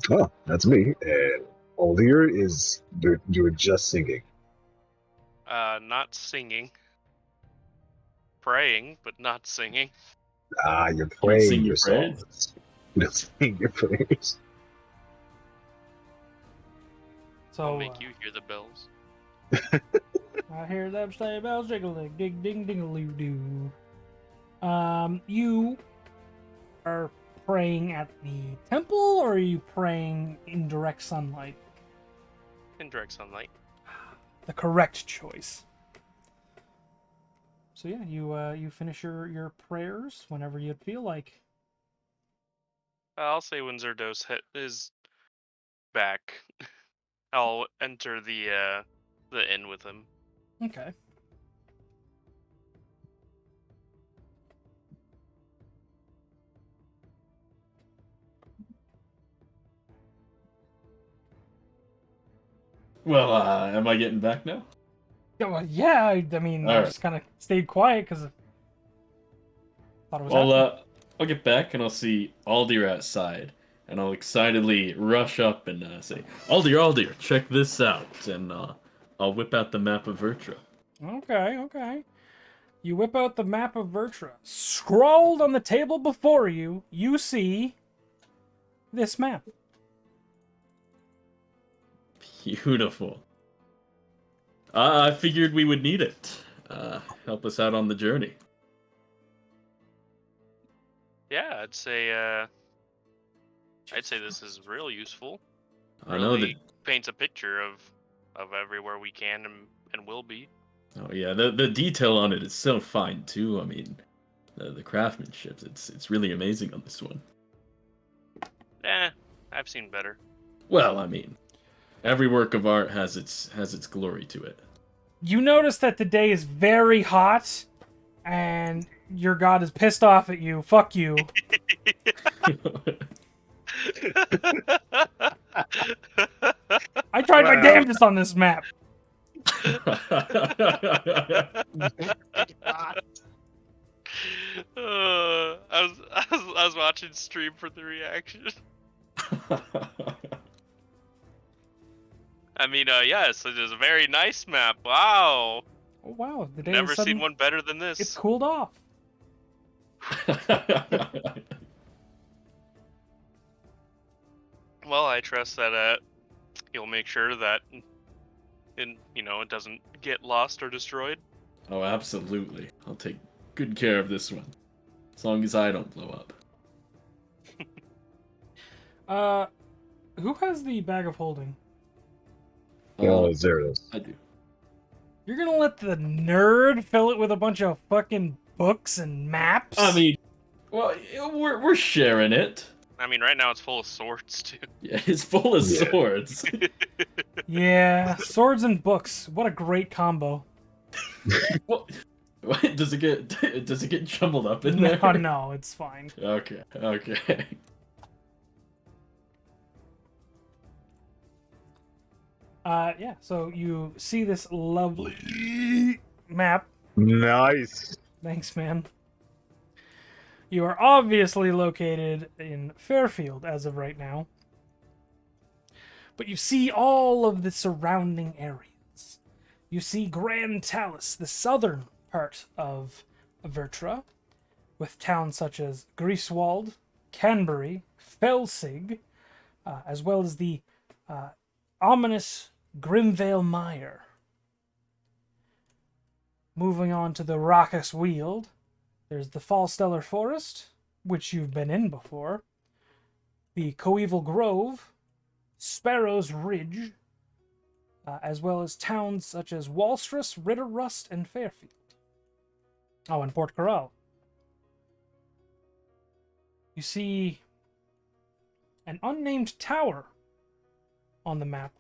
Oh, that's me. And Olier is you're just singing. Not singing. Praying, but not singing. You're You don't praying sing your your prayers? songs. You don't sing your prayers. So I'll make you hear the bells. I hear them sleigh bells jiggling, ding ding ding doo. You are praying at the temple, or are you praying in direct sunlight? In direct sunlight. The correct choice. So yeah, you finish your prayers whenever you feel like. I'll say when Zerdos is back, I'll enter the inn with him. Okay. Well, am I getting back now? Yeah, I mean, I Alright. just kind of stayed quiet because I thought it was Well, happening. I'll get back and I'll see Aldir outside, and I'll excitedly rush up and say, Aldir, check this out, and I'll whip out the map of Vertra. Okay. You whip out the map of Vertra. Scrawled on the table before you, you see this map. Beautiful. I figured we would need it. Help us out on the journey. Yeah, I'd say this is real useful. I know that. Really paints a picture of everywhere we can and will be. Oh yeah, the detail on it is so fine too. I mean, the craftsmanship, it's really amazing on this one. I've seen better. Well, I mean, every work of art has its glory to it. You notice that the day is very hot, and your god is pissed off at you. Fuck you. I tried my Wow. damnedest on this map. I was watching stream for the reaction. I mean, yes, it is a very nice map. Wow. Oh wow, the day Never is seen suddenly... one better than this. It's cooled off. Well, I trust that you'll make sure that it doesn't get lost or destroyed. Oh, absolutely. I'll take good care of this one. As long as I don't blow up. Who has the bag of holding? Zeros. I do. You're gonna let the nerd fill it with a bunch of fucking books and maps? I mean, well, we're sharing it. I mean, right now it's full of swords too. Yeah, it's full of Yeah. swords. Yeah, swords and books. What a great combo. What does it get jumbled up in No, there? no, it's fine. Okay. Yeah, so you see this lovely map. Nice. Thanks, man. You are obviously located in Fairfield as of right now. But you see all of the surrounding areas. You see Grand Chalice, the southern part of Vertra, with towns such as Griswold, Canbury, Felsig, as well as the ominous Grimvale Mire. Moving on to the Raucous Weald, there's the Fallstellar Forest, which you've been in before, the Coeval Grove, Sparrow's Ridge, as well as towns such as Walstress, Ritterrust, and Fairfield. Oh, and Port Corral. You see an unnamed tower on the map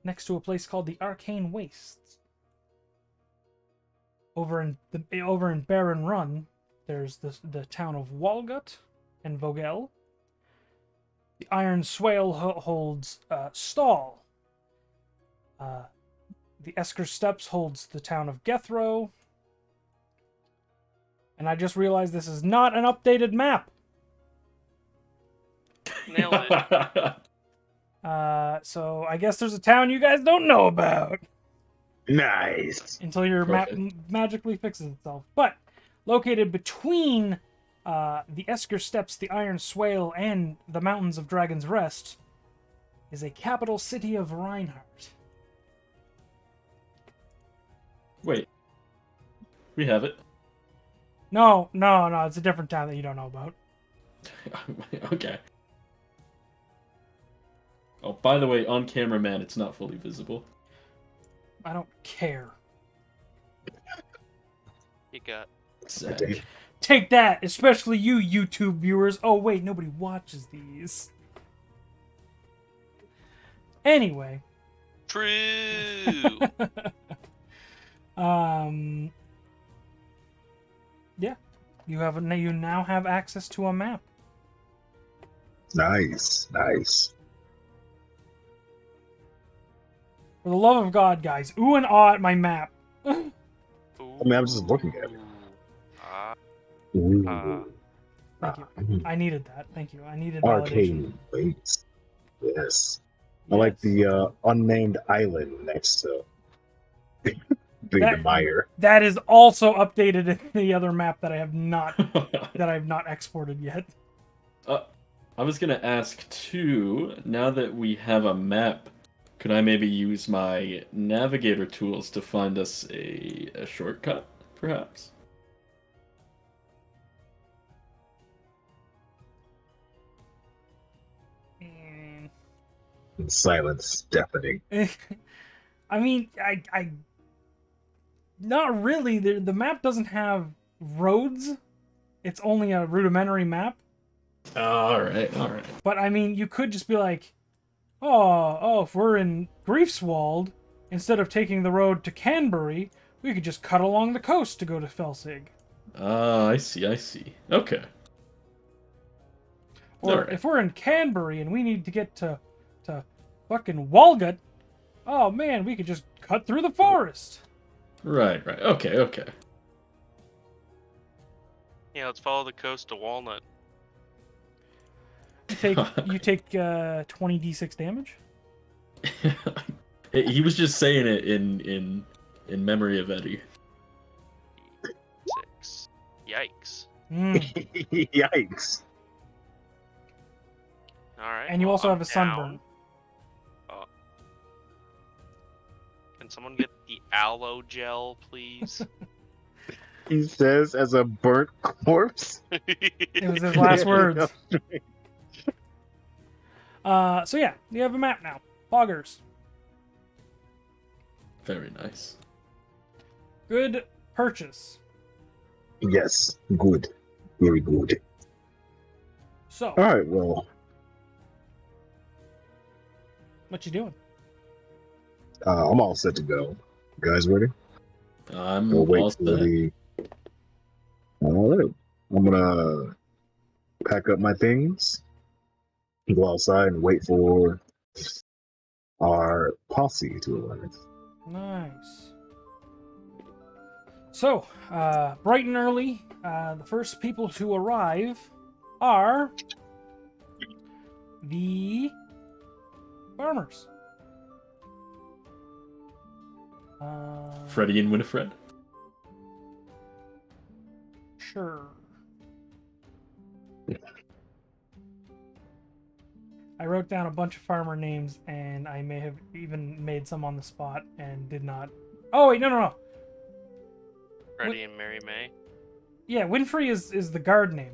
next to a place called the Arcane Wastes. Over in Barren Run, there's the town of Walgut and Vogel. The Iron Swale holds Stall. The Esker Steppes holds the town of Gethro. And I just realized this is not an updated map. Nailed it. So I guess there's a town you guys don't know about Nice. until your map Perfect. magically fixes itself. But located between the Esker Steppes, the Iron Swale, and the Mountains of Dragon's Rest is a capital city of Reinhardt. Wait. We have it. No, it's a different town that you don't know about. Okay. Oh, by the way, on camera, man, it's not fully visible. I don't care. You got Zach. Dave. Take that, especially you YouTube viewers. Oh wait, nobody watches these. Anyway. true. Yeah, you now have access to a map. Nice. For the love of God, guys, ooh and ah at my map. I mean, I'm just looking at it. Ah, Ooh. Thank you. I needed that. Thank you. I needed validation. Arcane Waste. Yes. I like the unnamed island next to the mire. That is also updated in the other map that I have not exported yet. I was gonna ask too, now that we have a map, could I maybe use my navigator tools to find us a shortcut, perhaps? Silence deafening. I mean, I not really. The map doesn't have roads. It's only a rudimentary map. All right. But I mean, you could just be like, oh, if we're in Griefswald, instead of taking the road to Canbury, we could just cut along the coast to go to Felsig. I see. Okay. Or Alright. if we're in Canbury and we need to get to fucking Walgut, oh man, we could just cut through the forest. Right. Okay. yeah, let's follow the coast to Walnut. You take 20d6 damage. He was just saying it in memory of Eddie. 6. Yikes. Yikes. Alright. And you also I'm have a sunburn. down. Oh. Can someone get the aloe gel, please? He says as a burnt corpse. It was his last Yeah, words. So yeah, you have a map now. Poggers. Very nice. Good purchase. Yes, good. Very good. So, All right, well, what you doing? I'm all set to go. You guys ready? I'm We'll all wait for set. the. All right. I'm gonna pack up my things, go outside, and wait for our posse to arrive. Nice. So, bright and early, the first people to arrive are the farmers. Freddie and Winifred. Sure. I wrote down a bunch of farmer names, and I may have even made some on the spot and did not. Oh wait, no. Freddie and Mary May. Yeah, Winfrey is the guard name.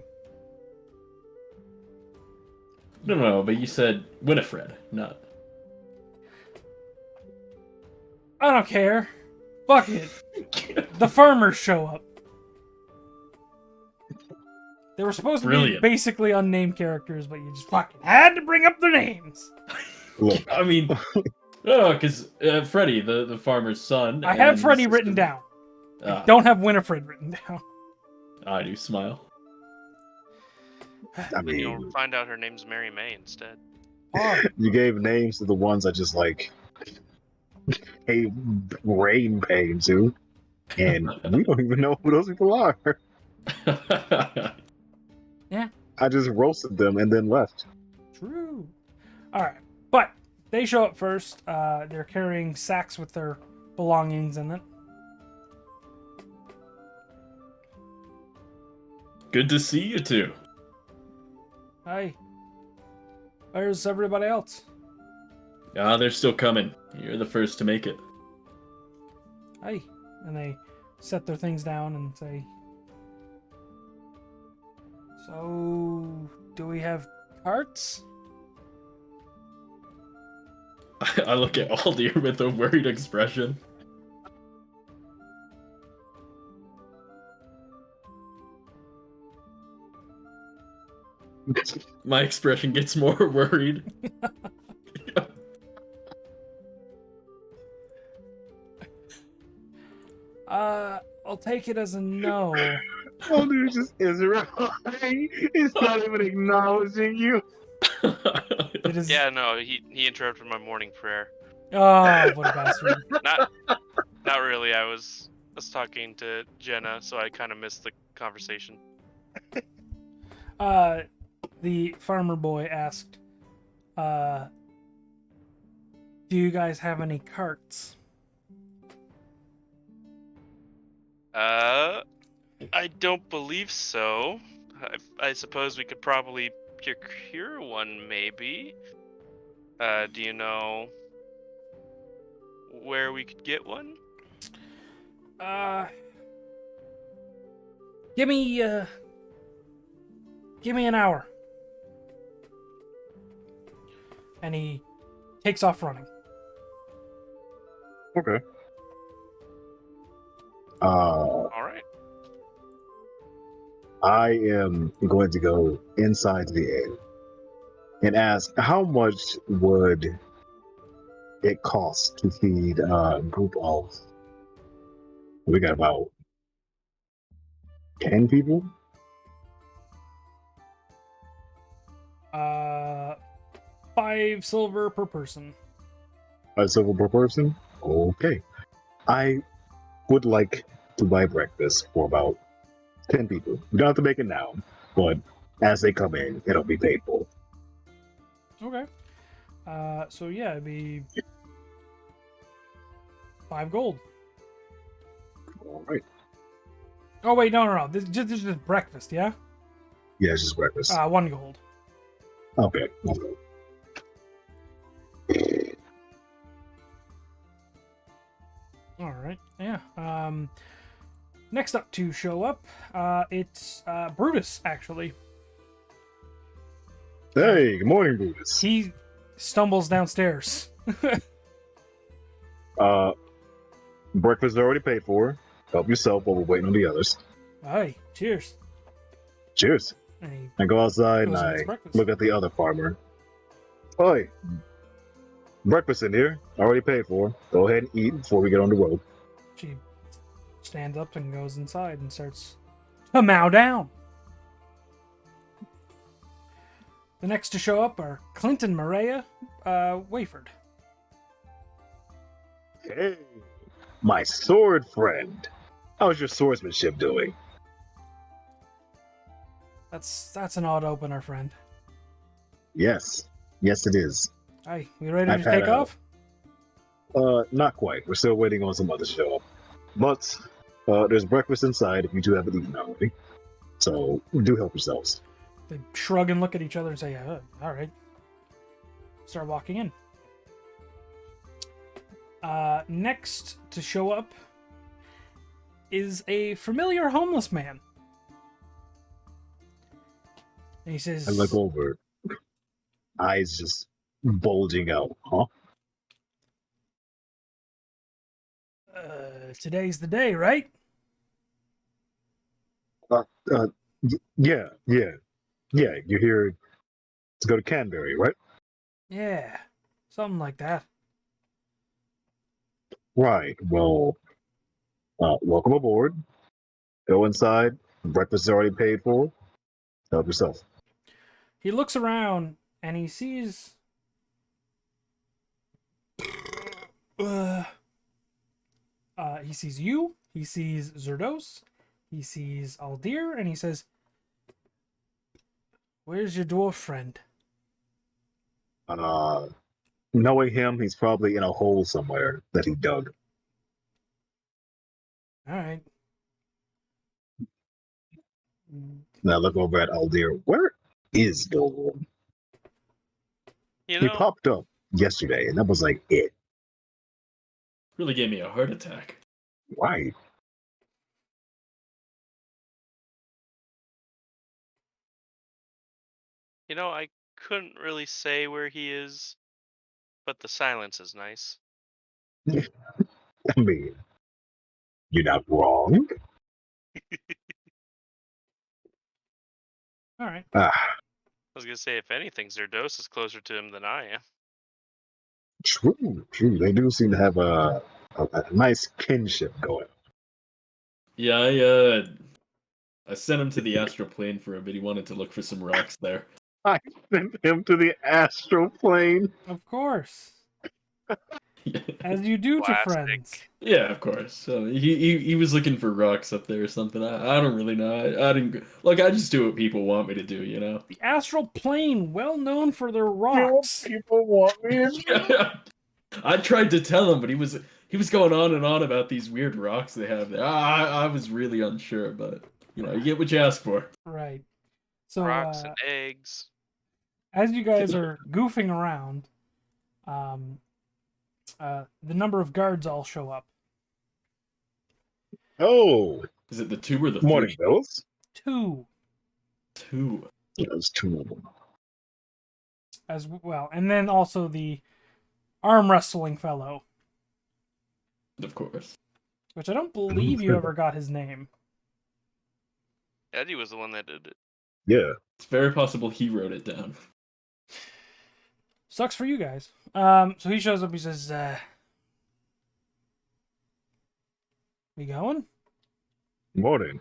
No, but you said Winifred, not. I don't care. Fuck it. The farmers show up. They were supposed to be Brilliant. basically unnamed characters, but you just fucking had to bring up their names. Look, I mean, no, because Freddie, the farmer's son. I have and Freddie sister- written down. Ah, Don't have Winifred written down. I do smile. I Then mean, you'll find out her name's Mary May instead. Oh, you gave names to the ones I just like a brain pain to, and we don't even know who those people are. I just roasted them and then left. true. All right, but they show up first. They're carrying sacks with their belongings in it. Good to see you two. Hi. Where's everybody else? They're still coming. You're the first to make it. Hi. And they set their things down and say, "So, do we have carts?" I look at Aldir with a worried expression. My expression gets more worried. I'll take it as a no. Oh, dude, just Israel. He's not even acknowledging you. It is. Yeah, no, he interrupted my morning prayer. Oh, what a bastard. Not really. I was talking to Jenna, so I kind of missed the conversation. The farmer boy asked, "Do you guys have any carts?" I don't believe so. I suppose we could probably procure one, maybe. Do you know where we could get one? Give me an hour. And he takes off running. Okay. All right. I am going to go inside the inn and ask how much would it cost to feed a group of. We got about 10 people. 5 silver per person. 5 silver per person. Okay. I would like to buy breakfast for about 10 people. We don't have to make it now, but as they come in, it'll be paid for. Okay. So yeah, it'd be 5 gold. All right. Oh wait, no. This is just breakfast, yeah? Yeah, it's just breakfast. 1 gold. Okay. All right. Yeah. Next up to show up, it's Brutus, actually. Hey, good morning, Brutus. He stumbles downstairs. Breakfast is already paid for. Help yourself while we're waiting on the others. Hey, cheers. Cheers. And he I go outside and goes and I gets breakfast. look at the other farmer. Oi, breakfast in here. Already paid for. Go ahead and eat before we get on the road. She stands up and goes inside and starts to mow down. The next to show up are Clinton Maria Wayford. Hey, my sword friend. How's your swordsmanship doing? That's an odd opener, friend. Yes. Yes, it is. Hey, we ready I've to had take a- off? Not quite. We're still waiting on some others to show up. But there's breakfast inside if you two haven't eaten already. So do help yourselves. They shrug and look at each other and say, yeah, all right. Start walking in. Next to show up is a familiar homeless man. And he says, I look over. Eyes just bulging out. Huh? Today's the day, right? Yeah. You're here to go to Canberry, right? Yeah, something like that. Right. Well, welcome aboard. Go inside. Breakfast is already paid for. Help yourself. He looks around and he sees he sees you, he sees Zerdos, he sees Aldir, and he says, "Where's your dwarf friend?" Knowing him, he's probably in a hole somewhere that he dug. All right. And I look over at Aldir. Where is Dolor? You He know, popped up yesterday, and that was like it. Really gave me a heart attack. Right. I couldn't really say where he is, but the silence is nice. I mean, you're not wrong. All right. I was gonna say, if anything, Zerdos is closer to him than I am. True. They do seem to have a nice kinship going. Yeah, I sent him to the astral plane for a bit. He wanted to look for some rocks there. I sent him to the astral plane. Of course. As you do to Classic. friends. Yeah, of course. So he was looking for rocks up there or something. I don't really know. I didn't look. I just do what people want me to do, you know. The astral plane, well known for their rocks. People want me. I tried to tell him, but he was going on and on about these weird rocks they have there. I was really unsure, but you get what you ask for. Right. So Rocks and eggs. as you guys are goofing around, the number of guards all show up. Oh, Is it the 2 or the morning, 3? Bills. 2 2. Yeah, there's 2 of them. as well, and then also the arm wrestling fellow, Of course. which I don't believe you ever got his name. Eddie was the one that did it. Yeah. It's very possible he wrote it down. Sucks for you guys. So he shows up. He says, "We going?" Morning.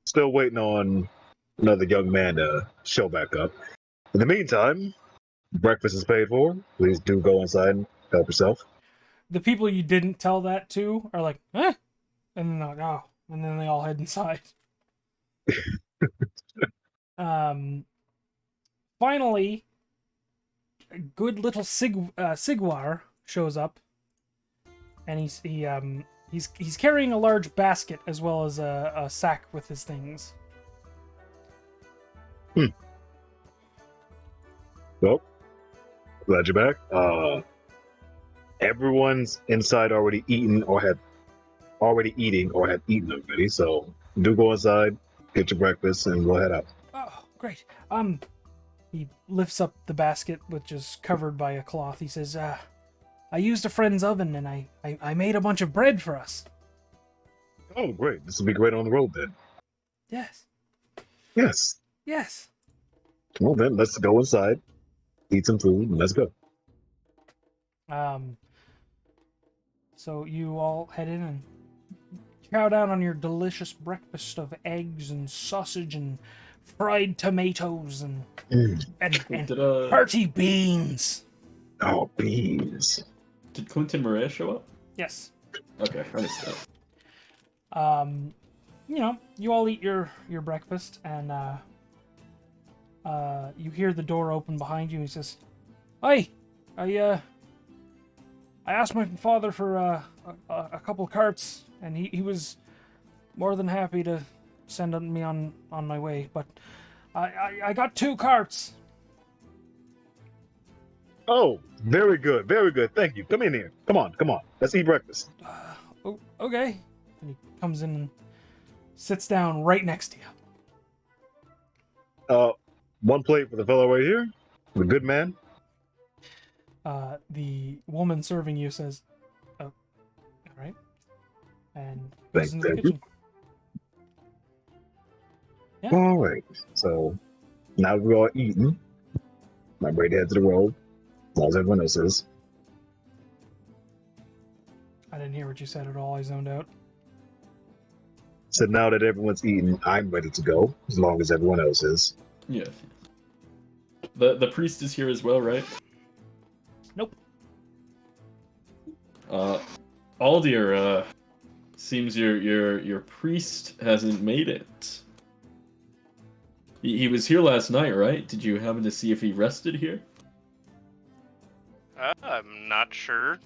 Still waiting on another young man to show back up. In the meantime, breakfast is paid for. Please do go inside and help yourself. The people you didn't tell that to are like, "Eh," and then they're like, "Oh," and then they all head inside. Finally, a good little Sigwar shows up, and he's carrying a large basket as well as a sack with his things. Well, glad you're back. Everyone's inside already eaten or had already eating or have eaten already. So do go inside, get your breakfast, and we'll head out. Oh, great. He lifts up the basket, which is covered by a cloth. He says, I used a friend's oven, and I made a bunch of bread for us. Oh, great. This will be great on the road then. Yes. Yes. Yes. Well, then let's go inside, eat some food, and let's go. So you all head in and chow down on your delicious breakfast of eggs and sausage and fried tomatoes and Did, hearty beans. Oh, beans. did Clinton Maria show up? Yes. Okay, I missed that. You all eat your breakfast, and you hear the door open behind you. He says, "Hey, I asked my father for a couple carts, and he was more than happy to send me on my way. But I got 2 carts." Oh, very good, very good. Thank you. Come in here. Come on. Let's eat breakfast. Okay. And he comes in and sits down right next to you. One plate for the fellow right here, the good man. The woman serving you says, "Oh, all right," and Thank goes into the you. kitchen. Yeah. All right. So now we're all eating. I'm ready to head to the road, as long as everyone else is. I didn't hear what you said at all. I zoned out. So now that everyone's eaten, I'm ready to go, as long as everyone else is. Yes. The priest is here as well, right? Nope. Aldir, seems your priest hasn't made it. He was here last night, right? Did you happen to see if he rested here? I'm not sure.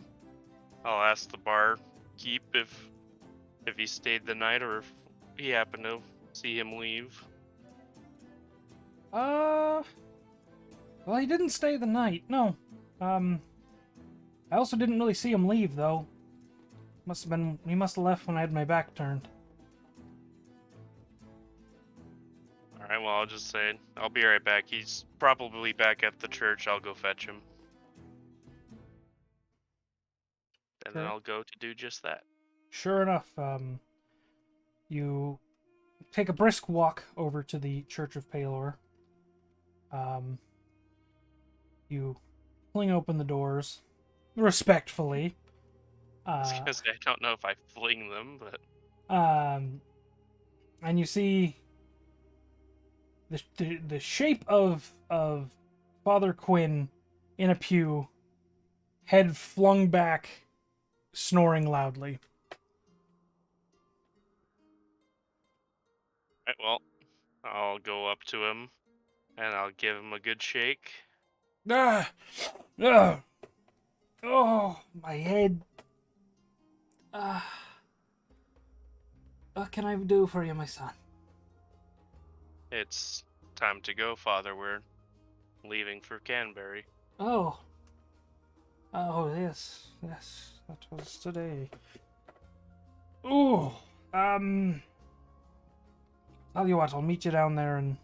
I'll ask the barkeep if he stayed the night or if he happened to see him leave. Well, he didn't stay the night. No. I also didn't really see him leave, though. He must have left when I had my back turned. Alright, well, I'll just say, I'll be right back. He's probably back at the church. I'll go fetch him. And then Sure. I'll go to do just that. Sure enough, you take a brisk walk over to the Church of Palor. You fling open the doors respectfully. Because I don't know if I fling them, but And you see the shape of Father Quinn in a pew, head flung back, snoring loudly. right, well, I'll go up to him and I'll give him a good shake. Oh, my head. What can I do for you, my son? It's time to go, Father. We're leaving for Canberry. Oh, yes, that was today. Oh, tell you what, I'll meet you down there in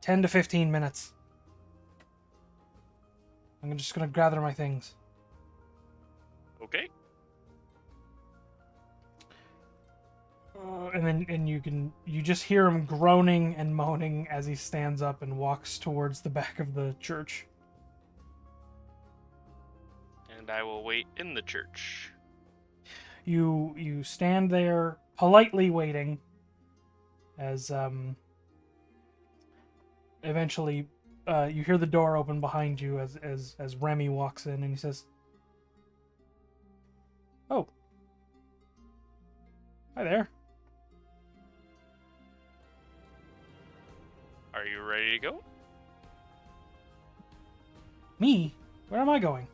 10 to 15 minutes. I'm just gonna gather my things. Okay. And you just hear him groaning and moaning as he stands up and walks towards the back of the church. And I will wait in the church. You stand there politely waiting as eventually you hear the door open behind you as Remy walks in, and he says, "Oh, hi there. Are you ready to go? Me? Where am I going?"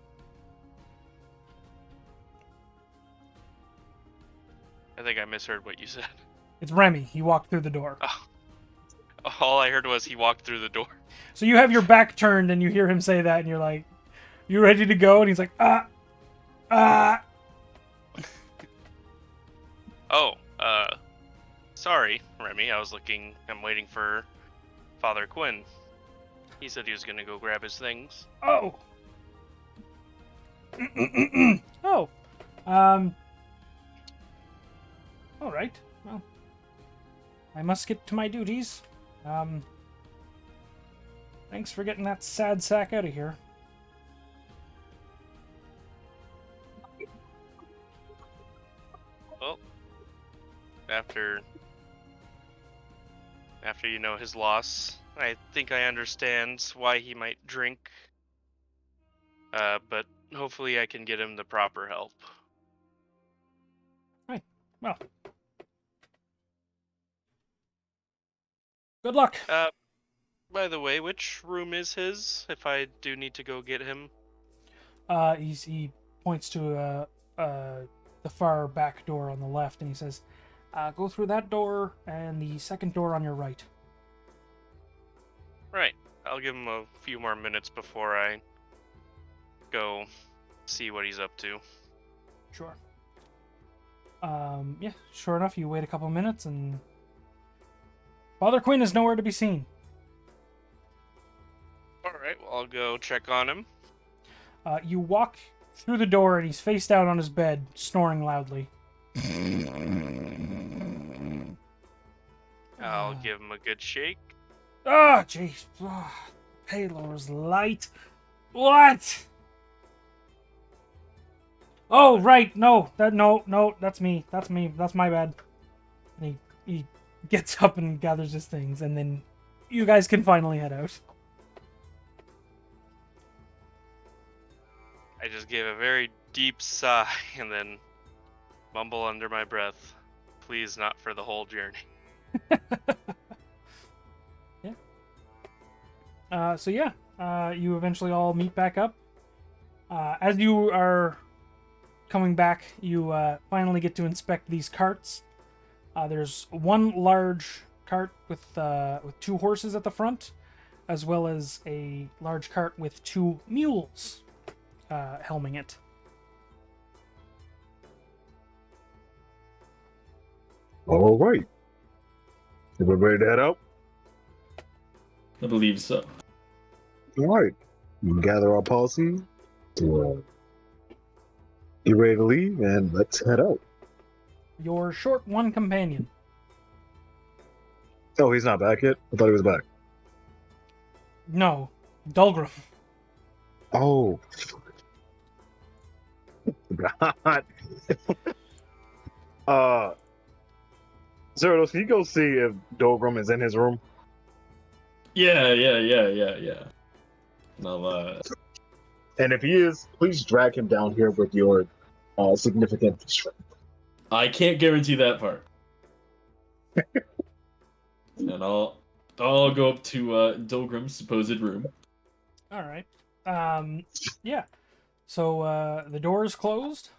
I think I misheard what you said. It's Remy. He walked through the door. Oh. All I heard was he walked through the door. So you have your back turned and you hear him say that, and you're like, "You ready to go?" And he's like, Oh, sorry, Remy. I'm waiting for Father Quinn. He said he was gonna go grab his things. Oh. Oh. All right. Well, I must get to my duties. Thanks for getting that sad sack out of here. Well, after you know his loss, I think I understand why he might drink. But hopefully I can get him the proper help. Right. Well. Good luck. By the way, which room is his? If I do need to go get him. He points to the far back door on the left, and he says, "Go through that door and the second door on your right." Right. I'll give him a few more minutes before I go see what he's up to. Sure. Yeah, sure enough, you wait a couple minutes, and Father Quinn is nowhere to be seen. Alright, well, I'll go check on him. You walk through the door, and he's face down on his bed, snoring loudly. I'll give him a good shake. Ah, jeez. Palor's light. What? Oh, right. No, that's me. That's my bad. And he gets up and gathers his things, and then you guys can finally head out. I just gave a very deep sigh and then mumble under my breath, "Please not for the whole journey." Yeah. You eventually all meet back up. As you are coming back, you finally get to inspect these carts. There's one large cart with 2 horses at the front, as well as a large cart with 2 mules helming it. All right. Everybody ready to head out? I believe so. All right. We can gather our policy to get ready to leave, and let's head out. Your short one companion. Oh, he's not back yet? I thought he was back. No, Dulgrim. Oh. God. Zerados, can you go see if Dolgrim is in his room? Yeah. I'll, And if he is, please drag him down here with your significant strength. I can't guarantee that part. And I'll go up to Dolgrim's supposed room. All right. Yeah. So the door is closed.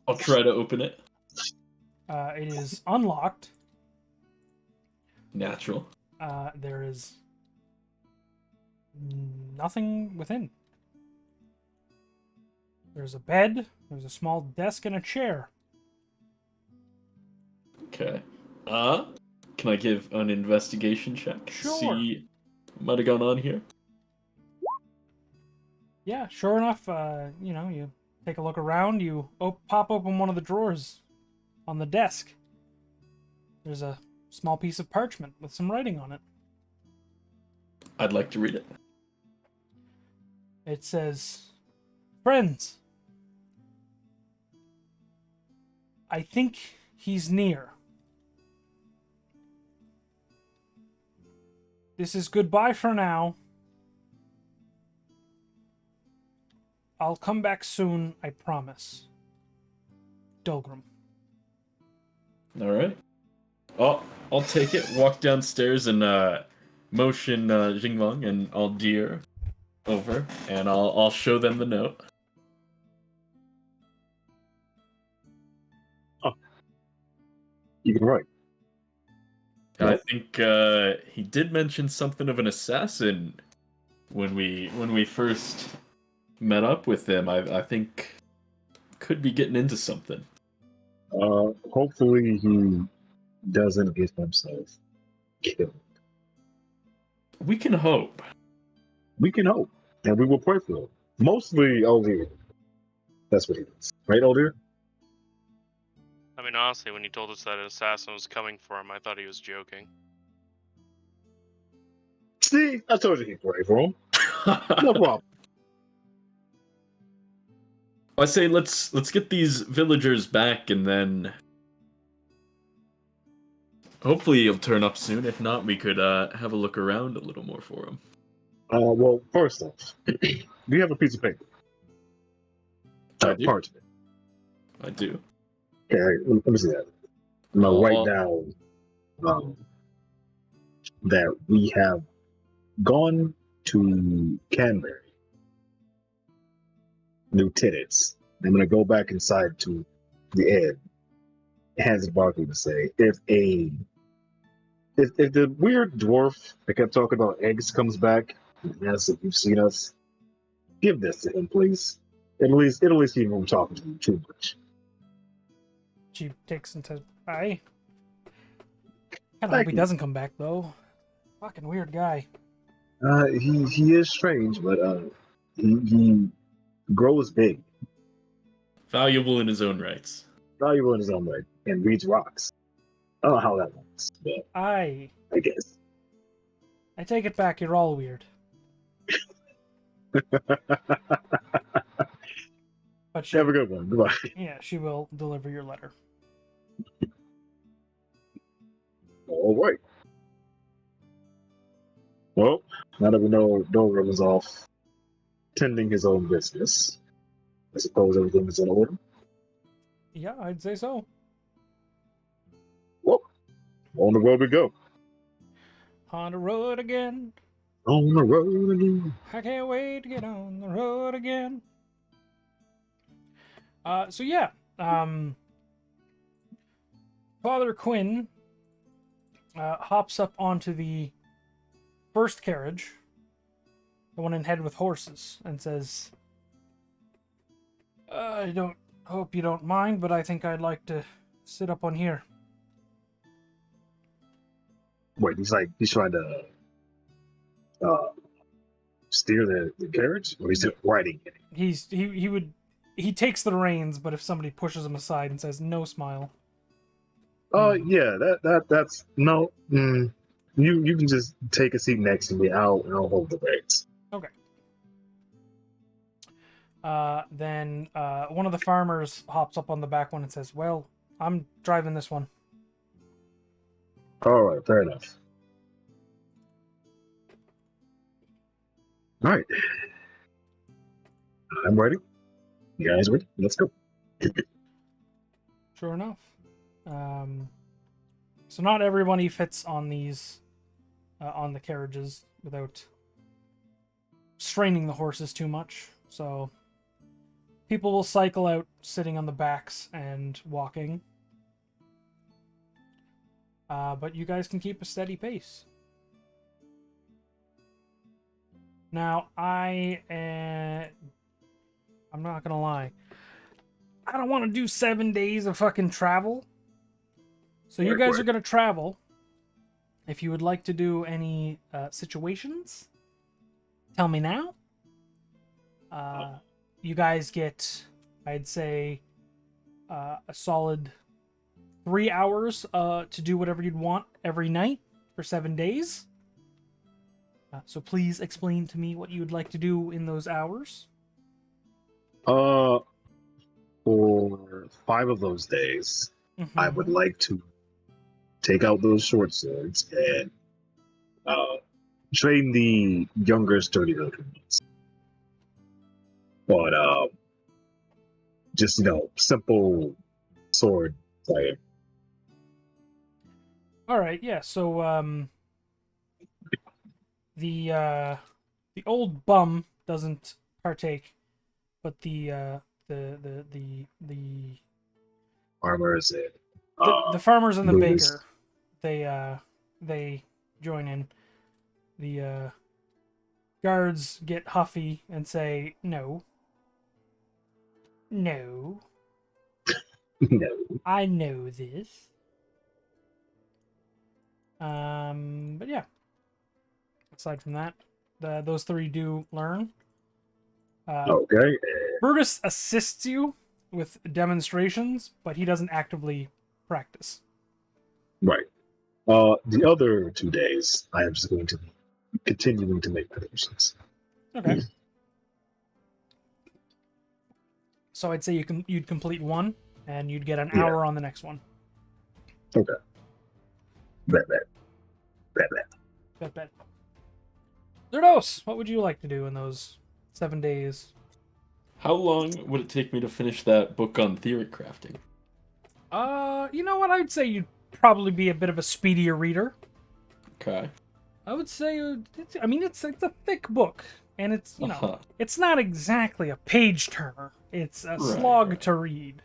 I'll try to open it. It is unlocked. Natural. There is nothing within. There's a bed, there's a small desk, and a chair. Okay. Can I give an investigation check? Sure. See what might have gone on here? Yeah, sure enough, you take a look around, you pop open one of the drawers on the desk. There's a small piece of parchment with some writing on it. I'd like to read it. It says, "Friends, I think he's near. This is goodbye for now. I'll come back soon, I promise. Dolgrim." All right. I'll take it. Walk downstairs and motion Jinglong and Aldir over, and I'll show them the note. Oh, you can write. I think he did mention something of an assassin when we first met up with them, I think could be getting into something. Hopefully he doesn't get himself killed. We can hope. We can hope, and we will pray for him. Mostly Oldir. That's what he does. Right, Oldir? I mean, honestly, when he told us that an assassin was coming for him, I thought he was joking. See, I told you he'd pray for him. No problem. I say let's get these villagers back, and then hopefully he'll turn up soon. If not, we could have a look around a little more for him. Well, first off, do you have a piece of paper? I do. Parchment. I do. Okay, let me see that. I'm gonna write down that we have gone to Canberry, New Tenants. I'm gonna go back inside to the inn. Hands it Barkley to say if the weird dwarf that kept talking about eggs comes back and asks if you've seen us, give this to him, please. At least keep him talking to him too much. She takes and says, "Bye." Kind of hope he doesn't come back though. Fucking weird guy. He is strange, but he grows big, Valuable in his own rights. valuable in his own way, and reads rocks. I don't know how that works, but I guess. take it back. You're all weird. But she, Have a good one. Goodbye. yeah, she will deliver your letter. All right. Well, now that we know Dover was off tending his own business, I suppose everything is in order. Yeah, I'd say so. Well, on the road we go. On the road again. On the road again. I can't wait to get on the road again. So yeah, Father Quinn hops up onto the first carriage, the one in head with horses, and says, "I don't hope you don't mind, but I think I'd like to sit up on here." Wait, he's trying to steer the carriage, or he's riding it? He takes the reins, but if somebody pushes him aside and says no, smile. Yeah, that's no. You can just take a seat next to me. I'll hold the reins. Okay. Then one of the farmers hops up on the back one and says, "Well, I'm driving this one." All right, fair enough. All right, I'm ready. You guys ready? Let's go. Sure enough. So not everybody fits on these, on the carriages without straining the horses too much. So people will cycle out sitting on the backs and walking. But you guys can keep a steady pace. Now, I'm not gonna lie. I don't want to do 7 days of fucking travel. So you guys are gonna travel. If you would like to do any situations, tell me now. You guys get, I'd say, a solid 3 hours to do whatever you'd want every night for 7 days. So please explain to me what you would like to do in those hours. For 5 of those days, I would like to take out those short swords and train the younger, sturdier ones. But just simple sword fighting. All right, yeah. So the old bum doesn't partake, but the Farmers and the farmers and the Buddhists. baker, they join in. The farmers and the baker, they join in. The Guards get huffy and say, no. No. No. I know this. But yeah. Aside from that, those three do learn. Okay. Brutus assists you with demonstrations, but he doesn't actively practice. Right. The other 2 days, I am just going to be continuing to make predictions. Okay. So I'd say you'd complete one, and you'd get an Yeah. hour on the next one. Okay. Bet. Bet. Zerdos, what would you like to do in those 7 days? How long would it take me to finish that book on theory crafting? You know what? I'd say you'd probably be a bit of a speedier reader. Okay. I would say, it's a thick book, and it's, Uh-huh. it's not exactly a page turner. It's a Right, slog right. to read.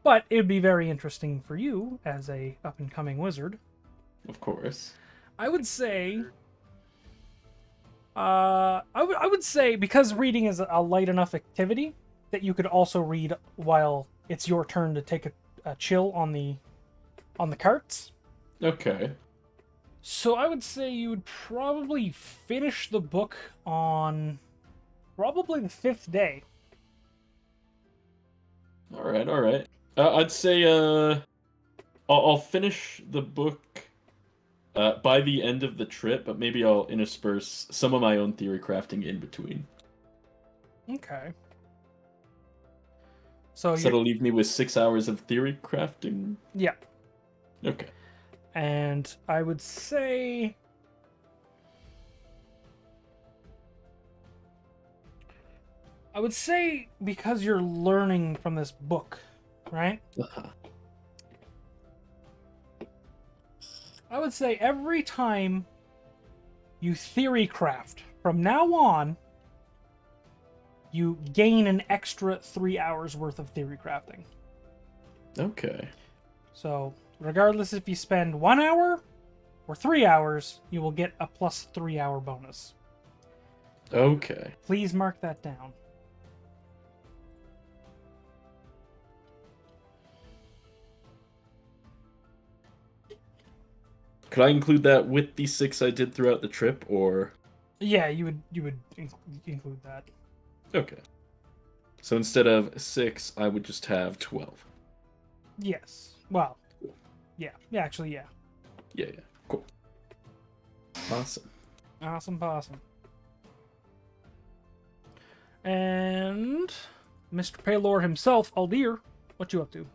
But it would be very interesting for you as a up-and-coming wizard. Of course. I would say, I would say because reading is a light enough activity that you could also read while it's your turn to take a chill on the carts. Okay. So I would say you would probably finish the book on probably the 5th day. All right. I'd say I'll finish the book by the end of the trip, but maybe I'll intersperse some of my own theory crafting in between. Okay. So So that'll leave me with 6 hours of theory crafting. yeah, Okay. and I would say because you're learning from this book, right? Uh-huh. I would say every time you theory craft, from now on, you gain an extra 3 hours worth of theory crafting. Okay. So, regardless if you spend 1 hour or 3 hours, you will get a plus 3 hour bonus. Okay. Please mark that down. Could I include that with the 6 I did throughout the trip, or? Yeah, you would include that. Okay. So instead of 6, I would just have 12. Yes. Well, yeah. Yeah, actually, yeah. Yeah. Cool. Awesome. Awesome possum. And Mr. Paylor himself, Aldir, what you up to?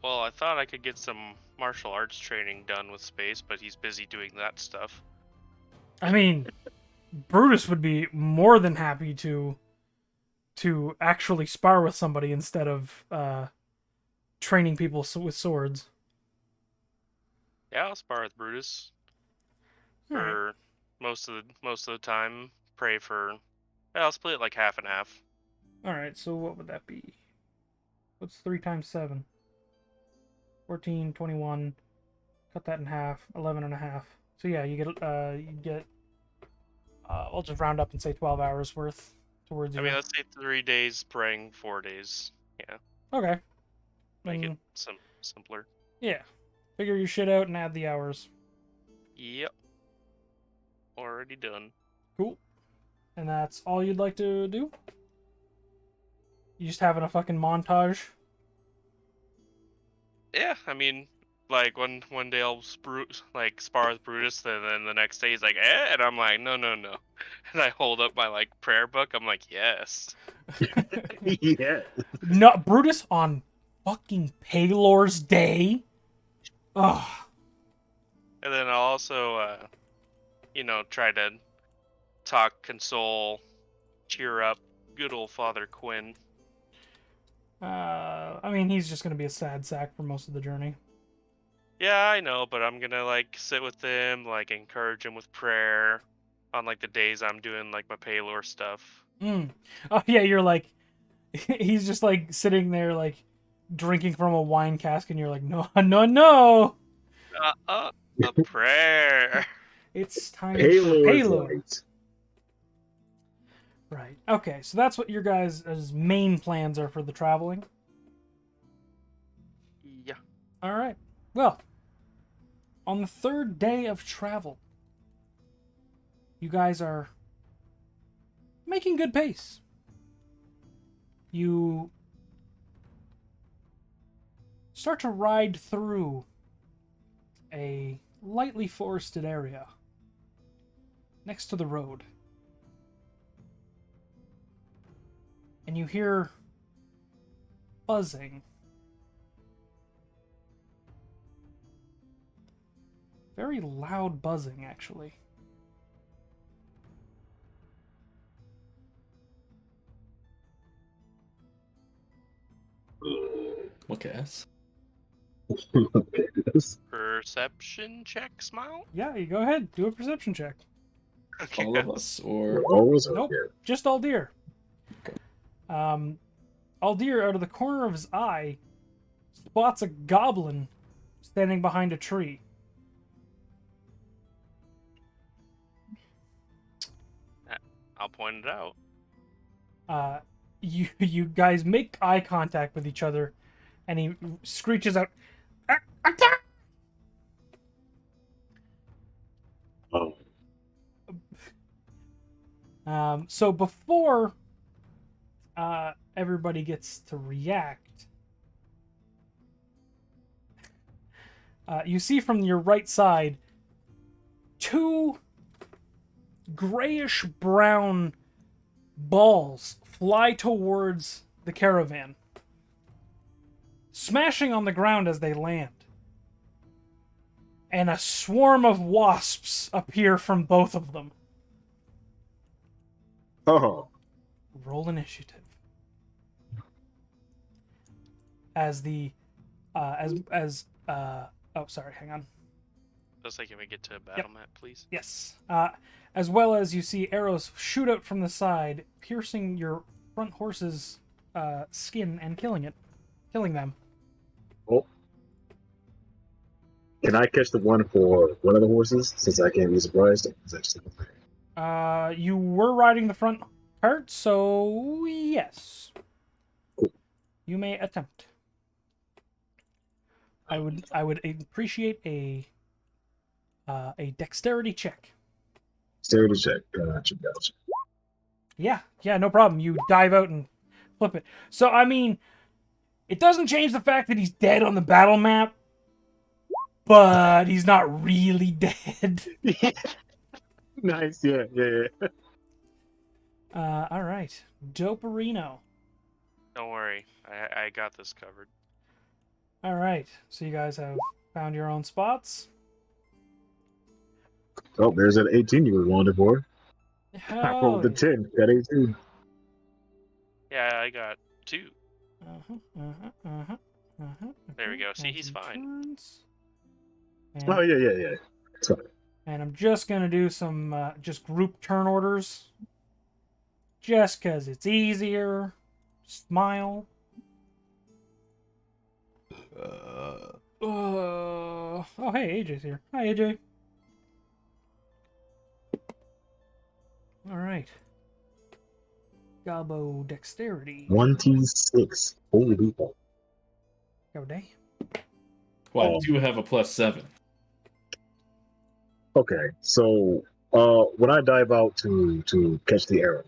Well, I thought I could get some martial arts training done with Space, but he's busy doing that stuff. I mean, Brutus would be more than happy to actually spar with somebody instead of training people with swords. Yeah, I'll spar with Brutus for most of the time. Pray for. Yeah, I'll split it like half and half. Alright, so what would that be? What's 3 times 7? 14, 21. Cut that in half. 11 and a half. So yeah, you get I'll just round up and say 12 hours worth towards you. I mean, let's say 3 days praying, 4 days. Yeah, Okay. make it simpler. Yeah. Figure your shit out and add the hours. Yep. Already done. Cool. And that's all you'd like to do? You just having a fucking montage? Yeah, I mean, like one day I'll spar with Brutus, and then the next day he's like, eh, and I'm like, no, and I hold up my like prayer book. I'm like, yes. Yeah. No, Brutus on fucking Paylor's day? Ugh. And then I'll also, try to talk, console, cheer up good old Father Quinn. I mean, he's just gonna be a sad sack for most of the journey. Yeah, I know, but I'm gonna like sit with him, like encourage him with prayer on like the days I'm doing like my Paylor stuff. Oh yeah, you're like, he's just like sitting there like drinking from a wine cask, and you're like, no. A prayer. It's time for Payload. payload. Right. Okay, so that's what your guys' main plans are for the traveling. Yeah. All right. Well, on the third day of travel, you guys are making good pace. You start to ride through a lightly forested area next to the road. And you hear buzzing. Very loud buzzing, actually. Look ass. Perception check, Smile? Yeah, you go ahead. Do a perception check. Okay. All of us, or Always Nope. Just Aldir. Aldir, out of the corner of his eye, spots a goblin standing behind a tree. I'll point it out. You guys make eye contact with each other, and he screeches out, "Attack!" Oh, So before everybody gets to react, you see from your right side two grayish-brown balls fly towards the caravan, smashing on the ground as they land. And a swarm of wasps appear from both of them. oh, Roll initiative. As the oh, sorry, hang on. Just like if we get to a battle map, please. Yes. As well as you see arrows shoot out from the side, piercing your front horse's skin and killing them. oh. Can I catch the one for one of the horses since I can't be surprised? Is that just You were riding the front cart, so yes. Cool. You may attempt. I would appreciate a dexterity check. Dexterity check? Gotcha. Yeah, no problem. You dive out and flip it. So, I mean, it doesn't change the fact that he's dead on the battle map, but he's not really dead. Nice, yeah. All right. Doperino. Don't worry, I got this covered. All right. So you guys have found your own spots. Oh, there's that 18 you were wanted for. I rolled the 10. Got 18. Yeah, I got 2. There we go. See, he's fine. Oh, yeah. It's fine. And I'm just going to do some just group turn orders. Just because it's easier. Smile. Oh, hey, AJ's here. Hi, AJ. All right. Gabo dexterity. 26. Holy people. Go day. well, I do have a +7. Okay, so when I dive out to catch the arrow,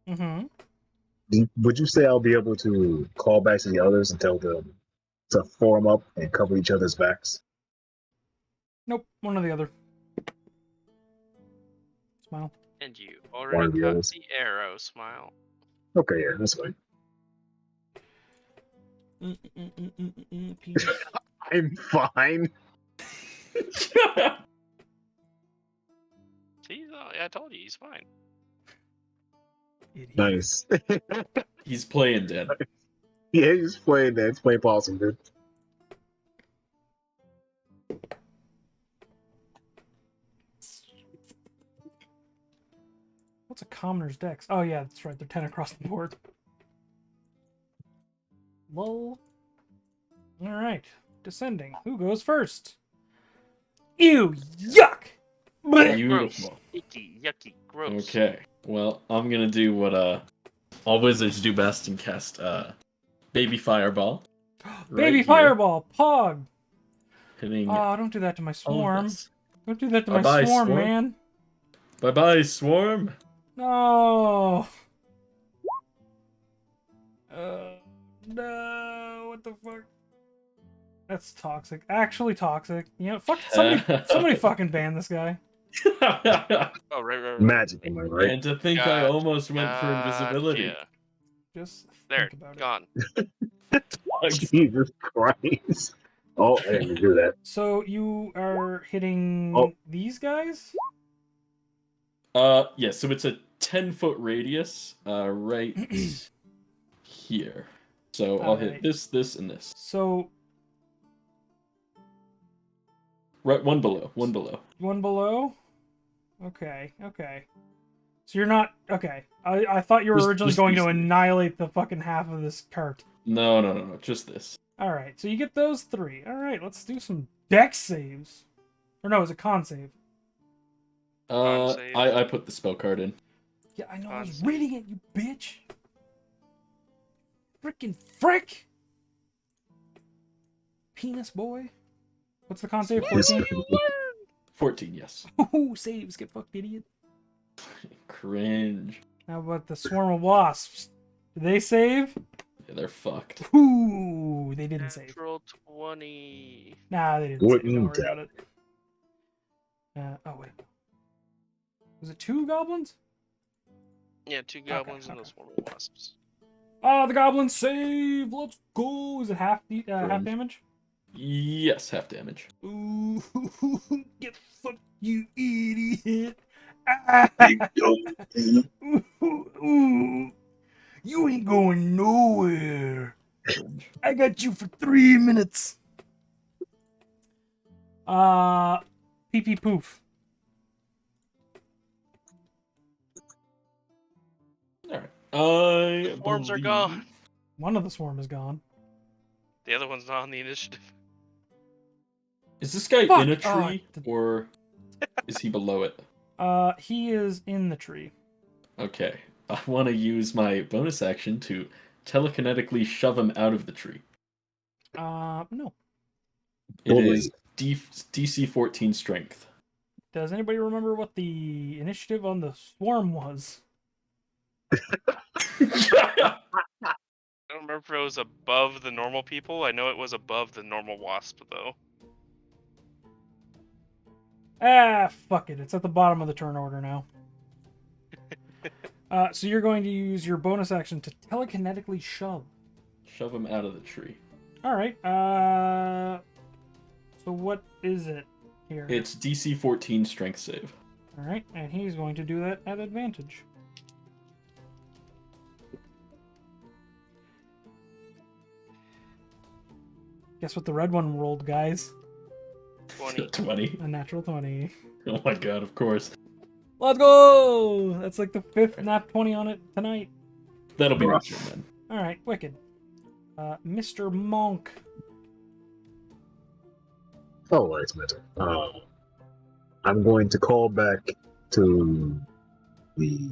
Mm-hmm. would you say I'll be able to call back to the others and tell them to form up and cover each other's backs? Nope, one or the other. Smile. And you One of already the got others. the arrow, Smile. Okay, yeah, that's fine. Peace. I'm fine. See, I told you, he's fine. Idiot. Nice. He's playing dead. Yeah, he's playing that. It's playing possum, dude. What's a commoner's dex? Oh yeah, that's right. They're 10 across the board. Lol. All right, descending. Who goes first? Ew! Yuck! Blech. Beautiful. Gross. Icky. Yucky. Gross. Okay. Well, I'm gonna do what all wizards do best and cast baby fireball. Baby here, fireball, pog. hitting Oh, don't do that to my all of swarm. this. Don't do that to my Bye-bye, swarm, swarm. man. Bye bye, swarm. No. No. What the fuck? That's toxic. Actually toxic. You know, fuck. Somebody fucking ban this guy. Oh, right. Magic, am I right? And to think I almost went for invisibility. Yeah. Just There. think about it. Gone. Jesus Christ. Oh, I didn't do that. So you are hitting Oh. these guys? Yeah, so it's a 10-foot radius, right here. So I'll hit Alright. this, and this. So Right, one below. one below? Okay. So you're not okay. I thought you were Just- originally just going these to three. annihilate the fucking half of this cart. No, just this. Alright, so you get those 3. Alright, let's do some dex saves. Or no, it's a con save. Con save. I put the spell card in. Yeah, I know, I Con was save. reading it, you bitch! Frickin' frick! Penis boy. What's the con save? 14? 14, yes. Ooh, saves, get fucked, idiot. Cringe. How about the swarm of wasps? Did they save? Yeah, they're fucked. Ooh, they didn't save. Natural 20. Nah, they didn't save. Wouldn't Don't worry doubt. about it. Oh, wait. Was it 2 goblins? Yeah, 2 goblins and okay. the swarm of wasps. Oh, the goblins save! Let's go! Is it half Cringe. damage? Yes, half damage. Ooh, get fucked, you idiot! Ooh, you ain't going nowhere. Cringe. I got you for 3 minutes. Pee pee poof. Alright. Swarms are gone. One of the swarm is gone. The other one's not on the initiative. Is this guy Fuck! in a Oh, tree, or is he below it? He is in the tree. Okay. I want to use my bonus action to telekinetically shove him out of the tree. No. It is DC 14 strength. Does anybody remember what the initiative on the swarm was? I don't remember if it was above the normal people. I know it was above the normal wasp, though. Ah, fuck it. It's at the bottom of the turn order now. So you're going to use your bonus action to telekinetically shove. Shove him out of the tree. All right. So what is it here? It's DC 14 strength save. All right, and he's going to do that at advantage. Guess what the red one rolled, guys? 20. 20. A natural 20. Oh my god, of course. Let's go! That's like the 5th nat 20 on it tonight. That'll be my turn then. All right, wicked. Mr. Monk. Oh, wait a minute. I'm going to call back to the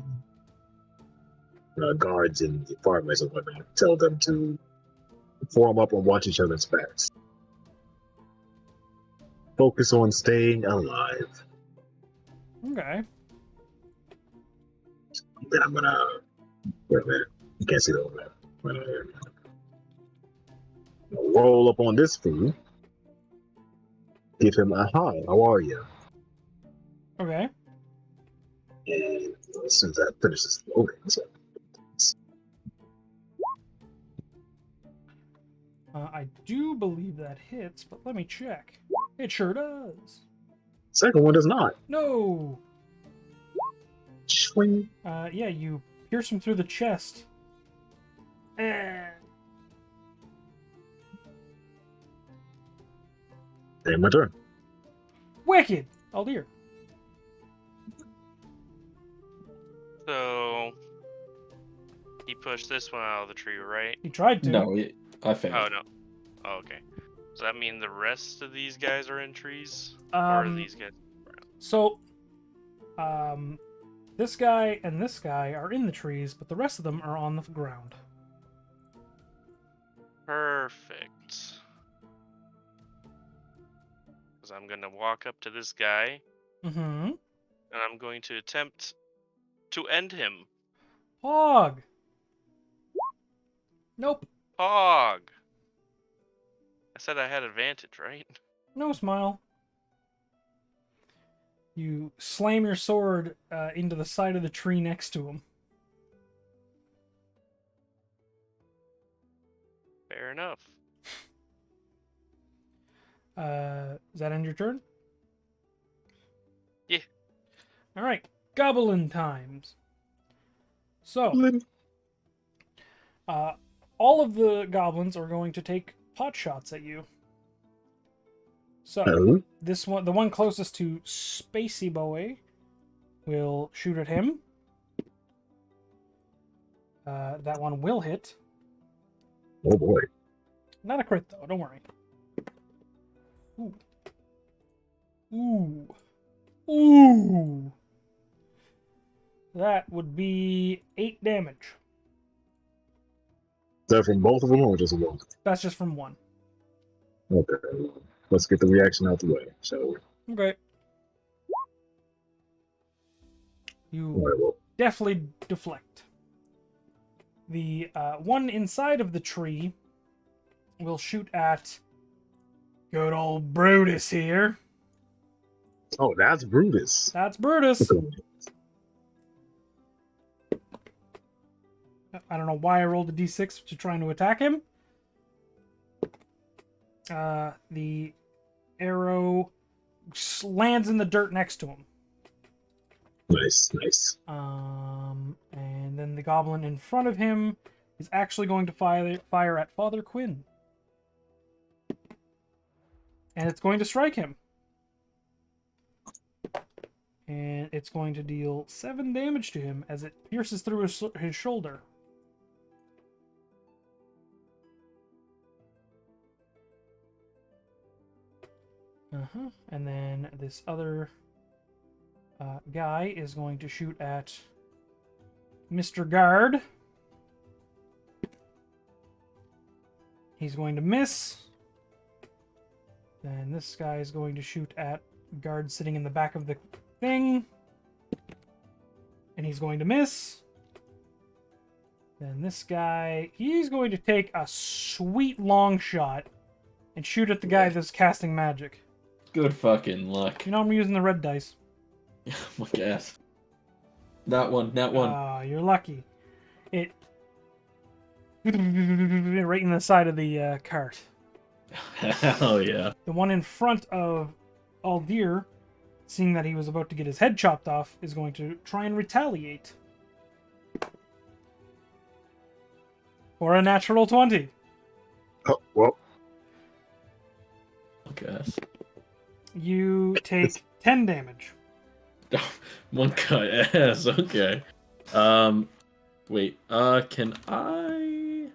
guards and the farmers and whatnot. Tell them to form up and watch each other's backs. Focus on staying alive. Okay. Then I'm gonna wait a minute. You can't see the old map. Roll up on this fool. Give him a hi. How are you? Okay. And as soon as I finish this loading, so I do believe that hits, but let me check. It sure does. second one does not. No. Swing. Yeah, you pierce him through the chest. And my turn. Wicked. Oh dear. So he pushed this one out of the tree, right? He tried to. No, I failed. Oh no. Oh, okay. Does that mean the rest of these guys are in trees? Or are Um, these guys? So This guy and this guy are in the trees, but the rest of them are on the ground. Perfect. Because I'm going to walk up to this guy, Mm-hmm. and I'm going to attempt to end him. Hog! Nope. Hog! I said I had advantage, right? No smile. You slam your sword into the side of the tree next to him. Fair enough. Does that end your turn? Yeah. Alright. Goblin times. So, all of the goblins are going to take pot shots at you. So, Oh, this one, the one closest to Spacey Boy, will shoot at him. That one will hit. oh boy. Not a crit, though. Don't worry. Ooh. Ooh. Ooh. That would be 8 damage. Is that from both of them or just one? That's just from one. Okay. Let's get the reaction out the way. So, Okay. all You right, well, definitely deflect. The one inside of the tree will shoot at good old Brutus here. oh, that's Brutus. That's Brutus. I don't know why I rolled a d6 to trying to attack him. The arrow lands in the dirt next to him. Nice, nice. And then the goblin in front of him is actually going to fire at Father Quinn. And it's going to strike him. And it's going to deal 7 damage to him as it pierces through his shoulder. And then this other guy is going to shoot at Mr. Guard. He's going to miss. Then this guy is going to shoot at Guard sitting in the back of the thing. And he's going to miss. Then this guy, he's going to take a sweet long shot and shoot at the guy that's casting magic. Good fucking luck. You know I'm using the red dice. My gas. That one, that one. Ah, you're lucky. It right in the side of the cart. Hell yeah. The one in front of Aldir, seeing that he was about to get his head chopped off, is going to try and retaliate. For a natural 20. Oh, well, I guess. You take 10 damage. One cut ass, okay. Wait, can I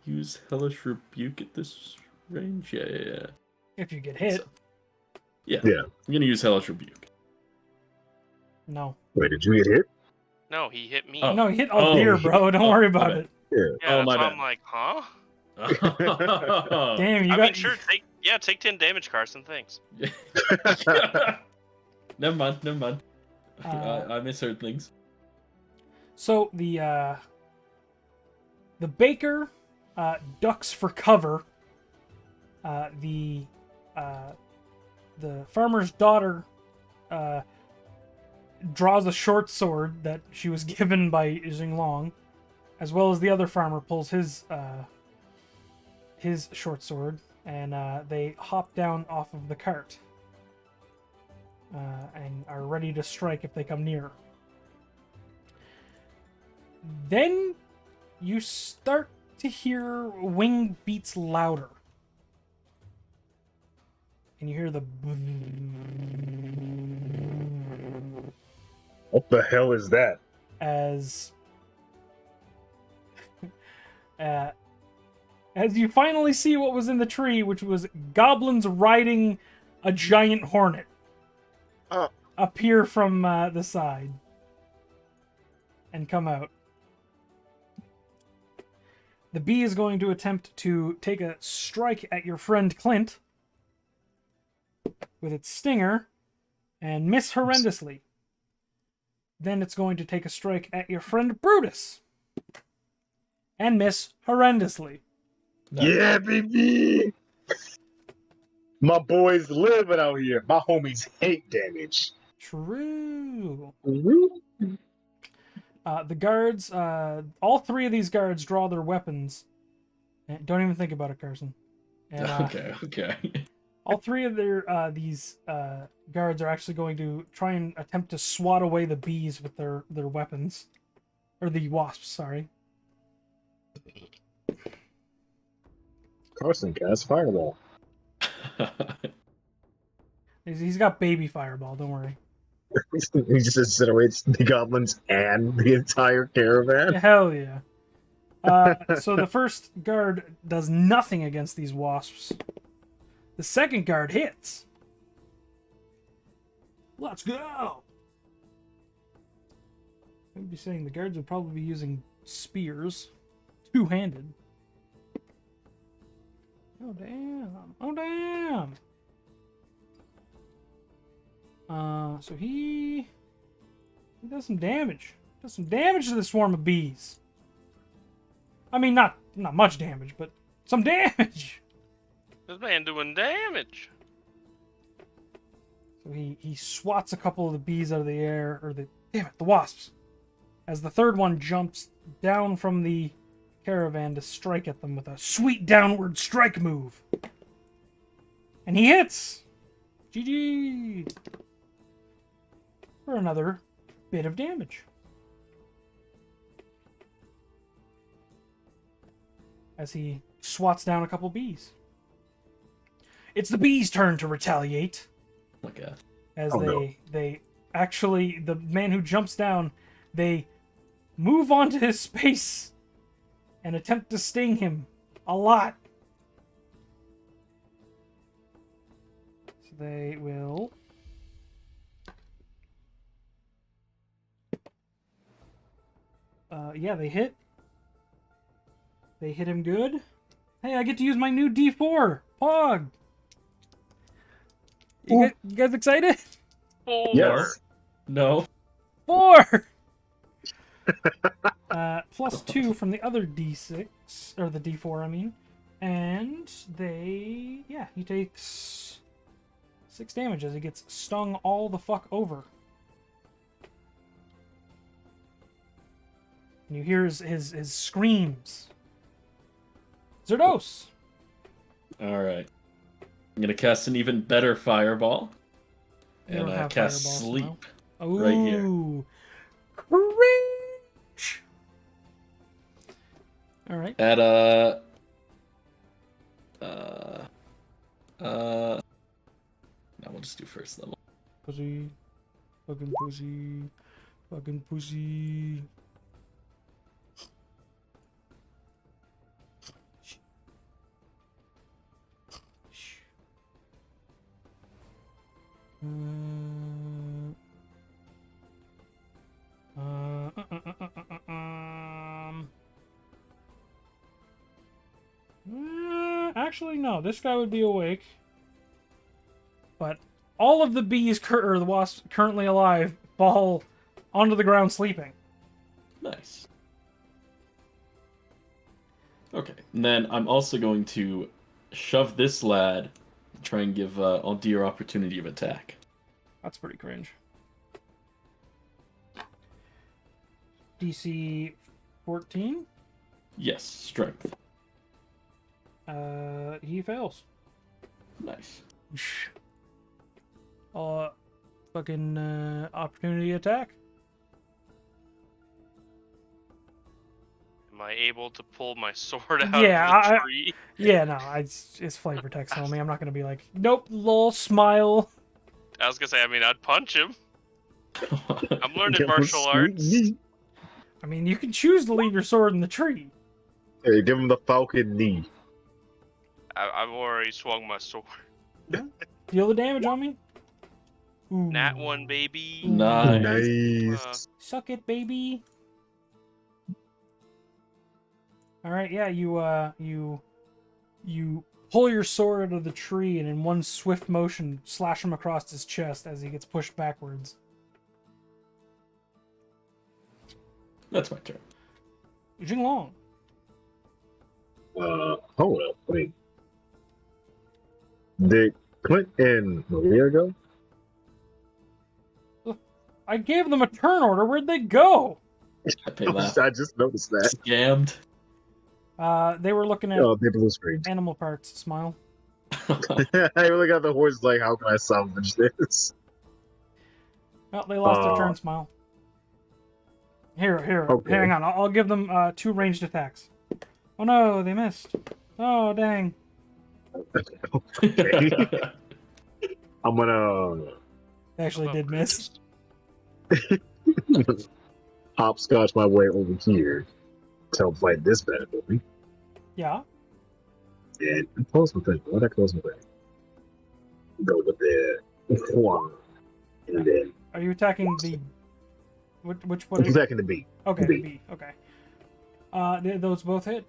use Hellish Rebuke at this range? Yeah. If you get hit. Yeah. yeah. I'm gonna use Hellish Rebuke. No. Wait, did you get hit? No, he hit me. Oh. No, hit Aldir, bro. Don't worry about it. Yeah. Yeah, Oh, my so bad. I'm like, huh? Damn, you I got... mean, sure, take 10 damage, Carson, thanks. Never mind. Uh, I misheard things. So the baker ducks for cover. The farmer's daughter draws a short sword that she was given by Jinglong, as well as the other farmer pulls his short sword, and they hop down off of the cart and are ready to strike if they come near. Then you start to hear wing beats louder. And you hear the... What the hell is that? As you finally see what was in the tree, which was goblins riding a giant hornet. appear from the side and come out. The bee is going to attempt to take a strike at your friend Clint with its stinger and miss horrendously. Then it's going to take a strike at your friend Brutus and miss horrendously. Yeah, baby. My boys living out here. My homies hate damage. True. Woo. The guards, all three of these guards draw their weapons. Don't even think about it, Carson. And, Okay. all three of these guards are actually going to try and attempt to swat away the bees with their weapons. Or the wasps, sorry. Carson cast fireball. He's got baby fireball, don't worry. He just incinerates the goblins and the entire caravan. Hell yeah. So the first guard does nothing against these wasps. The second guard hits. Let's go! I'd be saying the guards would probably be using spears. Two-handed. Oh, damn. Oh, damn! So he does some damage. Does some damage to the swarm of bees. I mean, not much damage, but some damage. This man doing damage. So he swats a couple of the bees out of the air, or the wasps, as the third one jumps down from the caravan to strike at them with a sweet downward strike move. And he hits. GG. For another bit of damage. As he swats down a couple bees. It's the bees' turn to retaliate. Okay. As no. they actually, the man who jumps down, they move onto his space and attempt to sting him a lot. So they will... yeah, they hit. They hit him good. Hey, I get to use my new D4. Pog. You guys excited? 4. Yes. No. 4. Plus 2 from the other D6 or the D4, I mean, and he takes 6 damage as he gets stung all the fuck over. And you hear his screams. Zerdos. All right. I'm gonna cast an even better fireball, You don't and have cast fireballs sleep. now. Ooh. right here. Cringe. All right. At now we'll just do first level. Pussy. Fucking pussy. Fucking pussy. Actually, no. This guy would be awake. But all of the bees or the wasps currently alive fall onto the ground sleeping. Nice. Okay, and then I'm also going to shove this lad, try and give Aldir opportunity of attack. That's pretty cringe. DC 14. Yes, strength. He fails. Nice. Fucking opportunity attack. Am I able to pull my sword out Yeah, of the tree? Yeah, no, it's flavor text on me. I'm not gonna be like, nope, lol, smile. I was gonna say, I mean, I'd punch him. I'm learning Give him martial sweet arts. knee. I mean, you can choose to leave your sword in the tree. Hey, give him the falcon knee. I've already swung my sword. Feel the damage on me? Ooh. Nat 1, baby. Nice. Nice. Suck it, baby. All right, yeah, you pull your sword out of the tree and in one swift motion slash him across his chest as he gets pushed backwards. That's my turn. Jinglong. Hold up, wait. Did Clint and Maria go? I gave them a turn order. Where'd they go? I pay laugh. I just noticed that. Scammed. They were looking at Oh, they blue screened. animal parts. Smile. I really got the horse like, how can I salvage this? Well, they lost their turn. Smile. Here. Okay. Hang on. I'll give them 2 ranged attacks. Oh no, they missed. Oh dang. Okay. I'm gonna They actually How did about miss. hopscotch my way over here to help fight this bad boy. Yeah. And close my thing. Why'd I close my thing? Go with the one. And then Are you attacking the? Which one? attacking the beat. Okay, B. B. Okay. Those both hit.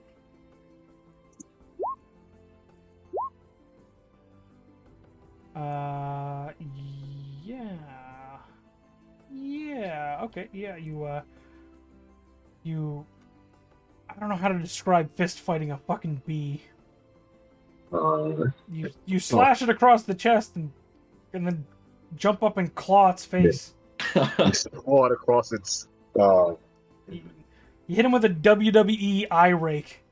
Yeah. Yeah. Okay. Yeah. You. I don't know how to describe fist fighting a fucking bee. You slash it across the chest and then jump up and claw its face. Claw it across its You hit him with a WWE eye rake.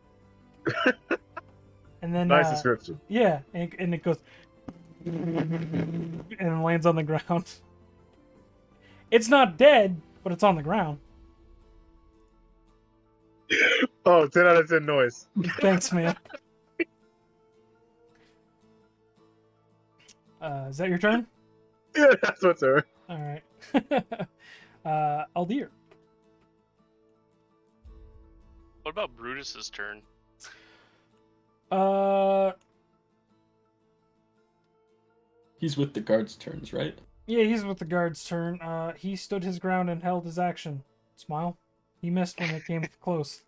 And then nice description. yeah, and it goes and lands on the ground. It's not dead, but it's on the ground. Oh, 10 out of 10 noise. Thanks, man. Is that your turn? Yeah, that's what's her. All right. Aldir. What about Brutus's turn? He's with the guard's turns, right? Yeah, he's with the guard's turn. He stood his ground and held his action. Smile. He missed when it came close.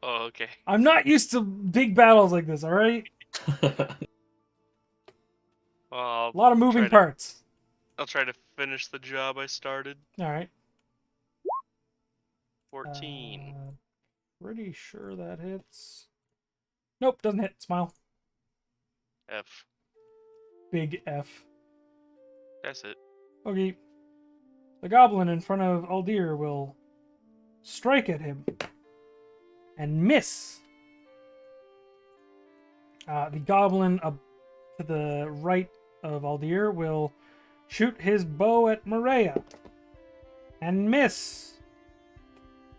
Oh, okay. I'm not used to big battles like this, alright? Well, A lot of moving parts. I'll try to finish the job I started. Alright. 14. Pretty sure that hits. Nope, doesn't hit. Smile. F. Big F. That's it. Okay. The goblin in front of Aldir will strike at him and miss. The goblin up to the right of Aldir will shoot his bow at Maria and miss.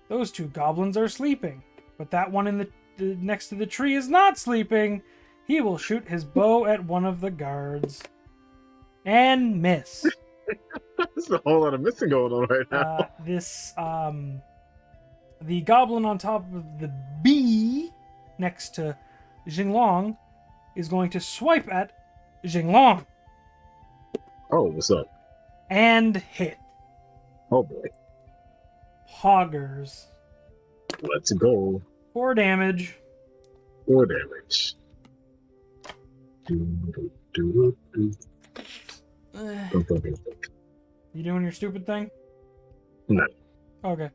Those 2 goblins are sleeping, but that one in the next to the tree is not sleeping. He will shoot his bow at one of the guards and miss. There's a whole lot of missing going on right now. The goblin on top of the bee next to Jinglong is going to swipe at Jinglong Oh, what's up? and hit. Oh boy. Poggers. Let's go. 4 damage. 4 damage. Do. You doing your stupid thing? No. Okay.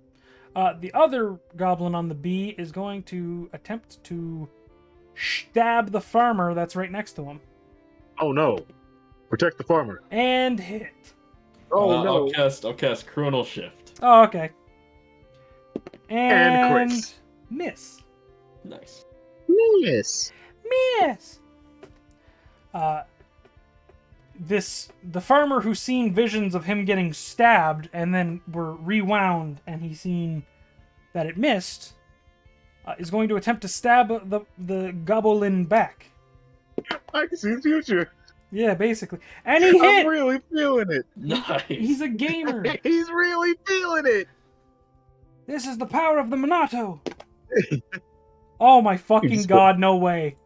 The other goblin on the bee is going to attempt to stab the farmer that's right next to him. Oh no. Protect the farmer. And hit. Oh no. I'll cast Chronal Shift. Oh, okay. And crit. Miss. Nice. Yes. Miss. The farmer who's seen visions of him getting stabbed and then were rewound and he's seen that it missed, is going to attempt to stab the goblin back. I can see the future. Yeah, basically. And he I'm hit! really feeling it. Nice. He's a gamer. He's really feeling it. This is the power of the Minato. Oh my fucking He's god, no way.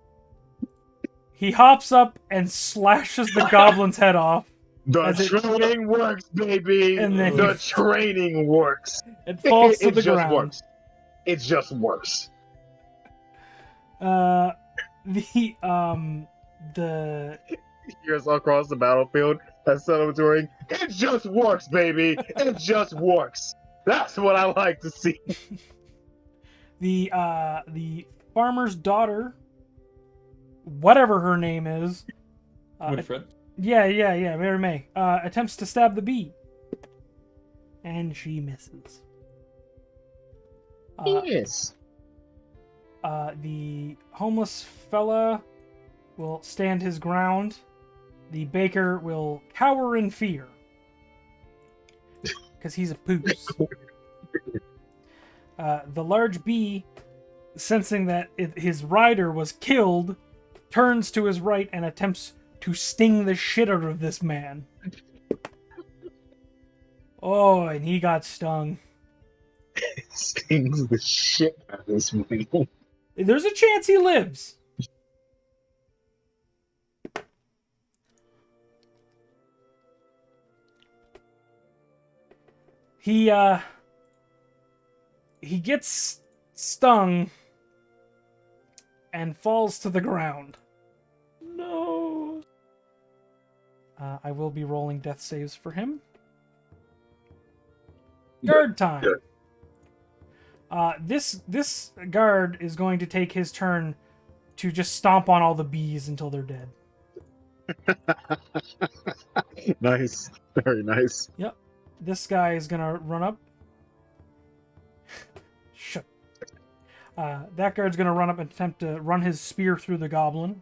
He hops up and slashes the goblin's head off. The As it- training works, baby. And then The training works. it falls to It the just ground. works. It just works. The Here's across the battlefield as celebratory. It just works, baby. It just works. That's what I like to see. the farmer's daughter, whatever her name is, Winifred. yeah, Mary May, attempts to stab the bee, and she misses. Yes. The homeless fella will stand his ground. The baker will cower in fear because he's a poos. The large bee, sensing that his rider was killed, turns to his right and attempts to sting the shit out of this man. Oh, and he got stung. Stings the shit out of this movie. There's a chance he lives. He gets stung and falls to the ground. No. I will be rolling death saves for him. Guard time. Good. This guard is going to take his turn to just stomp on all the bees until they're dead. Nice. Very nice. Yep. This guy is gonna run up. Shut. That guard's gonna run up and attempt to run his spear through the goblin.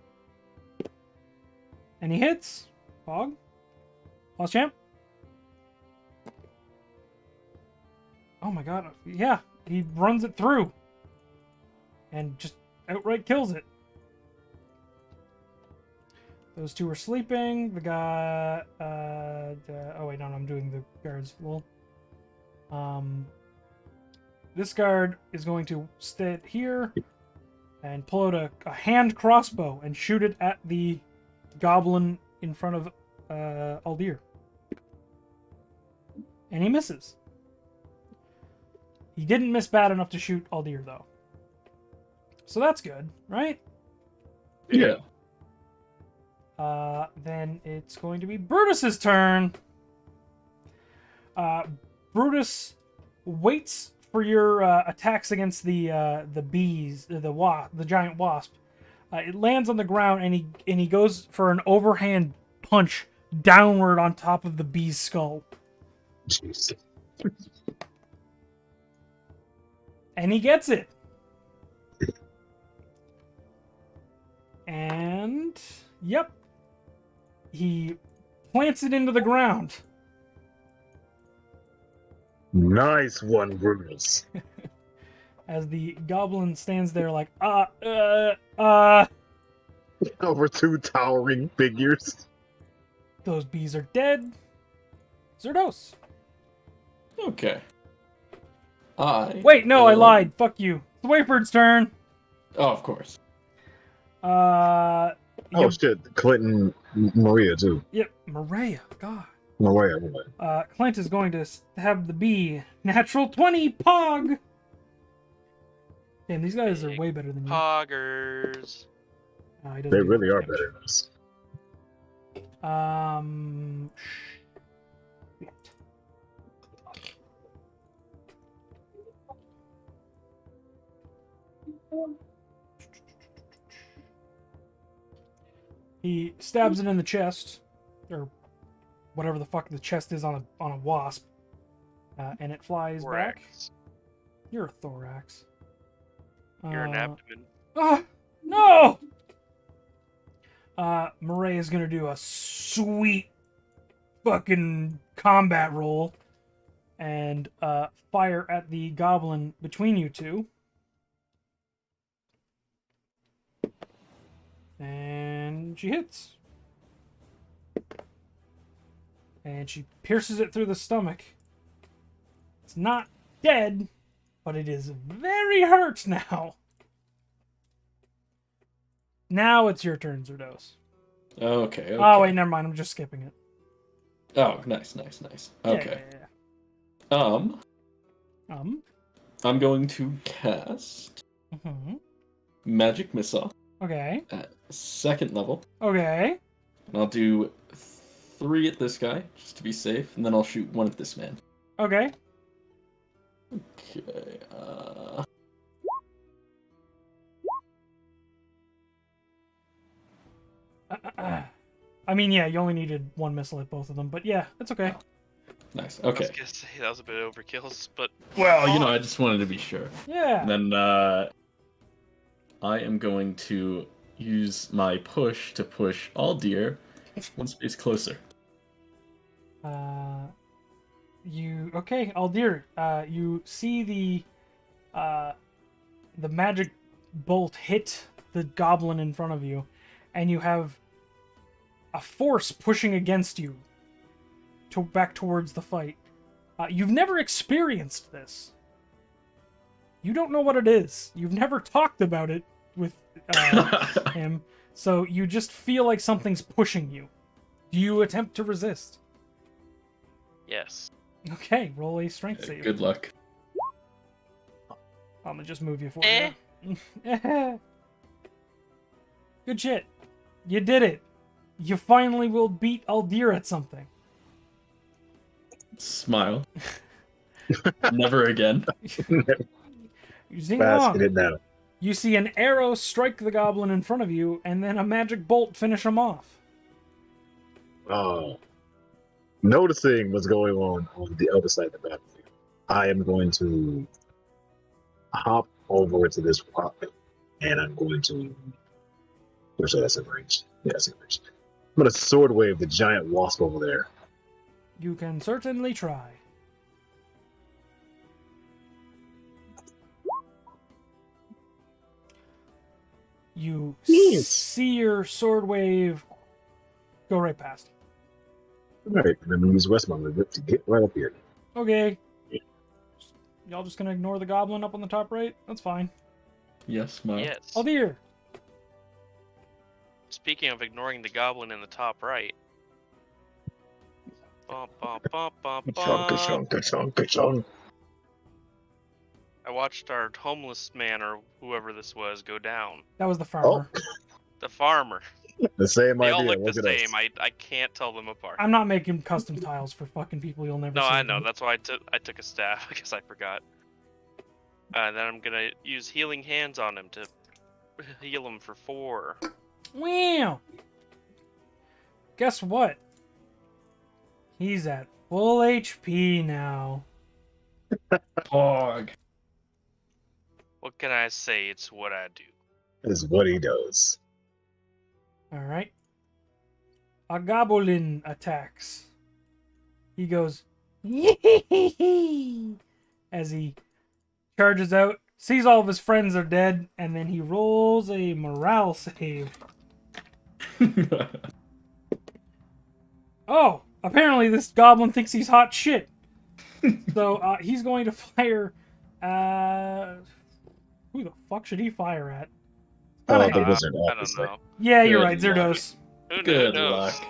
And he hits. Fog. Lost champ. Oh my god. Yeah. He runs it through. And just outright kills it. Those two are sleeping. The guy... oh wait, no, I'm doing the guards. Lol. This guard is going to stay here and pull out a hand crossbow and shoot it at the goblin in front of Aldir. And he misses. He didn't miss bad enough to shoot Aldir, though. So that's good, right? Yeah. Then it's going to be Brutus's turn. Brutus waits for your attacks against the bees, the giant wasp. It lands on the ground, and he goes for an overhand punch downward on top of the bee's skull, Jeez. and he gets it. And yep, he plants it into the ground. Nice one, Brutus. As the goblin stands there like, Over two towering figures. those bees are dead. Zerdos. Okay. Wait, no, I lied. Fuck you. It's the Wavebird's turn. Oh, of course. Oh shit, Clinton, Maria too. Yep, Maria. God. Maria. Clint is going to have the bee. Natural 20, Pog! Damn, these guys are way better than you. Poggers. He doesn't They do really much are damage. better than us. Shit. He stabs it in the chest, or whatever the fuck the chest is on a wasp, and it flies back. Thorax. You're a thorax. You're an abdomen. Ah, no! Murray is gonna do a sweet fucking combat roll and fire at the goblin between you two. And she hits. And she pierces it through the stomach. It's not dead, but it is very hurt now. Now it's your turn, Zerdos. Okay. Oh, wait, never mind. I'm just skipping it. Oh, nice. Yeah, Okay. yeah. I'm going to cast Mhm. Magic Missile Okay. at 2nd level. Okay. And I'll do 3 at this guy, just to be safe, and then I'll shoot 1 at this man. Okay. Okay, I mean, yeah, you only needed 1 missile at both of them, but yeah, it's okay. nice. I was Okay. gonna say that was a bit of overkill, but Well, I just wanted to be sure. Yeah. And then I am going to use my push to push Aldir 1 space closer. Aldir, you see the magic bolt hit the goblin in front of you, and you have a force pushing against you back towards the fight. You've never experienced this. You don't know what it is. You've never talked about it with him, so you just feel like something's pushing you. Do you attempt to resist? yes. Okay, roll a strength save. Good luck. I'm gonna just move you for Eh. you. Good shit. You did it. You finally will beat Aldir at something. Smile. Never again. Zing Basket along. it down. You see an arrow strike the goblin in front of you, and then a magic bolt finish him off. Oh. Noticing what's going on the other side of the battlefield, I am going to hop over to this rock, and I'm going to. Or so that's in range. Yeah, that's in range. I'm going to sword wave the giant wasp over there. You can certainly try. You Yes. see your sword wave go right past. All right, and I'm going to use the rest of my movement to get right up here. Okay. Y'all just gonna ignore the goblin up on the top right? That's fine. Yes, smile. Yes. Aldir. Speaking of ignoring the goblin in the top right. Bum, bum, bum, bum, Chunk, bum. chunk, chunk, chunk. I watched our homeless man or whoever this was go down. That was the farmer. The farmer. The same They idea. all look Look the at us. same. I can't tell them apart. I'm not making custom tiles for fucking people you'll never No, see. I know. again. That's why I took a staff because I forgot. Then I'm gonna use healing hands on him to heal him for 4. Wow. Guess what? He's at full HP now. Pog. What can I say? It's what I do. Is what he does. Alright. A goblin attacks. He goes as he charges out, sees all of his friends are dead, and then he rolls a morale save. Oh, apparently this goblin thinks he's hot shit. So he's going to fire. Who the fuck should he fire at? Oh, Kinda- the wizard, I don't obviously. know. yeah, you're Good right, Zerdos. Who Good knows?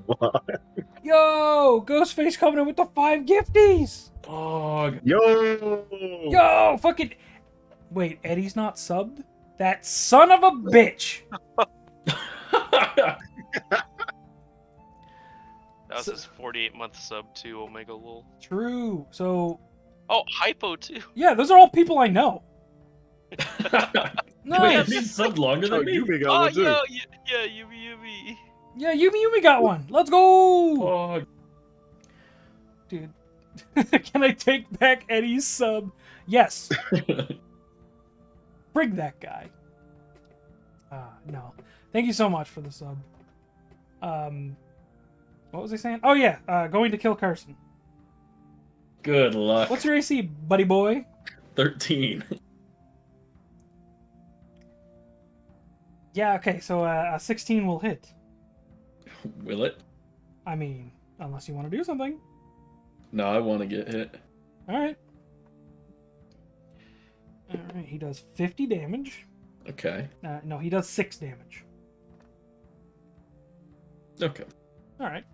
luck. Yo, Ghostface coming in with the 5 gifties. Pog. Yo! Yo, fucking. Wait, Eddie's not subbed? That son of a bitch. That was his 48-month sub to Omega Lul. True. So, Oh, Hypo too. yeah, those are all people I know. Wait, Nice. he's subbed longer Oh, than me. you big Oh, one too. yeah, Yumi. Yeah, Yumi got one. Let's go. Pog. Dude. Can I take back Eddie's sub? Yes. Frig that guy. No. Thank you so much for the sub. What was I saying? Oh yeah, going to kill Carson. Good luck. What's your AC, buddy boy? 13. Yeah, okay, so a 16 will hit. Will it? I mean, unless you want to do something. No, I want to get hit. Alright. Alright, he does 50 damage. Okay. No, he does 6 damage. Okay. Alright.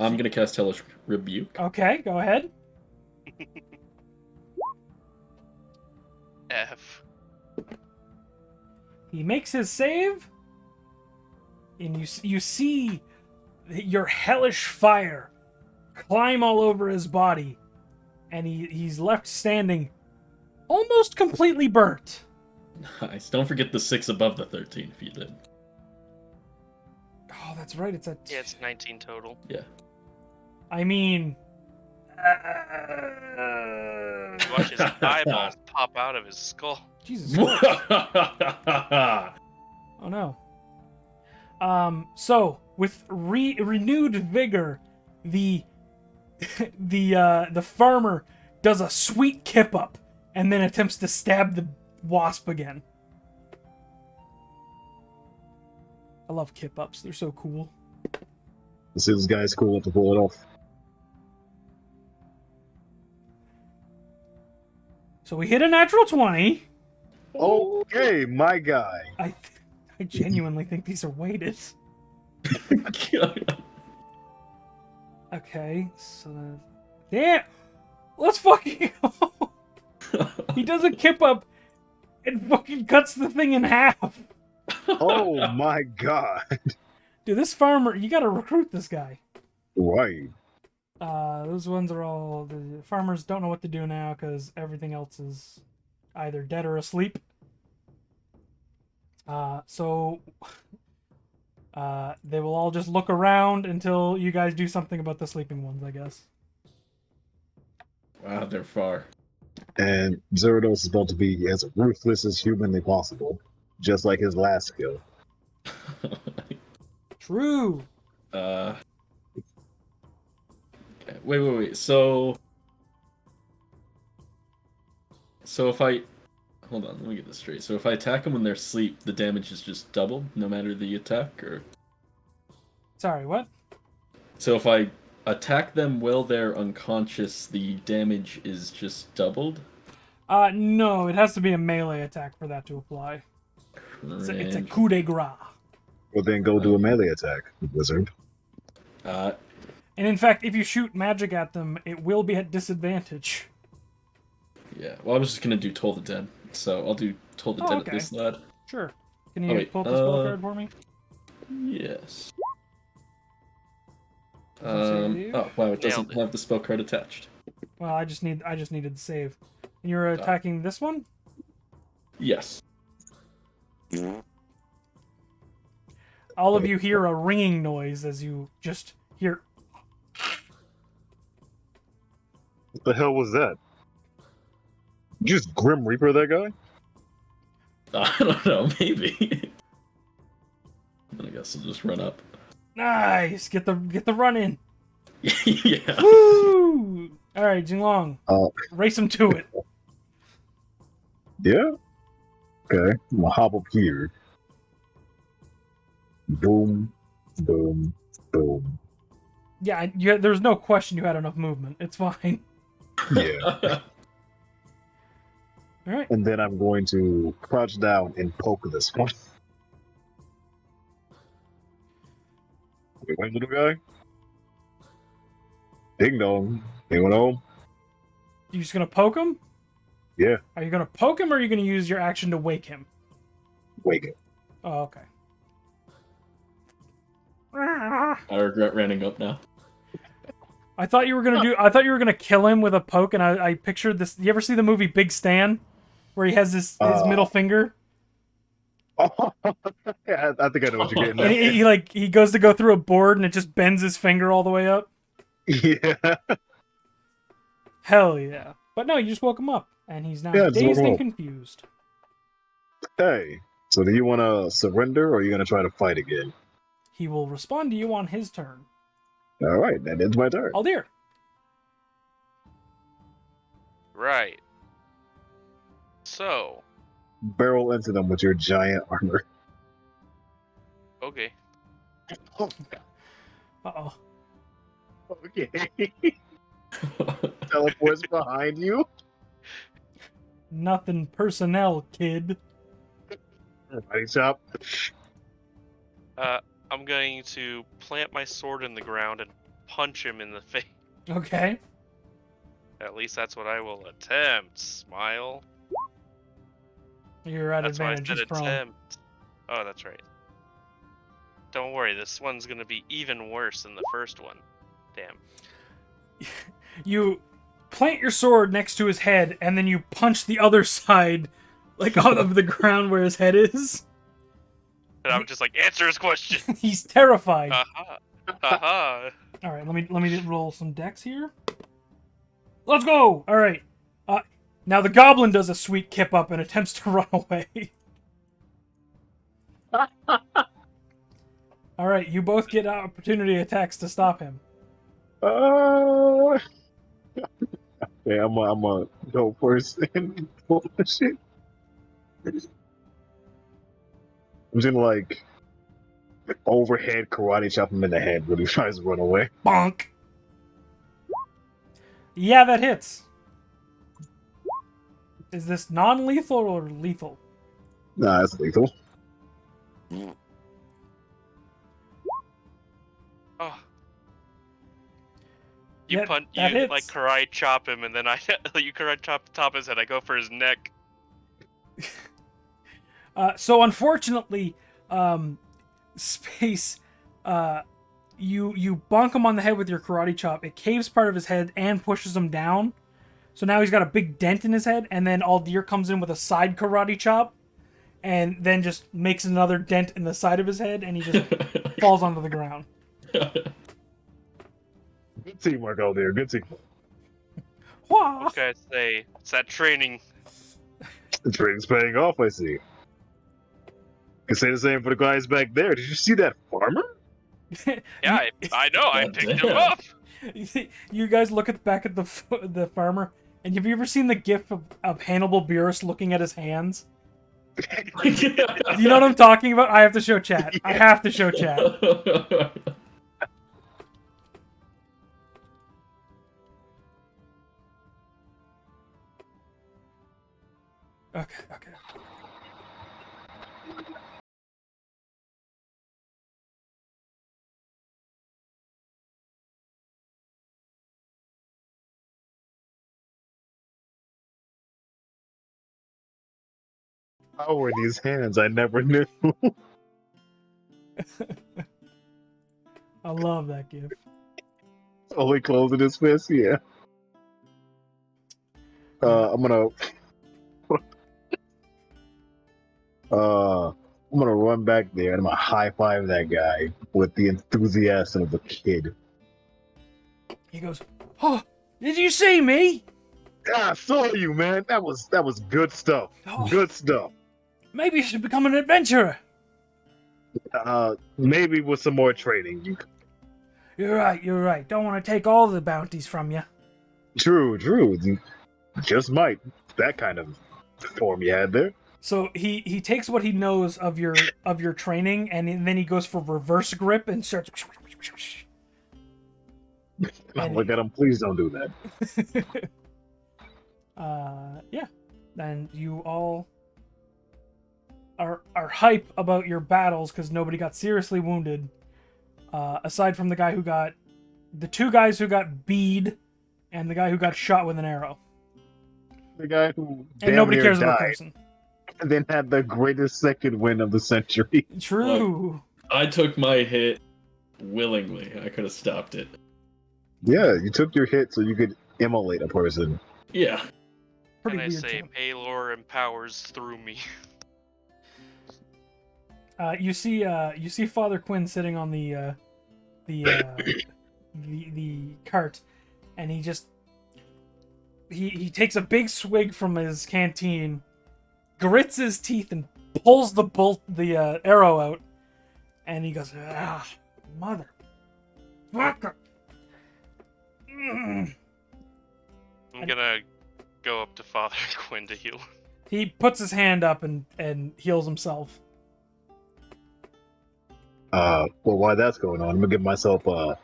I'm gonna cast Hellish Rebuke. Okay, go ahead. F. He makes his save, and you see your hellish fire climb all over his body, and he's left standing, almost completely burnt. Nice. Don't forget the 6 above the 13 if you did. Oh, that's right. It's a. Yeah, it's 19 total. Yeah. I mean. You watch his eyeballs pop out of his skull. Jesus Christ. Oh no. So with renewed vigor, the farmer does a sweet kip up and then attempts to stab the wasp again. I love kip ups. They're so cool. Let's see, this guy's cool enough to pull it off. So we hit a natural 20. Okay, my guy. I genuinely think these are weighted. Okay, so damn. Let's fucking go. He does a kip up and fucking cuts the thing in half. Oh my god. Dude, this farmer, you gotta recruit this guy. Right. Those ones are all, the farmers don't know what to do now because everything else is either dead or asleep. So they will all just look around until you guys do something about the sleeping ones, I guess. Wow, they're far. And Zerados is about to be as ruthless as humanly possible, just like his last skill. True. Okay. Wait. So if I hold on, let me get this straight. So if I attack them when they're asleep, the damage is just doubled, no matter the attack, or? Sorry, what? So if I attack them while they're unconscious, the damage is just doubled? No, it has to be a melee attack for that to apply. It's a coup de grace. Well, then go do a melee attack, wizard. And in fact, if you shoot magic at them, it will be at disadvantage. Yeah, well, I was just gonna do Toll the Dead, so I'll do Toll the Dead okay. at this lad. Sure. Can you pull up the spell card for me? Yes. Does it say Oh wow, it doesn't Nailed it. have the spell card attached. Well, I just needed to save. And you're attacking this one? Yes. All of you hear a ringing noise as you just hear. What the hell was that? You just Grim Reaper that guy? I don't know, maybe. I guess I'll just run up. Nice! Get the run in. Yeah. Woo! All right, Jinglong. Race him to it. Yeah? Okay, I'm gonna hop up here. Boom, boom, boom. Yeah, there's no question you had enough movement. It's fine. Yeah. All right. And then I'm going to crouch down and poke this one. Wait, little guy? Ding dong. Anyone home? You just gonna poke him? Yeah. Are you gonna poke him, or are you gonna use your action to wake him? Wake it. Oh, okay. I regret running up now. I thought you were gonna kill him with a poke, and I pictured this. You ever see the movie Big Stan, where he has his middle finger? Oh, yeah, I think I know what you're getting And at. he goes to go through a board, and it just bends his finger all the way up. Yeah. Hell yeah! But no, you just woke him up, and he's now Yeah, just woke dazed him and up. confused. Hey, so do you want to surrender or are you going to try to fight again? He will respond to you on his turn. All right, that ends my turn. Aldir. Right. So, Barrel into them with your giant armor. okay. Uh-oh. Okay. Teleports behind you. Nothing personnel, kid. Body chop. I'm going to plant my sword in the ground and punch him in the face. Okay. At least that's what I will attempt. Smile. You're at That's why I advantage. said He's prone. attempt. Oh, that's right. Don't worry, this one's gonna be even worse than the first one. Damn. You plant your sword next to his head, and then you punch the other side, like out of the ground where his head is. And I'm just like, answer his question. He's terrified. Haha. Haha. All right, let me roll some dex here. Let's go. All right. Now the goblin does a sweet kip up and attempts to run away. All right, you both get opportunity attacks to stop him. Yeah, I'm gonna go first and pull the shit. I'm just gonna like overhead karate chop him in the head when he tries to run away. Bonk. Yeah, that hits. Is this non-lethal or lethal? Nah, that's lethal. Oh. Yeah, You that hits. like karate chop him, and then you karate chop the top of his head. I go for his neck. So unfortunately, Space, you bonk him on the head with your karate chop. It caves part of his head and pushes him down. So now he's got a big dent in his head, and then Aldir comes in with a side karate chop, and then just makes another dent in the side of his head, and he just falls onto the ground. Good teamwork out there. Good teamwork. Wah! What can I say? It's that training. The training's paying off, I see. Can say the same for the guys back there. Did you see that farmer? Yeah, I know. I God picked damn. him up. You guys look back at the farmer, and have you ever seen the gif of Hannibal Buress looking at his hands? Do you know what I'm talking about? I have to show chat. I have to show chat. Okay. How were these hands? I never knew. I love that gif. Only closing his fist, yeah. I'm gonna run back there and I'm gonna high five that guy with the enthusiasm of a kid. He goes, "Oh, did you see me? Ah, I saw you, man. That was good stuff. Oh. Good stuff. Maybe you should become an adventurer." Maybe with some more training. You're right. Don't want to take all the bounties from you. True. You just might. That kind of form you had there. So he takes what he knows of your training, and then he goes for reverse grip and starts. And Look at him. Please don't do that. yeah. And you all are hype about your battles because nobody got seriously wounded. Aside from the two guys who got bead, and the guy who got shot with an arrow. The guy who And nobody cares died, about Carson. and then had the greatest second win of the century. True. I took my hit willingly. I could have stopped it. Yeah, you took your hit so you could immolate a person. Yeah. Pretty And I weird. say Jump. Paylor empowers through me. You see Father Quinn sitting on the cart, and he just he takes a big swig from his canteen, grits his teeth, and pulls the arrow out, and he goes, "Ah, mother, fucker." I'm gonna go up to Father Quinn to heal. He puts his hand up and heals himself. Well, while that's going on, I'm gonna give myself a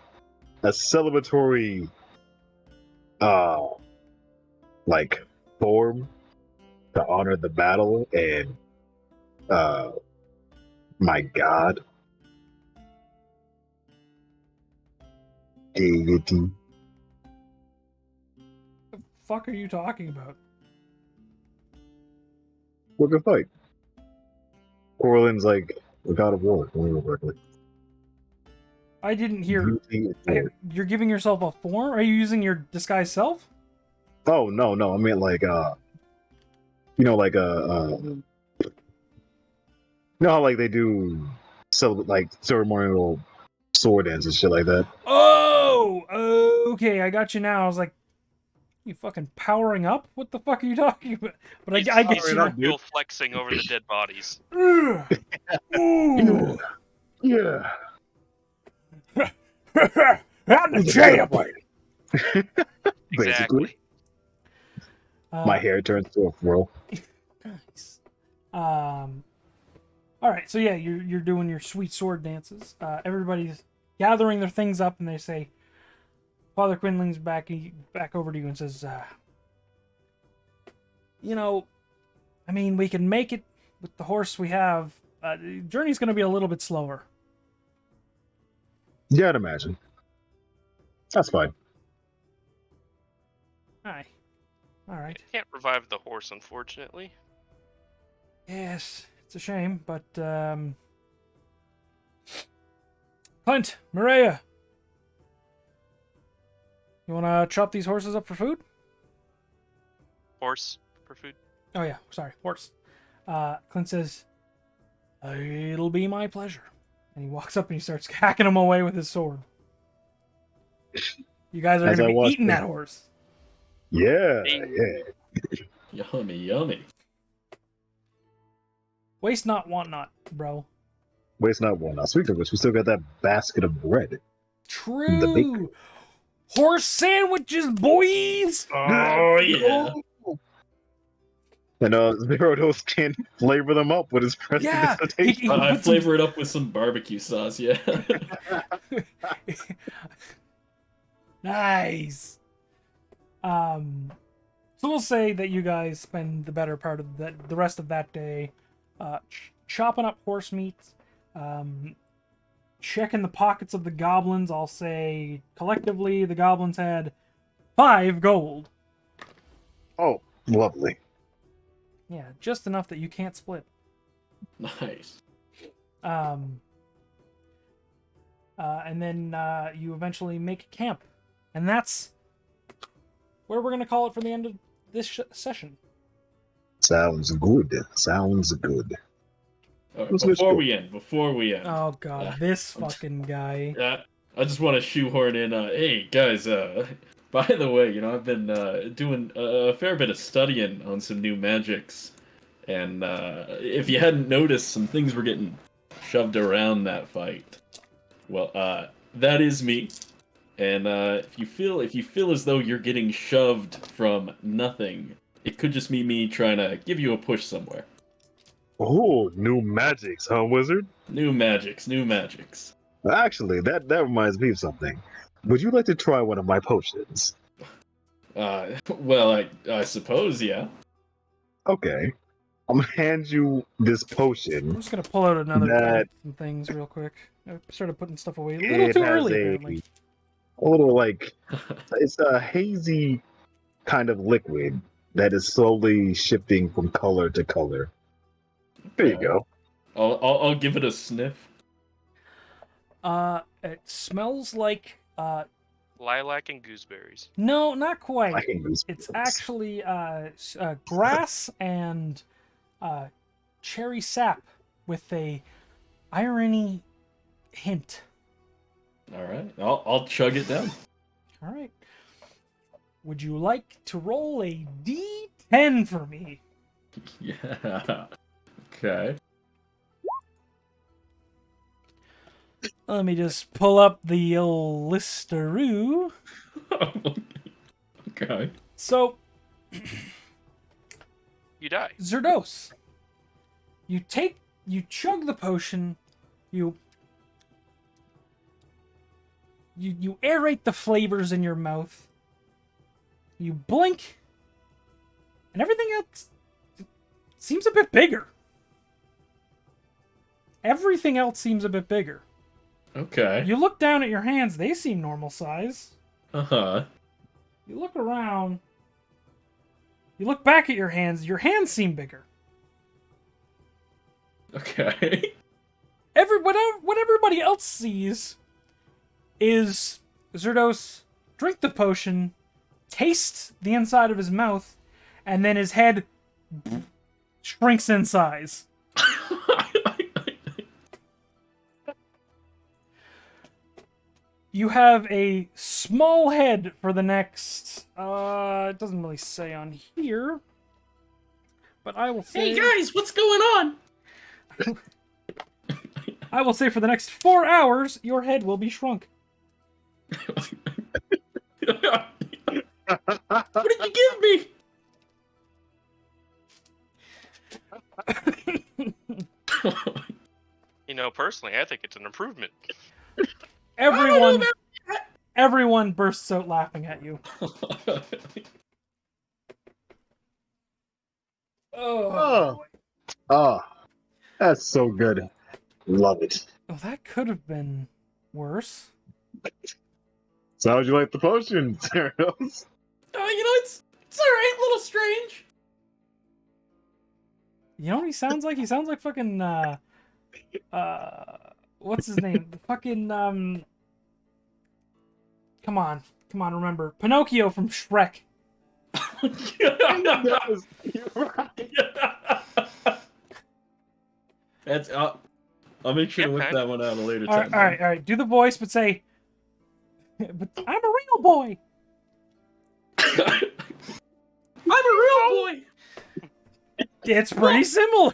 celebratory, like form to honor the battle and, my god. Giggity. The fuck are you talking about? What good fight? Corlin's like a god of war, if I remember correctly. I didn't hear. Using his sword. You're giving yourself a form? Are you using your disguised self? Oh no, I meant like you know, like you know how like they do like ceremonial sword dance and shit like that. Oh, okay, I got you now. I was like, you fucking powering up? What the fuck are you talking about? But I get He's you powering now. up, dude. real flexing over the dead bodies. Ugh. Ooh. Yeah. I'm the champ. Basically, Exactly. my hair turns to a fro. Nice. All right, so yeah, you're doing your sweet sword dances. Everybody's gathering their things up, and they say, Father Quinn leans back over to you and says, you know, I mean, we can make it with the horse we have. The journey's going to be a little bit slower. Yeah, I'd imagine. That's fine. Aye. All right. Can't revive the horse, unfortunately. Yes, it's a shame, but Clint, Maria, you want to chop these horses up for food? Horse for food. Oh yeah, sorry, horse. Clint says, "It'll be my pleasure," and he walks up and he starts hacking him away with his sword. You guys are As going I to be watch eating them. that horse. Yeah, Ding. yeah. Yummy, yummy. Waste not, want not, bro. Waste not one. Now, speaking of which, we still got that basket of bread. The True. Horse sandwiches, boys. Oh, yeah. And Zerodos can flavor them up with his Yeah, presentation. he I put some- flavor it up with some barbecue sauce, yeah. Nice. So we'll say that you guys spend the better part of the rest of that day chopping up horse meat, checking the pockets of the goblins. I'll say collectively the goblins had 5 gold. Oh, lovely. Yeah, just enough that you can't split. Nice. And then you eventually make camp, and that's where we're gonna call it for the end of this session. Sounds good. Sounds good. All right, Let's before go. we end, Oh god, this fucking guy. I just want to shoehorn in, hey, guys, by the way, you know, I've been doing a fair bit of studying on some new magics, and if you hadn't noticed, some things were getting shoved around that fight. Well, that is me. And if you feel as though you're getting shoved from nothing, it could just be me trying to give you a push somewhere. Oh, new magics, huh, wizard? New magics, new magics. Actually, that reminds me of something. Would you like to try one of my potions? Well, I suppose, yeah. Okay. I'm gonna hand you this I'm potion. just gonna pull out another That- some things real quick. I started putting stuff away a little It too has early, a apparently. little like it's a hazy kind of liquid that is slowly shifting from color to color. There you Okay. go. I'll give it a sniff. It smells like Lilac and gooseberries. no, not quite. I can use It's this. actually grass and cherry sap with a irony hint. All right, I'll chug it down. All right. Would you like to roll a D10 for me? Yeah. Okay. Let me just pull up the old listeroo. Okay. So, You die. Zerdos, you chug the potion, you aerate the flavors in your mouth, you blink, and everything else seems a bit bigger. Everything else seems a bit bigger. Okay. You look down at your hands, they seem normal size. Uh-huh. You look around, you look back at your hands seem bigger. Okay. What everybody else sees is Zerdos drink the potion, taste the inside of his mouth, and then his head shrinks in size. You have a small head for the next... it doesn't really say on here. But I will say... Hey guys, what's going on? I will say for the next 4 hours, your head will be shrunk. What did you give me? You know, personally, I think it's an improvement. Everyone bursts out laughing at you. Oh. Oh. That's so good. Love it. Oh, that could have been worse. So how'd you like the potion, Zerdos? It's alright, a little strange. You know what he sounds like? He sounds like fucking, what's his name? Fucking, come on, remember. Pinocchio from Shrek. That's, I'll make sure to whip that one out a later time. All right. Do the voice, but say, but I'm a real boy. I'm a real boy. It's pretty similar.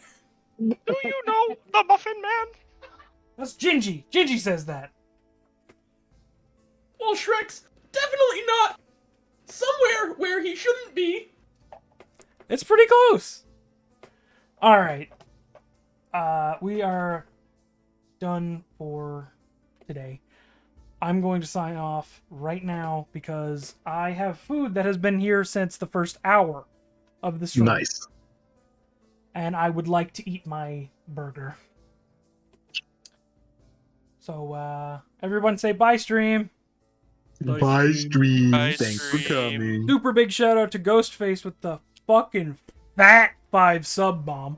Do you know the Muffin Man? That's Gingy. Gingy says that. Well, Shrek's definitely not somewhere where he shouldn't be. It's pretty close. All right. We are done for today. I'm going to sign off right now because I have food that has been here since the first hour of the stream. Nice. And I would like to eat my burger. So, everyone say bye, stream. Bye, stream. Bye, Thanks for stream. coming. Super big shout out to Ghostface with the fucking fat 5 sub bomb.